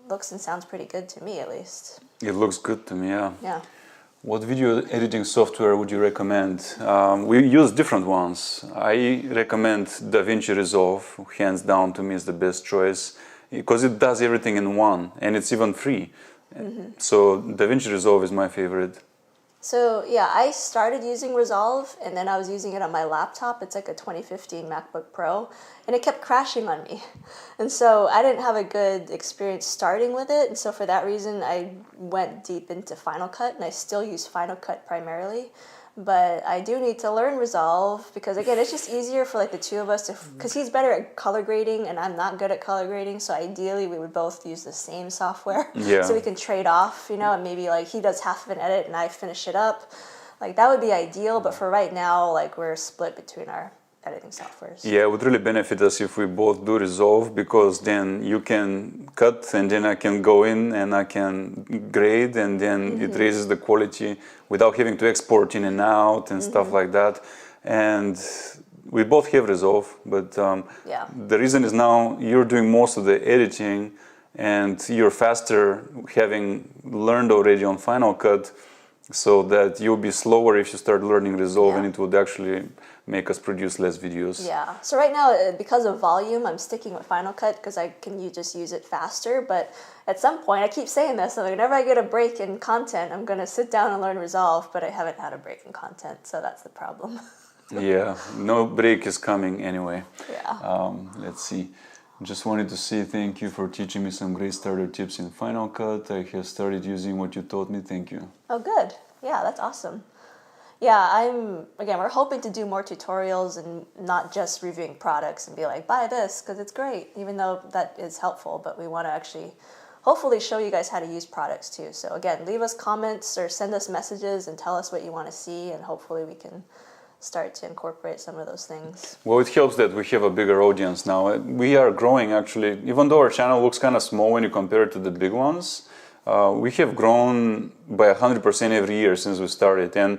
looks and sounds pretty good to me, at least. It looks good to me, yeah. Yeah. What video editing software would you recommend? We use different ones. I recommend DaVinci Resolve, hands down to me is the best choice, because it does everything in one, and it's even free. So DaVinci Resolve is my favorite. So yeah, I started using Resolve and then I was using it on my laptop. It's like a 2015 MacBook Pro and it kept crashing on me. And so I didn't have a good experience starting with it. And so for that reason, I went deep into Final Cut and I still use Final Cut primarily. But I do need to learn Resolve because again, it's just easier for like the two of us to, because he's better at color grading and I'm not good at color grading. So ideally we would both use the same software so we can trade off, and maybe like he does half of an edit and I finish it up. Like that would be ideal. But for right now, like we're split between our editing softwares. Yeah, it would really benefit us if we both do Resolve because then you can cut and then I can go in and I can grade and then it raises the quality without having to export in and out and stuff like that. And we both have Resolve, but the reason is now you're doing most of the editing and you're faster having learned already on Final Cut so that you'll be slower if you start learning Resolve and it would actually make us produce less videos. Yeah. So right now, because of volume, I'm sticking with Final Cut because I can just use it faster. But at some point, I keep saying this, so whenever I get a break in content, I'm going to sit down and learn Resolve, but I haven't had a break in content, so that's the problem. Yeah, no break is coming anyway. Yeah. Let's see. Just wanted to say thank you for teaching me some great starter tips in Final Cut. I have started using what you taught me. Thank you. Oh, good. Yeah, that's awesome. Yeah, we're hoping to do more tutorials and not just reviewing products and be like, buy this because it's great, even though that is helpful, but we want to actually hopefully show you guys how to use products too. So again, leave us comments or send us messages and tell us what you want to see and hopefully we can start to incorporate some of those things. Well, it helps that we have a bigger audience now. We are growing actually, even though our channel looks kind of small when you compare it to the big ones, we have grown by 100% every year since we started. And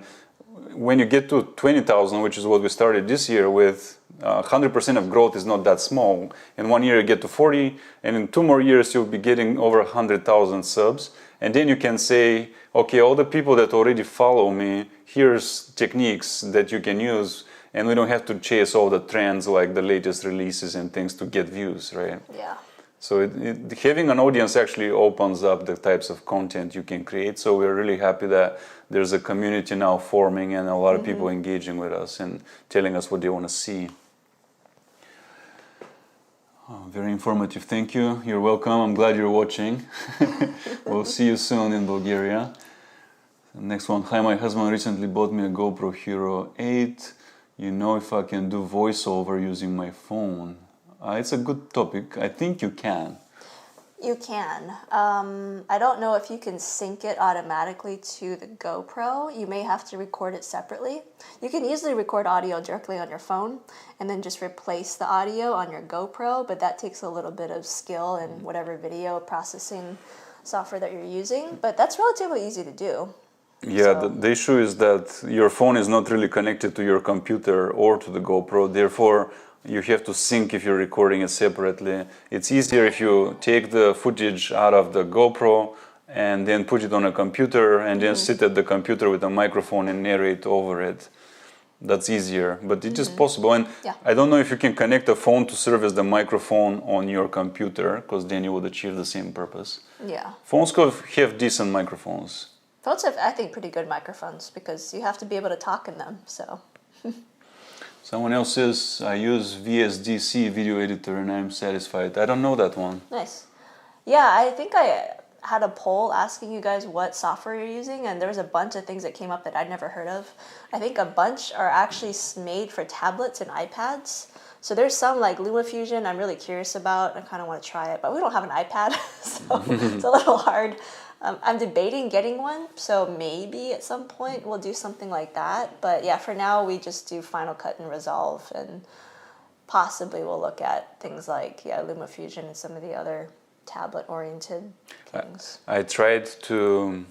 when you get to 20,000, which is what we started this year with, 100% of growth is not that small. In 1 year you get to 40, and in 2 more years you'll be getting over 100,000 subs. And then you can say, okay, all the people that already follow me, here's techniques that you can use, and we don't have to chase all the trends like the latest releases and things to get views, right? Yeah. So having an audience actually opens up the types of content you can create. So we're really happy that there's a community now forming and a lot of people engaging with us and telling us what they want to see. Oh, very informative. Thank you. You're welcome. I'm glad you're watching. We'll see you soon in Bulgaria. Next one. Hi, my husband recently bought me a Gopro Hero 8. You know if I can do voiceover using my phone? It's a good topic. I think you can. You can. I don't know if you can sync it automatically to the GoPro. You may have to record it separately. You can easily record audio directly on your phone and then just replace the audio on your GoPro, but that takes a little bit of skill in whatever video processing software that you're using, but that's relatively easy to do. Yeah, the issue is that your phone is not really connected to your computer or to the GoPro, therefore you have to sync if you're recording it separately. It's easier if you take the footage out of the GoPro and then put it on a computer and then sit at the computer with a microphone and narrate over it. That's easier, but it's just possible. And I don't know if you can connect a phone to serve as the microphone on your computer, because then you would achieve the same purpose. Yeah. Phones could have decent microphones. Phones have, I think, pretty good microphones because you have to be able to talk in them, so... Someone else says, I use VSDC video editor and I'm satisfied. I don't know that one. Nice. Yeah, I think I had a poll asking you guys what software you're using, and there was a bunch of things that came up that I'd never heard of. I think a bunch are actually made for tablets and iPads. So there's some like LumaFusion I'm really curious about. I kind of want to try it, but we don't have an iPad, so it's a little hard. I'm debating getting one, so maybe at some point we'll do something like that. But yeah, for now we just do Final Cut and Resolve, and possibly we'll look at things like LumaFusion and some of the other tablet-oriented things. I tried to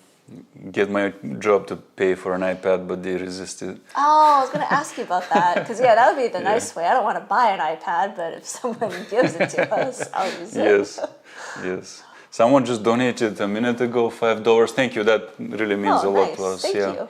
get my job to pay for an iPad, but they resisted. Oh, I was going to ask you about that, because that would be the nice way. I don't want to buy an iPad, but if someone gives it to us, I'll use it. Yes. Someone just donated a minute ago, $5. Thank you. That really means a lot to us. Thank you.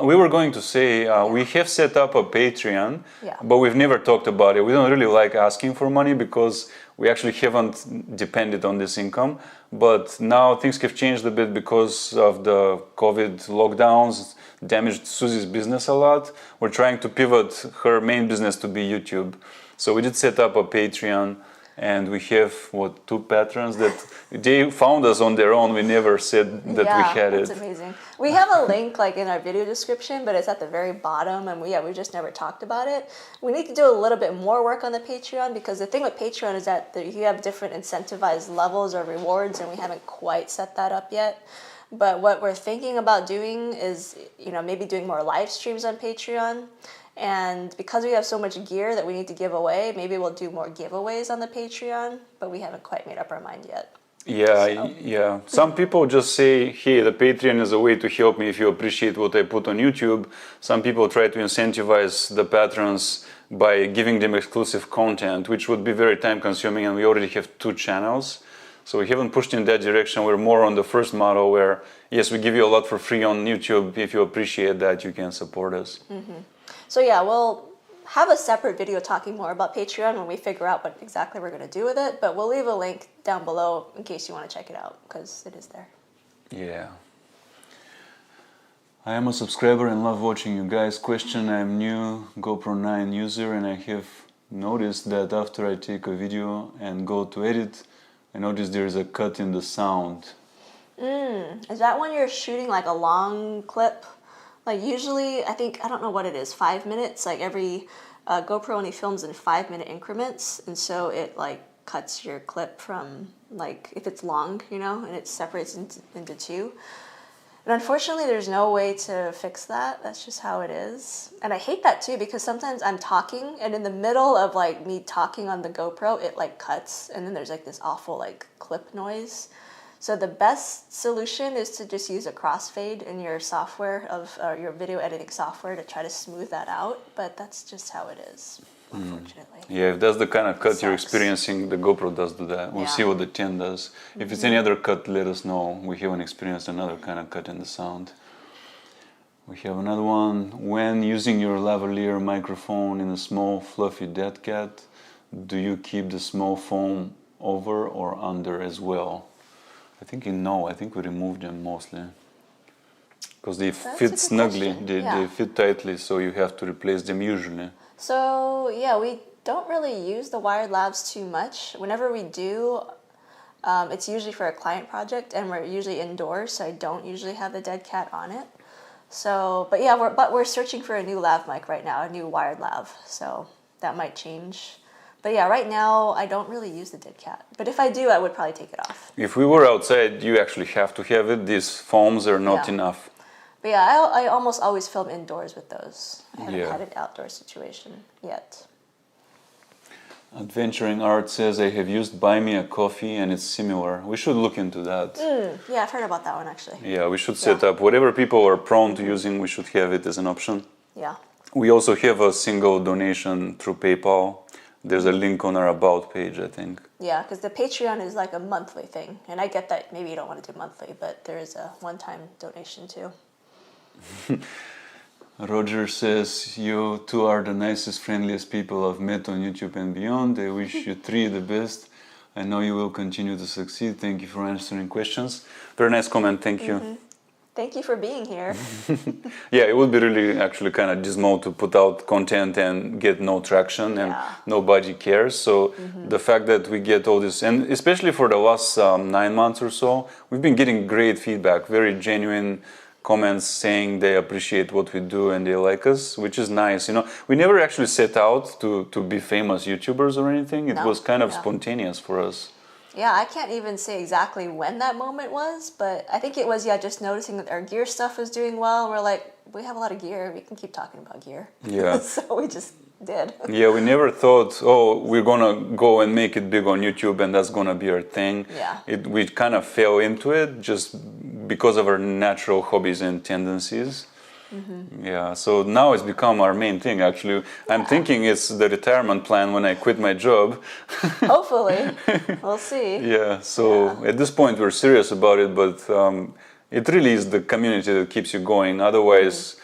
We were going to say we have set up a Patreon, Yeah. but we've never talked about it. We don't really like asking for money because we actually haven't depended on this income. But now things have changed a bit because of the COVID lockdowns, damaged Susie's business a lot. We're trying to pivot her main business to be YouTube. So we did set up a Patreon. And we have, 2 patrons that they found us on their own. We never said that we had it. That's amazing. We have a link like in our video description, but it's at the very bottom, and we just never talked about it. We need to do a little bit more work on the Patreon, because the thing with Patreon is that you have different incentivized levels or rewards, and we haven't quite set that up yet. But what we're thinking about doing is, maybe doing more live streams on Patreon. And because we have so much gear that we need to give away, maybe we'll do more giveaways on the Patreon, but we haven't quite made up our mind yet. Yeah. Some people just say, hey, the Patreon is a way to help me if you appreciate what I put on YouTube. Some people try to incentivize the patrons by giving them exclusive content, which would be very time consuming, and we already have 2 channels. So we haven't pushed in that direction. We're more on the first model where, yes, we give you a lot for free on YouTube. If you appreciate that, you can support us. So yeah, we'll have a separate video talking more about Patreon when we figure out what exactly we're going to do with it, but we'll leave a link down below in case you want to check it out, because it is there. Yeah. I am a subscriber and love watching you guys. Question, I'm new GoPro 9 user, and I have noticed that after I take a video and go to edit, I notice there is a cut in the sound. Is that when you're shooting like a long clip? Like usually, I don't know what it is, 5 minutes, like every GoPro only films in 5-minute increments, and so it like cuts your clip from, like, if it's long, and it separates into 2. And unfortunately, there's no way to fix that. That's just how it is. And I hate that too, because sometimes I'm talking, and in the middle of like me talking on the GoPro, it like cuts, and then there's like this awful like clip noise. So the best solution is to just use a crossfade in your software your video editing software to try to smooth that out. But that's just how it is, unfortunately. Yeah, if that's the kind of cut you're experiencing, the GoPro does do that. We'll see what the 10 does. If it's any other cut, let us know. We haven't experienced another kind of cut in the sound. We have another one. When using your lavalier microphone in a small fluffy dead cat, do you keep the small phone over or under as well? I think no. I think we removed them mostly because they fit snugly. They fit tightly, so you have to replace them usually. So yeah, we don't really use the wired lavs too much. Whenever we do, it's usually for a client project, and we're usually indoors, so I don't usually have the dead cat on it. So, but yeah, we're searching for a new lav mic right now, a new wired lav. So that might change. But yeah, right now I don't really use the dead cat. But if I do, I would probably take it off. If we were outside, you actually have to have it. These foams are not enough. But yeah, I almost always film indoors with those. I haven't had an outdoor situation yet. Adventuring Art says, I have used Buy Me a Coffee and it's similar. We should look into that. Yeah, I've heard about that one actually. Yeah, we should set up whatever people are prone to using, we should have it as an option. Yeah. We also have a single donation through PayPal. There's a link on our About page, I think. Yeah, because the Patreon is like a monthly thing. And I get that maybe you don't want to do monthly, but there is a one-time donation too. Roger says, you two are the nicest, friendliest people I've met on YouTube and beyond. I wish you three the best. I know you will continue to succeed. Thank you for answering questions. Very nice comment, thank you. Thank you for being here. Yeah, it would be really actually kind of dismal to put out content and get no traction and nobody cares. So the fact that we get all this, and especially for the last 9 months or so, we've been getting great feedback, very genuine comments saying they appreciate what we do and they like us, which is nice. You know, we never actually set out to be famous YouTubers or anything. It was kind of spontaneous for us. Yeah, I can't even say exactly when that moment was, but I think it was, just noticing that our gear stuff was doing well. And we're like, we have a lot of gear. We can keep talking about gear. Yeah. So we just did. Yeah, we never thought, we're going to go and make it big on YouTube and that's going to be our thing. Yeah. We kind of fell into it just because of our natural hobbies and tendencies. Yeah, so now it's become our main thing actually. I'm thinking it's the retirement plan when I quit my job. Hopefully, we'll see. Yeah, so at this point we're serious about it, but it really is the community that keeps you going. Otherwise,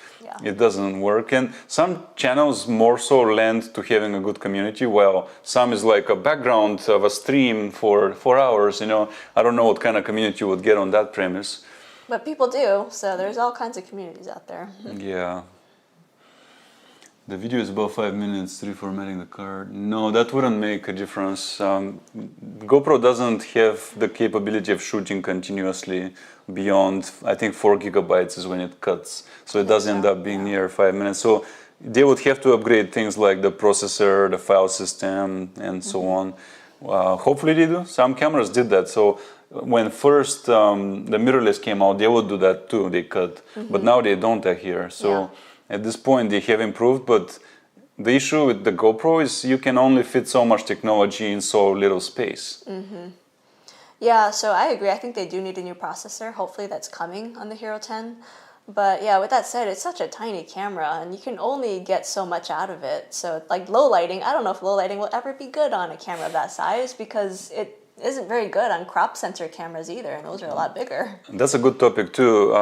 it doesn't work. And some channels more so lend to having a good community, while some is like a background of a stream for 4 hours. You know, I don't know what kind of community you would get on that premise. But people do, so there's all kinds of communities out there. Yeah. The video is about 5 minutes, reformatting the card. No, that wouldn't make a difference. GoPro doesn't have the capability of shooting continuously beyond, I think 4 gigabytes is when it cuts. So it does end up being near 5 minutes. So they would have to upgrade things like the processor, the file system, and so on. Hopefully they do. Some cameras did that. So when first the mirrorless came out, they would do that too, they cut. But now they don't here. So at this point they have improved, but the issue with the GoPro is you can only fit so much technology in so little space. Yeah, so I agree. I think they do need a new processor. Hopefully that's coming on the Hero 10. But yeah, with that said, it's such a tiny camera and you can only get so much out of it. So like low lighting, I don't know if low lighting will ever be good on a camera of that size because it isn't very good on crop sensor cameras either, and those are a lot bigger. That's a good topic too.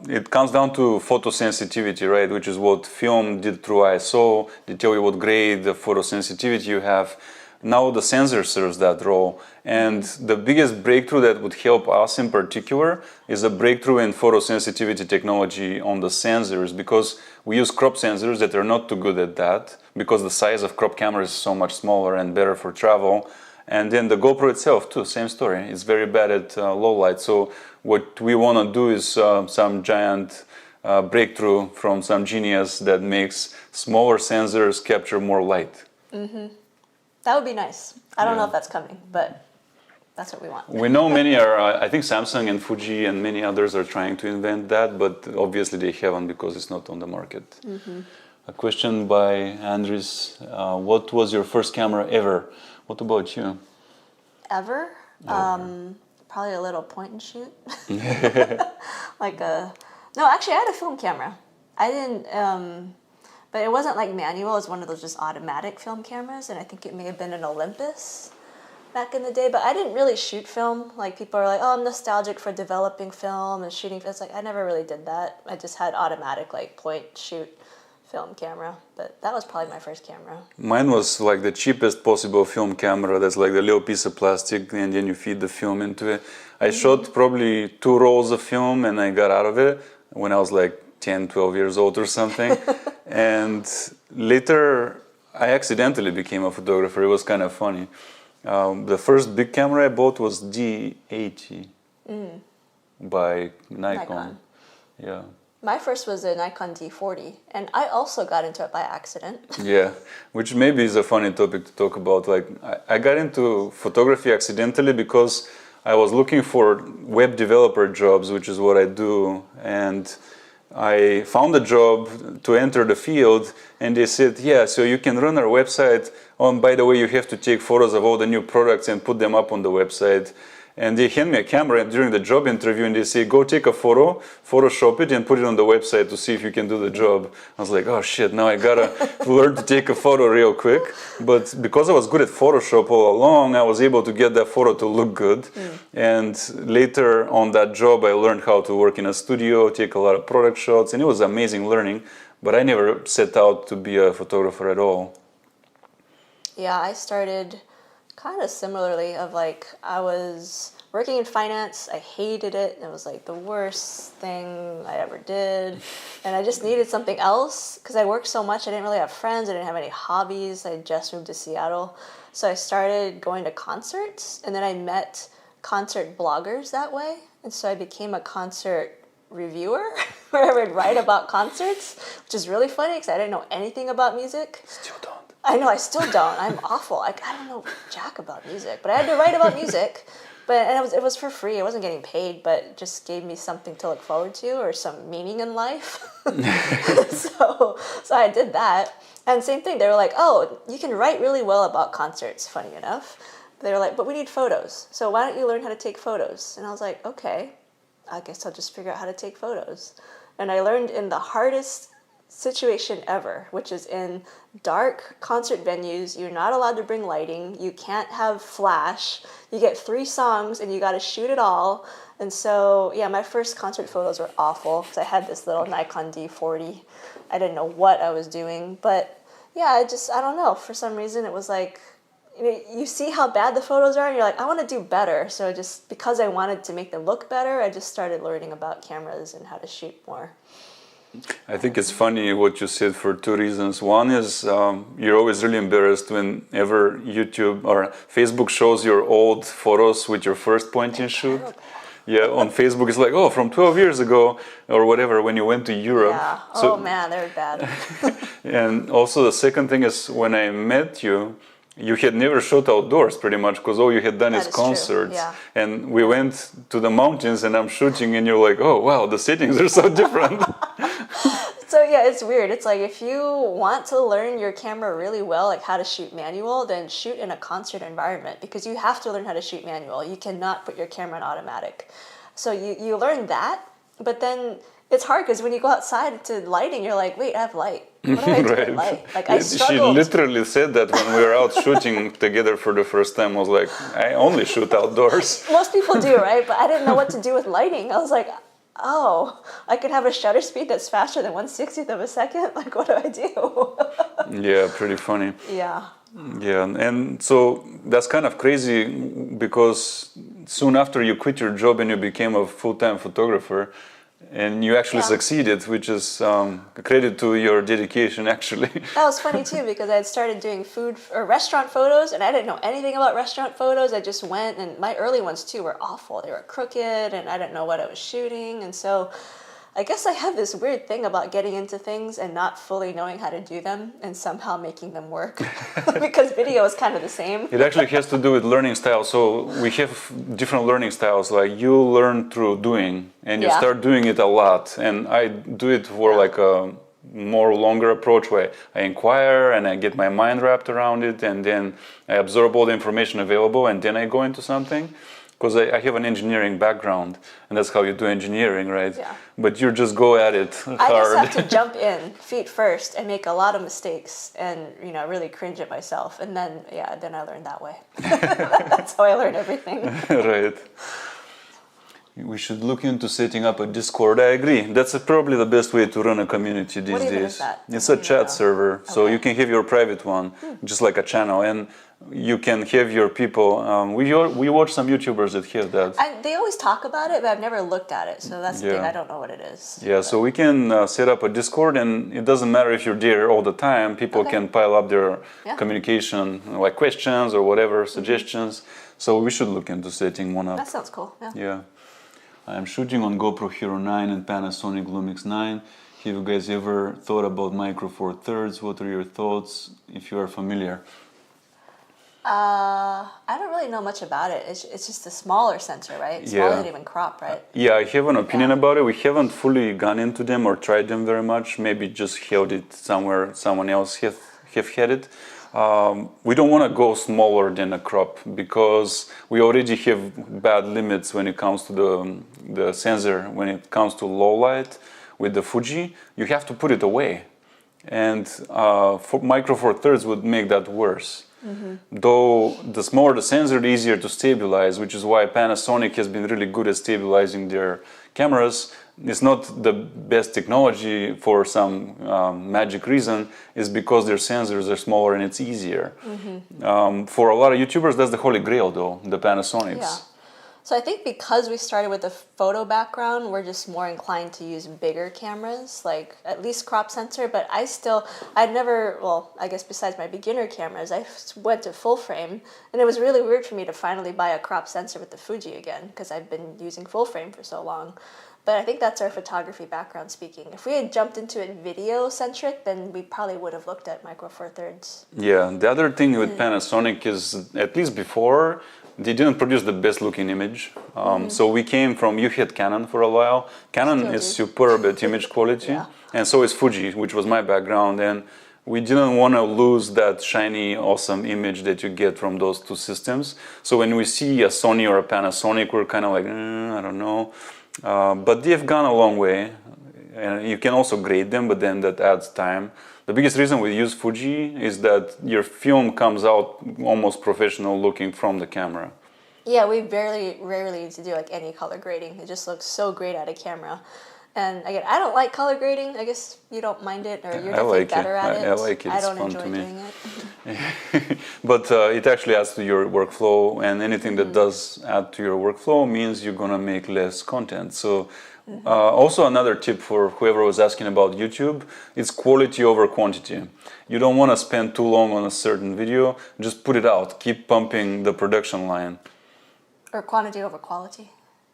It comes down to photosensitivity, right? Which is what film did through ISO. They tell you what grade of photosensitivity you have. Now the sensor serves that role. And the biggest breakthrough that would help us in particular is a breakthrough in photosensitivity technology on the sensors, because we use crop sensors that are not too good at that because the size of crop cameras is so much smaller and better for travel. And then the GoPro itself too, same story. It's very bad at low light. So what we want to do is some giant breakthrough from some genius that makes smaller sensors capture more light. That would be nice. I don't know if that's coming, but that's what we want. We know many are, I think Samsung and Fuji and many others are trying to invent that, but obviously they haven't because it's not on the market. A question by Andres, what was your first camera ever? What about you? Ever? Probably a little point and shoot. No, actually I had a film camera. I didn't, but it wasn't like manual. It was one of those just automatic film cameras, and I think it may have been an Olympus back in the day, but I didn't really shoot film. Like people are like, oh, I'm nostalgic for developing film and shooting. It's like, I never really did that. I just had automatic like point shoot film camera, but that was probably my first camera. Mine was like the cheapest possible film camera. That's like the little piece of plastic, and then you feed the film into it. I shot probably 2 rolls of film, and I got out of it when I was like 10, 12 years old or something. And later, I accidentally became a photographer. It was kind of funny. The first big camera I bought was D80 by Nikon. Yeah. My first was a Nikon D40, and I also got into it by accident. Yeah, which maybe is a funny topic to talk about. Like, I got into photography accidentally because I was looking for web developer jobs, which is what I do, and I found a job to enter the field, and they said, yeah, so you can run our website. Oh, and by the way, you have to take photos of all the new products and put them up on the website. And they hand me a camera during the job interview, and they say, go take a photo, Photoshop it, and put it on the website to see if you can do the job. I was like, oh shit, now I gotta learn to take a photo real quick. But because I was good at Photoshop all along, I was able to get that photo to look good. And later on that job, I learned how to work in a studio, take a lot of product shots, and it was amazing learning. But I never set out to be a photographer at all. Yeah, I started kind of similarly of like, I was working in finance, I hated it, it was like the worst thing I ever did, and I just needed something else, because I worked so much, I didn't really have friends, I didn't have any hobbies, I just moved to Seattle, so I started going to concerts, and then I met concert bloggers that way, and so I became a concert reviewer, where I would write about concerts, which is really funny, because I didn't know anything about music. Still don't. I know, I still don't. I'm awful. I don't know jack about music, but I had to write about music. And it was for free. I wasn't getting paid, but it just gave me something to look forward to or some meaning in life. so I did that. And same thing. They were like, oh, you can write really well about concerts, funny enough. They were like, but we need photos. So why don't you learn how to take photos? And I was like, okay, I guess I'll just figure out how to take photos. And I learned in the hardest situation ever, which is in dark concert venues. You're not allowed to bring lighting, you can't have flash, you get 3 songs and you got to shoot it all. And so yeah, my first concert photos were awful because I had this little Nikon D40. I didn't know what I was doing, but yeah, I don't know, for some reason it was like, you see how bad the photos are and you're like, I want to do better. So just because I wanted to make them look better, I just started learning about cameras and how to shoot more. I think it's funny what you said for 2 reasons. One is you're always really embarrassed whenever YouTube or Facebook shows your old photos with your first point and shoot. Yeah, on Facebook it's like, oh, from 12 years ago or whatever, when you went to Europe. Yeah, so, oh man, they're bad. And also the second thing is when I met you, you had never shot outdoors pretty much because all you had done is concerts. Yeah. And we went to the mountains and I'm shooting and you're like, oh wow, the settings are so different. So yeah, it's weird. It's like if you want to learn your camera really well, like how to shoot manual, then shoot in a concert environment because you have to learn how to shoot manual. You cannot put your camera in automatic. So you learn that, but then it's hard because when you go outside to lighting, you're like, wait, I have light. What do I do with light? Like I struggled. She literally said that when we were out shooting together for the first time. I was like, I only shoot outdoors. Most people do, right? But I didn't know what to do with lighting. I was like, oh, I could have a shutter speed that's faster than 1/60th of a second? Like, what do I do? Yeah, pretty funny. Yeah. Yeah, and so that's kind of crazy because soon after you quit your job and you became a full-time photographer, and you actually succeeded, which is a credit to your dedication, actually. That was funny too, because I had started doing food or restaurant photos, and I didn't know anything about restaurant photos. I just went, and my early ones too were awful. They were crooked, and I didn't know what I was shooting. And so I guess I have this weird thing about getting into things and not fully knowing how to do them and somehow making them work. Because video is kind of the same. It actually has to do with learning styles. So we have different learning styles. Like you learn through doing and you start doing it a lot. And I do it for like a more longer approach where I inquire and I get my mind wrapped around it and then I absorb all the information available and then I go into something. Because I have an engineering background, and that's how you do engineering, right? Yeah. But you just go at it hard. I just have to jump in feet first and make a lot of mistakes and, really cringe at myself. And then, then I learn that way. That's how I learn everything. Right. We should look into setting up a Discord. I agree. That's probably the best way to run a community these What even days. is that? It's a chat server, so Okay. you can have your private one, just like a channel, and you can have your people. We watch some YouTubers that have that. They always talk about it, but I've never looked at it, so that's the thing. Yeah. I don't know what it is. Yeah, so we can set up a Discord, and it doesn't matter if you're there all the time. People Okay. can pile up their Yeah. communication, like questions or whatever, suggestions. So we should look into setting one up. That sounds cool. Yeah. Yeah. I'm shooting on GoPro Hero 9 and Panasonic Lumix 9. Have you guys ever thought about Micro Four Thirds? What are your thoughts if you are familiar? I don't really know much about it. It's just a smaller sensor, right? Smaller Yeah. than even crop, right? Yeah, I have an opinion Yeah. about it. We haven't fully gone into them or tried them very much. Maybe just held it somewhere someone else have had it. We don't want to go smaller than a crop because we already have bad limits when it comes to the sensor. When it comes to low light with the Fuji, you have to put it away. And for Micro Four Thirds would make that worse. Though the smaller the sensor, the easier to stabilize, which is why Panasonic has been really good at stabilizing their cameras. It's not the best technology for some magic reason, is because their sensors are smaller and it's easier. For a lot of YouTubers, that's the holy grail though, the Panasonics. Yeah. So I think because we started with a photo background, we're just more inclined to use bigger cameras, like at least crop sensor. But I'd never, well, I guess besides my beginner cameras, I went to full frame. And it was really weird for me to finally buy a crop sensor with the Fuji again, because I've been using full frame for so long. But I think that's our photography background speaking. If we had jumped into it video centric, then we probably would have looked at Micro Four Thirds. Yeah, the other thing with Panasonic is, at least before, they didn't produce the best looking image. So we came from, you had Canon for a while. Canon Still is do. superb at image quality, Yeah. and so is Fuji, which was my background. And we didn't want to lose that shiny, awesome image that you get from those two systems. So when we see a Sony or a Panasonic, we're kind of like, I don't know. But they've gone a long way. And you can also grade them, but then that adds time. The biggest reason we use Fuji is that your film comes out almost professional looking from the camera. Yeah, we rarely need to do like any color grading. It just looks so great at a camera. And again, I don't like color grading. I guess you don't mind it, or you're definitely better at it. I like it. I It's don't fun enjoy to me. doing it. But it actually adds to your workflow, and anything that does add to your workflow means you're gonna make less content. So also another tip for whoever was asking about YouTube, it's quality over quantity. You don't want to spend too long on a certain video, just put it out, keep pumping the production line. Or quantity over quality.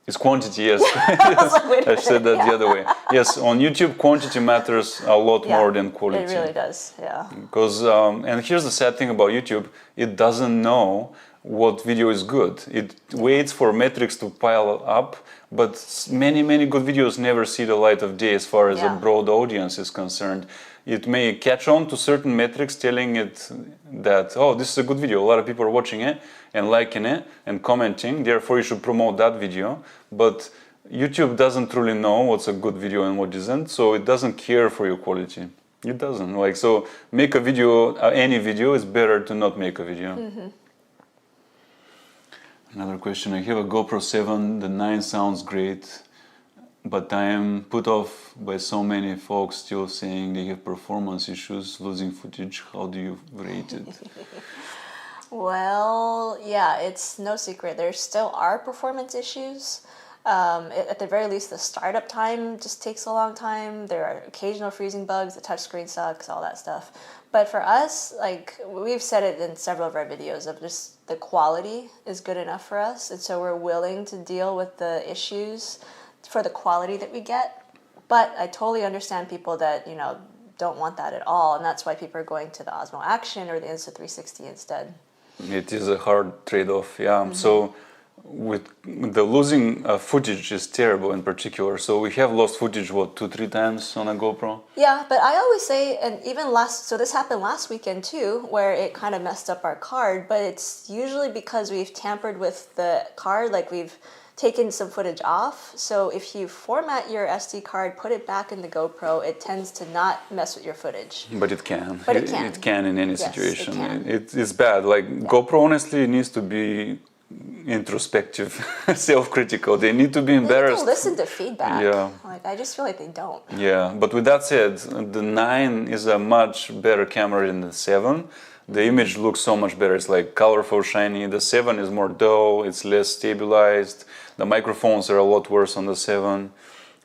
It's quantity, yes. I was like, wait a I said that minute, the other way. Yes, on YouTube, quantity matters a lot Yeah, more than quality. It really does, yeah. Because, and here's the sad thing about YouTube, it doesn't know what video is good. It waits for metrics to pile up, but many good videos never see the light of day as far as a Yeah. broad audience is concerned. It may catch on to certain metrics telling it that, oh, this is a good video, a lot of people are watching it and liking it and commenting, therefore you should promote that video. But YouTube doesn't truly know what's a good video and what isn't, so it doesn't care for your quality. It doesn't. Like, so make a video, any video is better to not make a video. Another question, I have a GoPro 7, the 9 sounds great, but I am put off by so many folks still saying they have performance issues, losing footage. How do you rate it? Well, yeah, it's no secret. There still are performance issues. At the very least, the startup time just takes a long time. There are occasional freezing bugs, the touchscreen sucks, all that stuff. But for us, like we've said it in several of our videos, of just the quality is good enough for us. And so we're willing to deal with the issues for the quality that we get. But I totally understand people that, you know, don't want that at all. And that's why people are going to the Osmo Action or the Insta360 instead. It is a hard trade-off, yeah. So with the losing footage is terrible in particular. So we have lost footage, what, 2-3 times on a GoPro? Yeah, but I always say, and even so this happened last weekend too, where it kind of messed up our card, but it's usually because we've tampered with the card, like we've taken some footage off. So if you format your SD card, put it back in the GoPro, it tends to not mess with your footage. But it can. But it can. It can in any Yes, situation. it can. It's bad. Like GoPro honestly needs to be introspective, self-critical. They need to be They need embarrassed. to listen to feedback. Yeah. Like, I just feel like they don't. Yeah, but with that said, the 9 is a much better camera than the 7. The image looks so much better. It's like colorful, shiny. The 7 is more dull. It's less stabilized. The microphones are a lot worse on the 7.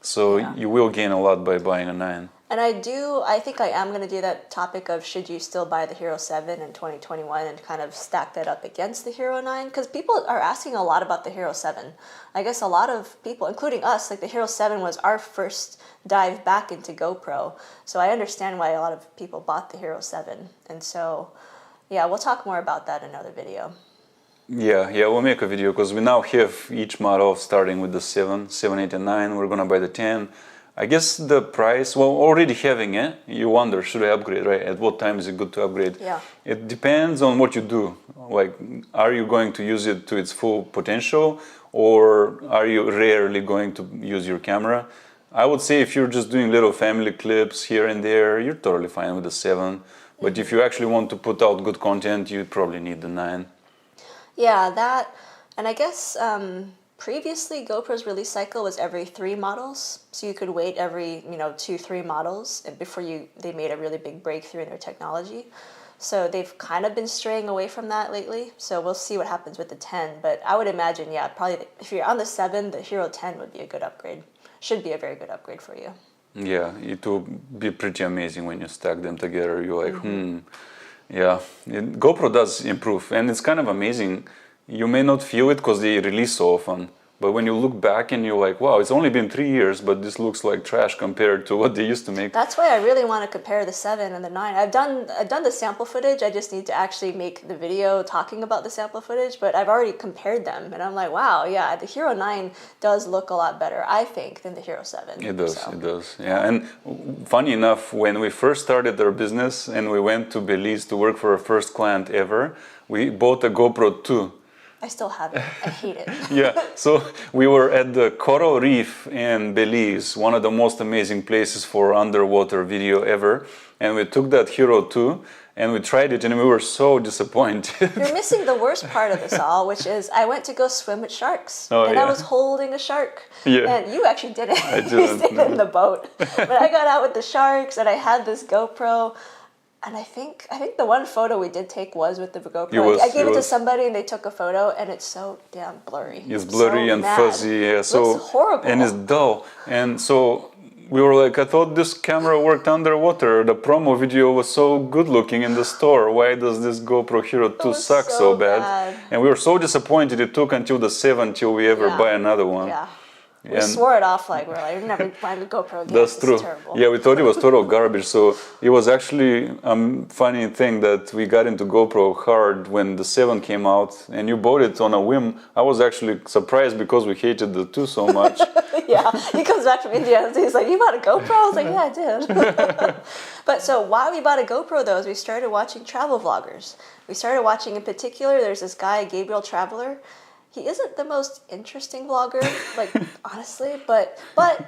So you will gain a lot by buying a 9. And I think I am going to do that topic of should you still buy the Hero 7 in 2021 and kind of stack that up against the Hero 9? Because people are asking a lot about the Hero 7. I guess a lot of people, including us, like the Hero 7 was our first dive back into GoPro. So I understand why a lot of people bought the Hero 7. And so, yeah, we'll talk more about that in another video. Yeah, we'll make a video because we now have each model starting with the 7, 8, and 9. We're going to buy the 10. I guess the price, well, already having it, you wonder, should I upgrade, right? At what time is it good to upgrade? Yeah. It depends on what you do. Like, are you going to use it to its full potential, or are you rarely going to use your camera? I would say if you're just doing little family clips here and there, you're totally fine with the 7. But if you actually want to put out good content, you probably need the 9. Yeah, that, and I guess previously GoPro's release cycle was every 3 models, so you could wait every 2-3 models before they made a really big breakthrough in their technology. So they've kind of been straying away from that lately. So we'll see what happens with the 10. But I would imagine, yeah, probably if you're on the 7, the Hero 10 would be a good upgrade. Should be a very good upgrade for you. Yeah, it will be pretty amazing when you stack them together. You're like, Yeah, GoPro does improve, and it's kind of amazing. You may not feel it because they release so often, but when you look back and you're like, wow, it's only been 3 years, but this looks like trash compared to what they used to make. That's why I really want to compare the 7 and the 9. I've done the sample footage. I just need to actually make the video talking about the sample footage, but I've already compared them, and I'm like, wow, yeah, the Hero 9 does look a lot better, I think, than the Hero 7. It does. Yeah, and funny enough, when we first started our business and we went to Belize to work for our first client ever, we bought a GoPro 2. I still have it. I hate it. Yeah, so we were at the Coral Reef in Belize, one of the most amazing places for underwater video ever. And we took that Hero 2 and we tried it and we were so disappointed. You're missing the worst part of this all, which is I went to go swim with sharks. I was holding a shark. Yeah. And you actually did it. I didn't. You stayed in the boat. But I got out with the sharks and I had this GoPro. And I think the one photo we did take was with the GoPro. I gave it to somebody and they took a photo, and it's so damn blurry. It's blurry and fuzzy. Yeah, so it looks horrible. And it's dull. And so we were like, I thought this camera worked underwater. The promo video was so good looking in the store. Why does this GoPro Hero 2 suck so bad? And we were so disappointed. It took until the 7 till we ever buy another one. Yeah. We swore it off like we're never buying a GoPro again. That's true. Yeah, we thought it was total garbage. So it was actually a funny thing that we got into GoPro hard when the 7 came out, and you bought it on a whim. I was actually surprised because we hated the 2 so much. Yeah, he comes back from India and he's like, "You bought a GoPro?" I was like, "Yeah, I did." But so why we bought a GoPro though is we started watching travel vloggers. We started watching in particular. There's this guy, Gabriel Traveler. He isn't the most interesting vlogger, like honestly, but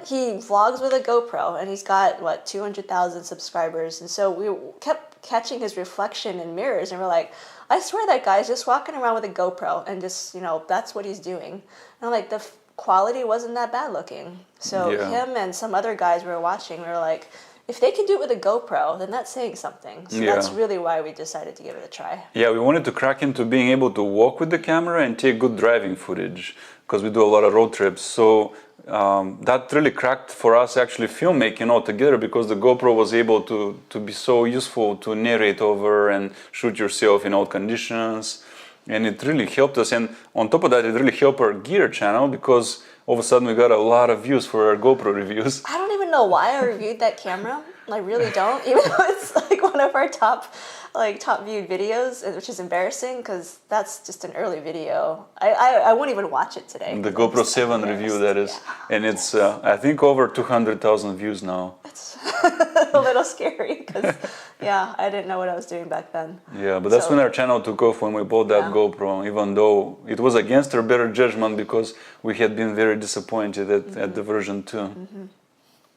he vlogs with a GoPro and he's got 200,000 subscribers, and so we kept catching his reflection in mirrors and we're like, I swear that guy's just walking around with a GoPro and just that's what he's doing. And I'm like, the quality wasn't that bad looking. So him and some other guys we were watching, we were like, if they can do it with a GoPro, then that's saying something. So that's really why we decided to give it a try. Yeah, we wanted to crack into being able to walk with the camera and take good driving footage because we do a lot of road trips. So that really cracked for us actually filmmaking altogether because the GoPro was able to be so useful to narrate over and shoot yourself in all conditions. And it really helped us. And on top of that, it really helped our gear channel because all of a sudden we got a lot of views for our GoPro reviews. I don't even know why I reviewed that camera. I really don't, even though it's like one of our top viewed videos, which is embarrassing because that's just an early video. I won't even watch it today. The GoPro 7 review, that is. Yeah. And it's, I think, over 200,000 views now. It's a little scary because, I didn't know what I was doing back then. Yeah, but that's when our channel took off, when we bought that GoPro, even though it was against our better judgment because we had been very disappointed at the version 2.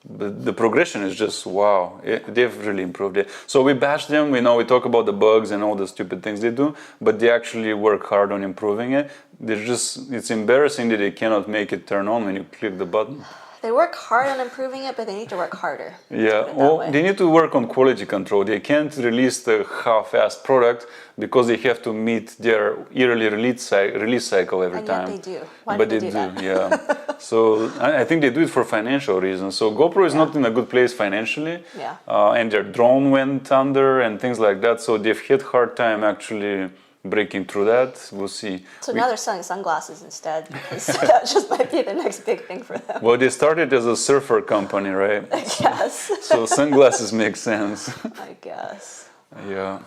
But the progression is just wow. They've really improved it. So we bash them. We know we talk about the bugs and all the stupid things they do, but they actually work hard on improving it. It's embarrassing that they cannot make it turn on when you click the button. They work hard on improving it, but they need to work harder. Yeah, well, they need to work on quality control. They can't release the half-assed product because they have to meet their yearly release cycle every time. And yet they do. Why But do they do that? Yeah. So I think they do it for financial reasons. So GoPro is not in a good place financially. Yeah. And their drone went under and things like that. So they've had hard time actually breaking through that. We'll see. So now they're selling sunglasses instead, because that just might be the next big thing for them. Well, they started as a surfer company, right? I guess. So sunglasses make sense. I guess. Yeah.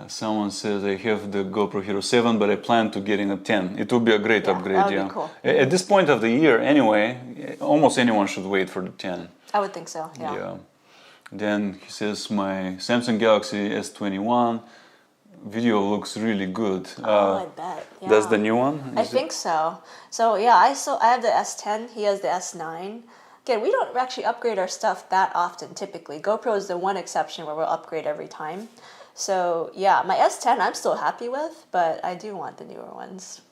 Someone says I have the GoPro Hero 7, but I plan to getting a 10. It would be a great upgrade. That would be cool. At this point of the year, anyway, almost anyone should wait for the 10. I would think so. Yeah. Yeah. Then he says my Samsung Galaxy S21 video looks really good. Oh, I bet. Yeah. That's the new one? I think so. So yeah, I have the S10. He has the S9. Again, we don't actually upgrade our stuff that often. Typically, GoPro is the one exception where we'll upgrade every time. So yeah, my S10 I'm still happy with, but I do want the newer ones.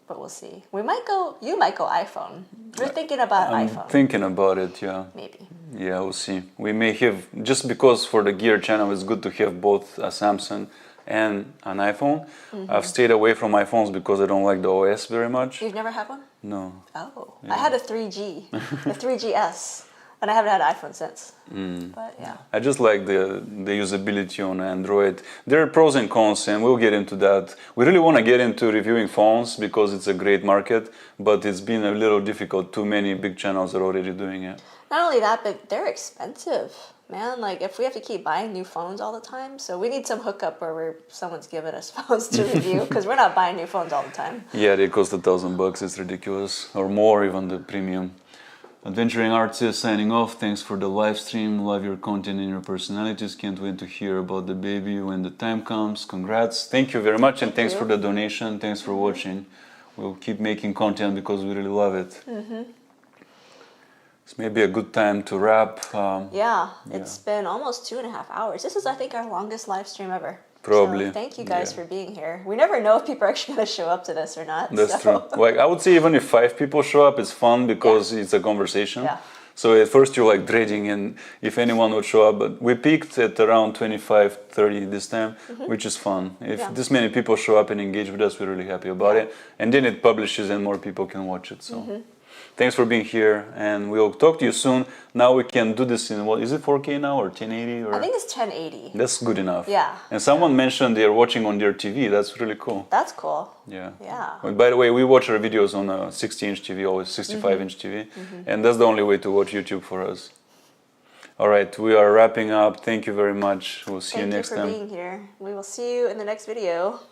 But we'll see. You might go iPhone. We're thinking about iPhone. I'm thinking about it, yeah. Maybe. Yeah, we'll see. We may have, just because for the gear channel it's good to have both a Samsung and an iPhone. I've stayed away from iPhones because I don't like the OS very much. You've never had one? No. Oh, yeah. I had a 3G, a 3GS, and I haven't had an iPhone since. But yeah. I just like the usability on Android. There are pros and cons, and we'll get into that. We really want to get into reviewing phones because it's a great market, but it's been a little difficult. Too many big channels are already doing it. Not only that, but they're expensive, man. Like if we have to keep buying new phones all the time, so we need some hookup where someone's giving us phones to review because we're not buying new phones all the time. Yeah, they cost $1,000. It's ridiculous, or more even the premium. Adventuring Arts is signing off. Thanks for the live stream. Love your content and your personalities. Can't wait to hear about the baby when the time comes. Congrats. Thank you very much, and thanks for the donation. Thanks for watching. We'll keep making content because we really love it. It's maybe a good time to wrap. It's been almost 2.5 hours. This is, I think, our longest live stream ever. Probably. So thank you guys for being here. We never know if people are actually going to show up to this or not. That's true. Like I would say, even if 5 people show up, it's fun because it's a conversation. Yeah. So at first you're like dreading, and if anyone would show up, but we peaked at around 25, 30 this time, which is fun. If this many people show up and engage with us, we're really happy about it. And then it publishes and more people can watch it. So. Thanks for being here, and we'll talk to you soon. Now we can do this in, what, is it 4K now or 1080? Or? I think it's 1080. That's good enough. Yeah. And someone mentioned they're watching on their TV. That's really cool. That's cool. Yeah. Yeah. Well, by the way, we watch our videos on a 60-inch TV, always 65-inch TV. And that's the only way to watch YouTube for us. All right, we are wrapping up. Thank you very much. We'll see you next time. Thank you for being here. We will see you in the next video.